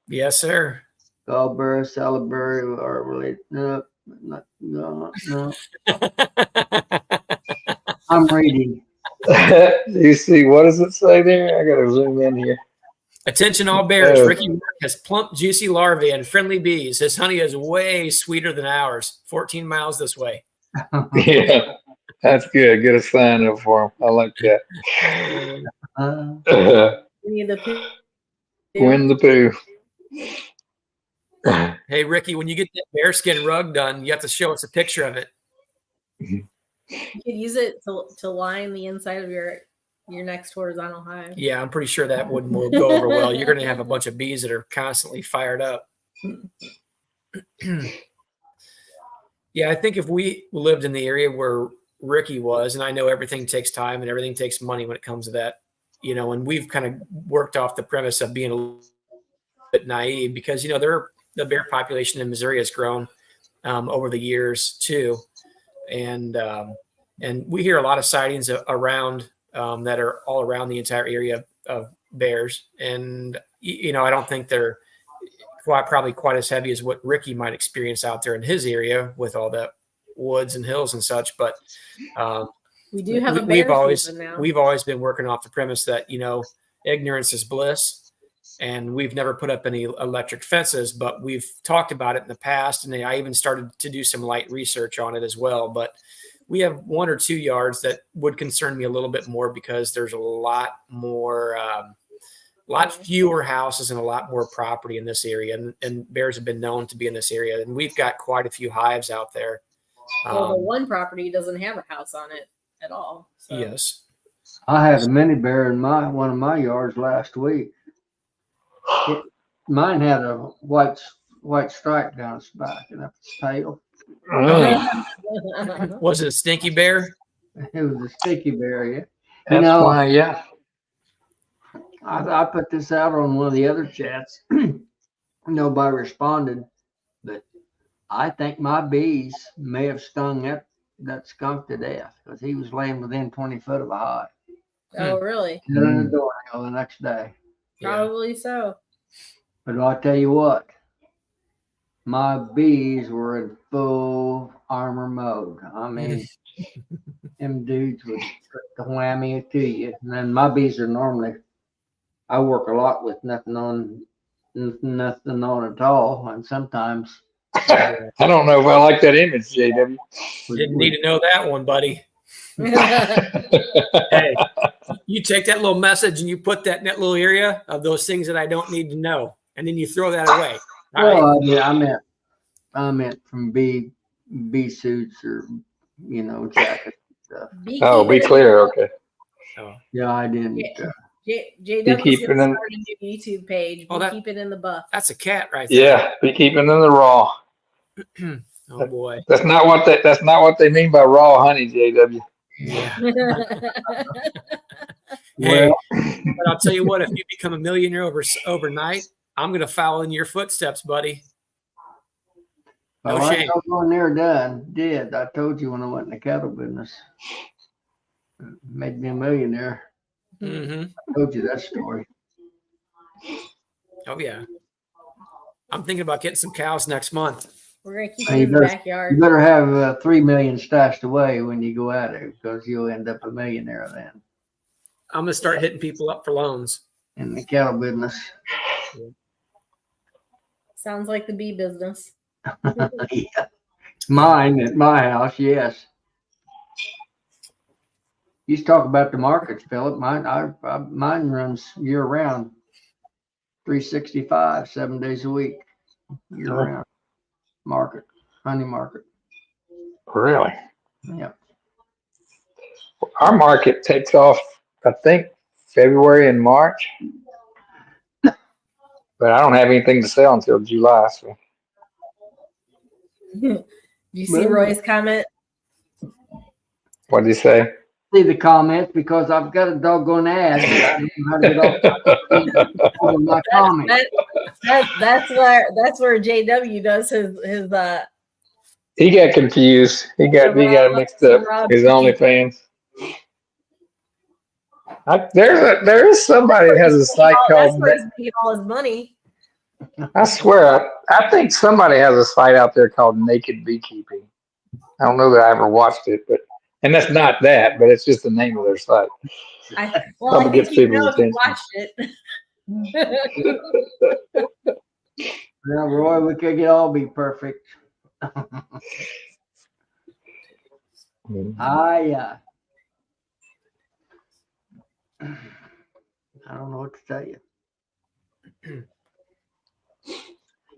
Yes, sir. Gallberry, salad-berry are related. No. I'm reading. You see, what does it say there? I gotta zoom in here. Attention all bears. Ricky has plump, juicy larvae and friendly bees. His honey is way sweeter than ours. 14 miles this way. Yeah, that's good. Get a sign up for him. I like that. Winnie the Pooh. Win the poo. Hey, Ricky, when you get that bearskin rug done, you have to show us a picture of it. You could use it to line the inside of your next horizontal hive. Yeah, I'm pretty sure that wouldn't go over well. You're going to have a bunch of bees that are constantly fired up. Yeah, I think if we lived in the area where Ricky was, and I know everything takes time and everything takes money when it comes to that, you know, and we've kind of worked off the premise of being a little bit naive because, you know, the bear population in Missouri has grown over the years too. And we hear a lot of sightings around that are all around the entire area of bears. And, you know, I don't think they're probably quite as heavy as what Ricky might experience out there in his area with all the woods and hills and such. But we do have a bear season now. We've always been working off the premise that, ignorance is bliss, and we've never put up any electric fences, but we've talked about it in the past, and I even started to do some light research on it as well. But we have 1 or 2 yards that would concern me a little bit more because there's a lot more, lot fewer houses and a lot more property in this area, and bears have been known to be in this area, and we've got quite a few hives out there. Well, the one property doesn't have a house on it at all. So. Yes. I had a mini bear in one of my yards last week. Mine had a white stripe down its back and up its tail. Was it a stinky bear? It was a sticky bear, yeah. That's why, yeah. I put this out on one of the other chats. Nobody responded, but I think my bees may have stung that skunk to death because he was laying within 20 foot of a hive. Oh, really? Hit on the door the next day. Probably so. But I'll tell you what, my bees were in full armor mode. I mean, them dudes would put the whammy to you. And then my bees are normally, I work a lot with nothing on at all. And sometimes. I don't know if I like that image, JW. Didn't need to know that one, buddy. Hey, you take that little message and you put that in that little area of those things that I don't need to know, and then you throw that away. Well, yeah, I meant from bee suits or jackets and stuff. Oh, be clear, okay. Oh. Yeah, I didn't. JW's gonna start a new YouTube page. Keep it in the buff. That's a cat right there. Yeah, beekeeping in the raw. Oh boy, that's not what they mean by raw honey, JW. Yeah. Well, but I'll tell you what, if you become a millionaire overnight, I'm going to follow in your footsteps, buddy. No shame. I was near did. I told you when I went in the cattle business. Made me a millionaire. Mm-hmm. I told you that story. Oh, yeah. I'm thinking about getting some cows next month. We're going to keep it in the backyard. You better have 3 million stashed away when you go at it because you'll end up a millionaire then. I'm going to start hitting people up for loans. In the cattle business. Sounds like the bee business. Yeah. Mine at my house, yes. You talk about the markets, Philip. Mine runs year round, 365, 7 days a week, year round. Market, honey market. Really? Yeah. Our market takes off, I think, February and March. But I don't have anything to sell until July. So. Do you see Roy's comment? What did he say? See the comments because I've got a doggone ad. I don't know how to get off my comments. That's where JW does his he got confused. He got mixed up. His OnlyFans. There is somebody that has a site called. That's where he's making all his money. I swear, I think somebody has a site out there called Naked Beekeeping. I don't know that I ever watched it, and that's not that, but it's just the name of their site. I think you know if you watched it. Now, Roy, we could all be perfect. I don't know what to tell you.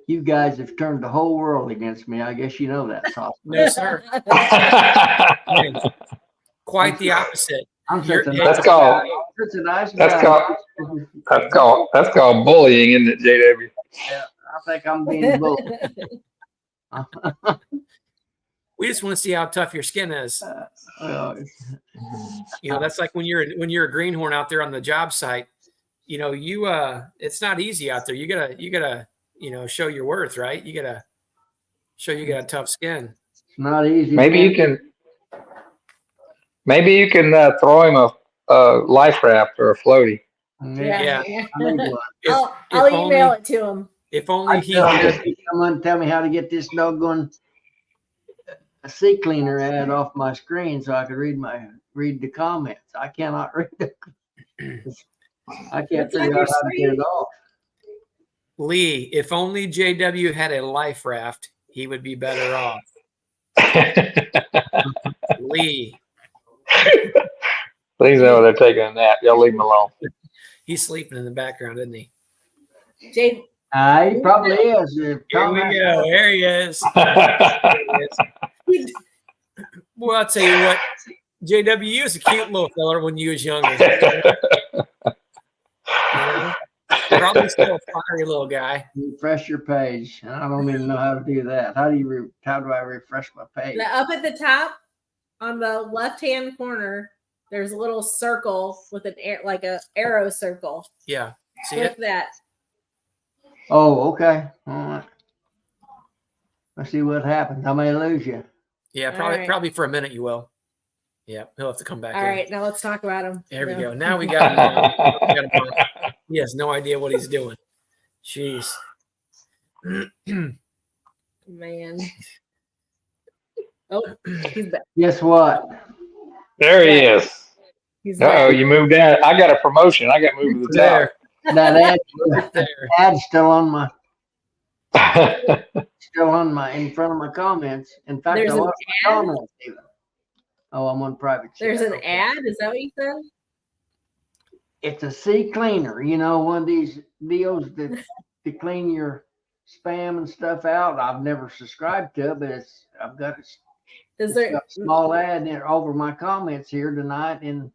You guys have turned the whole world against me. I guess you know that, Soft. No, sir. Quite the opposite. That's called bullying, isn't it, JW? Yeah, I think I'm being bullied. We just want to see how tough your skin is. That's like when you're a greenhorn out there on the job site. It's not easy out there. You gotta show your worth, right? You gotta show you got a tough skin. It's not easy. Maybe you can throw him a life raft or a floaty. Yeah. If I'll email it to him. If only he tell had. someone tell me how to get this doggone a sea cleaner ad off my screen so I could read the comments. I cannot read it. I can't What's on figure your out how to get it screen? off. Lee, if only JW had a life raft, he would be better off. Lee, Please know they're taking a nap. Y'all leave him alone. he's sleeping in the background, isn't he? Jade, He probably is. Here we go. There he is. Well, I'll tell you what, JW, you was a cute little fella when you was younger. You know? Probably still a fiery little guy. Refresh your page. I don't even know how to do that. How do I refresh my page? up at the top on the left-hand corner, there's a little circle with an like a arrow circle. Yeah. See Click it? that. Oh, okay. All right. Let's see what happens. I may lose you. Yeah, All probably right. probably for a minute you will. Yeah, he'll have to come back All in. right, now let's talk about him. There we go. Now we got him on. We got him on. He has no idea what he's doing. Jeez. Man. Oh, he's back. Guess what? There he is. He's Oh, back. you moved down. I got a promotion. I got moved to the There. That There. ad's still on my in front of my comments. In fact, There's I an lost my ad? comments even. Oh, I'm on private chat. There's an Okay. ad. Is that what you said? It's a sea cleaner, one of these deals that to clean your spam and stuff out. I've never subscribed to it, but I've got Is there? a small ad in over my comments here tonight. And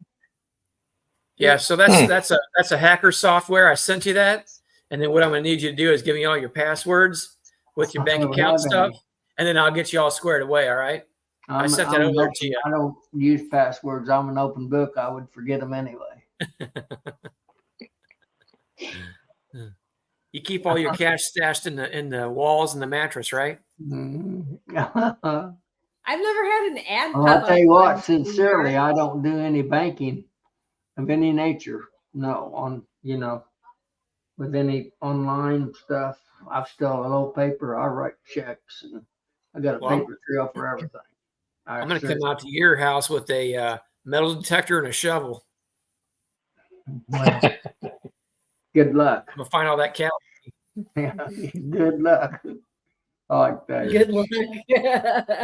Yeah, so that's a hacker software. I sent you that. And then what I'm gonna need you to do is give me all your passwords with your bank I don't account have stuff, any. and then I'll get you all squared away, all right? I sent that over to you. I don't use passwords. I'm an open book. I would forget them anyway. You keep all your cash stashed in the walls and the mattress, right? Mhm. I've never had an ad. Well, pop I'll tell up you what, on sincerely, here. I don't do any banking of any nature. No, with any online stuff. I've still a little paper. I write checks and I got a Well, paper trail for everything. I'm gonna come out to your house with a metal detector and a shovel. Well, good luck. I'm gonna find all that cat. Good luck. I like that. Good luck.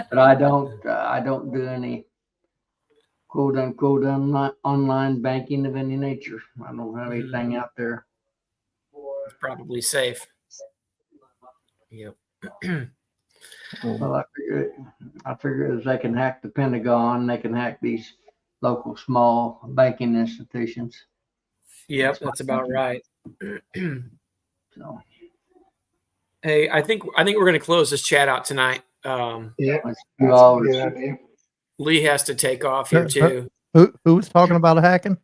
But I don't do any quote unquote online banking of any nature. I don't have anything out there. It's probably safe. Yep. Well, I figure as they can hack the Pentagon, they can hack these local small banking institutions. Yep, that's about right. So Hey, I think we're gonna close this chat out tonight. Yeah, let's that's do a all good this. idea. Lee has to take off here too. Who was talking about hacking?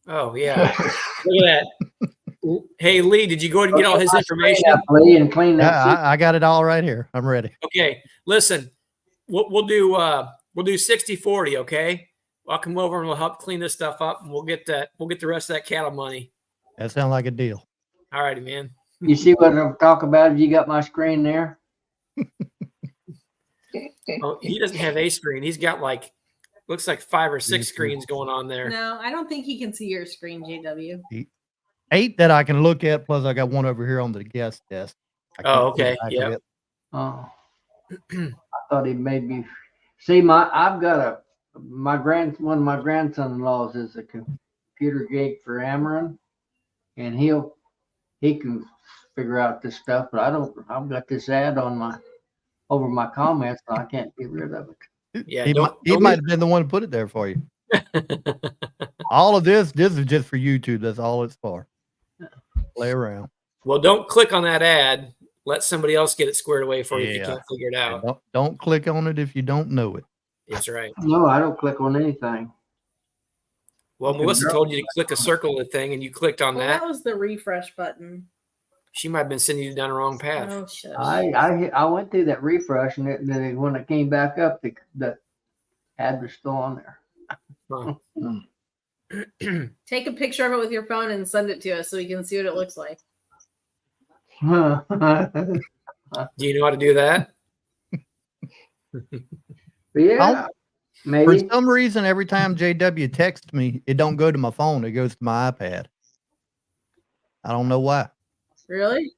Oh yeah, look at that. Hey Lee, did you go and get all his information? Lee, and clean that. Yeah, I got it all right here. I'm ready. Okay, listen, we'll do 60-40, okay? I'll come over and we'll help clean this stuff up, and we'll get the rest of that cattle money. That sounds like a deal. All righty, man. You see what I'm talking about? You got my screen there. Oh, he doesn't have a screen. He's got looks like 5 or 6 screens going on there. No, I don't think he can see your screen, JW. 8 that I can look at, plus I got one over here on the guest desk. I can't Oh, okay. see the back of Yeah. it. Oh, I thought he made me see I've got one of my grandson-in-laws is a computer geek for Ameren, and he can figure out this stuff, but I don't. I've got this ad on over my comments, and I can't get rid of it. Yeah, He might have been the one to put it there for you. All of this is just for YouTube. That's all it's for. Play around. Well, don't click on that ad. Let somebody else get it squared away for you if you Yeah. can't figure it out. Don't click on it if you don't know it. That's right. No, I don't click on anything. Well, Melissa told you to click a circle of the thing, and you clicked on Well, that. that was the refresh button. She might have been sending you down the wrong path. Oh, shit. I went through that refresh, and then when it came back up, the ad was still on there. Huh. Take a picture of it with your phone and send it to us so we can see what it looks like. But Do you know how to do that? yeah, For maybe. some reason, every time JW texts me, it don't go to my phone. It goes to my iPad. I don't know why. Really?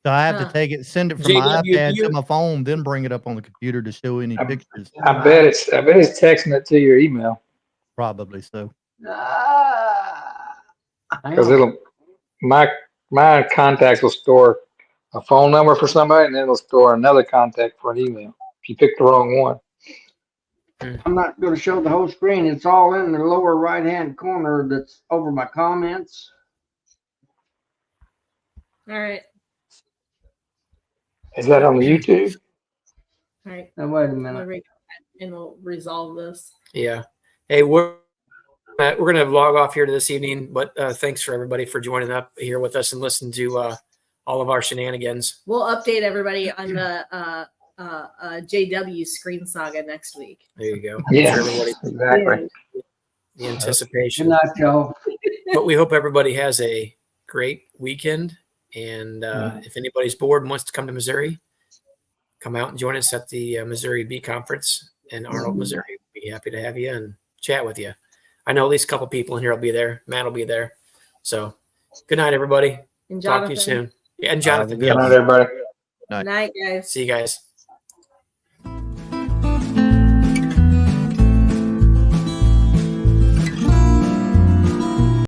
So I have to Huh. take it, send it from my JW, iPad you- to my phone, then bring it up on the computer to show any pictures. I bet it's texting it to your email Probably so. because my contacts will store a phone number for somebody and then it'll store another contact for an email if you pick the wrong one. I'm not going to show the whole screen. It's all in the lower right-hand corner that's over my comments. All right. Is that on the YouTube? All right. Now, wait a I'm minute. gonna and we'll resolve this. Yeah. Hey, we're gonna log off here to this evening, but thanks for everybody for joining up here with us and listening to all of our shenanigans. We'll update everybody on the JW screen saga next week. There you go. Yeah, For everybody, exactly. the Good anticipation. night, y'all. But we hope everybody has a great weekend. And if anybody's bored and wants to come to Missouri, come out and join us at the Missouri Bee Conference in Arnold, Missouri. We'd be happy to have you and chat with you. I know at least a couple people in here will be there. Matt will be there. So good night, everybody. And Talk Jonathan. to you soon. Yeah, and Jonathan. Good night, everybody. Night, guys. See you guys.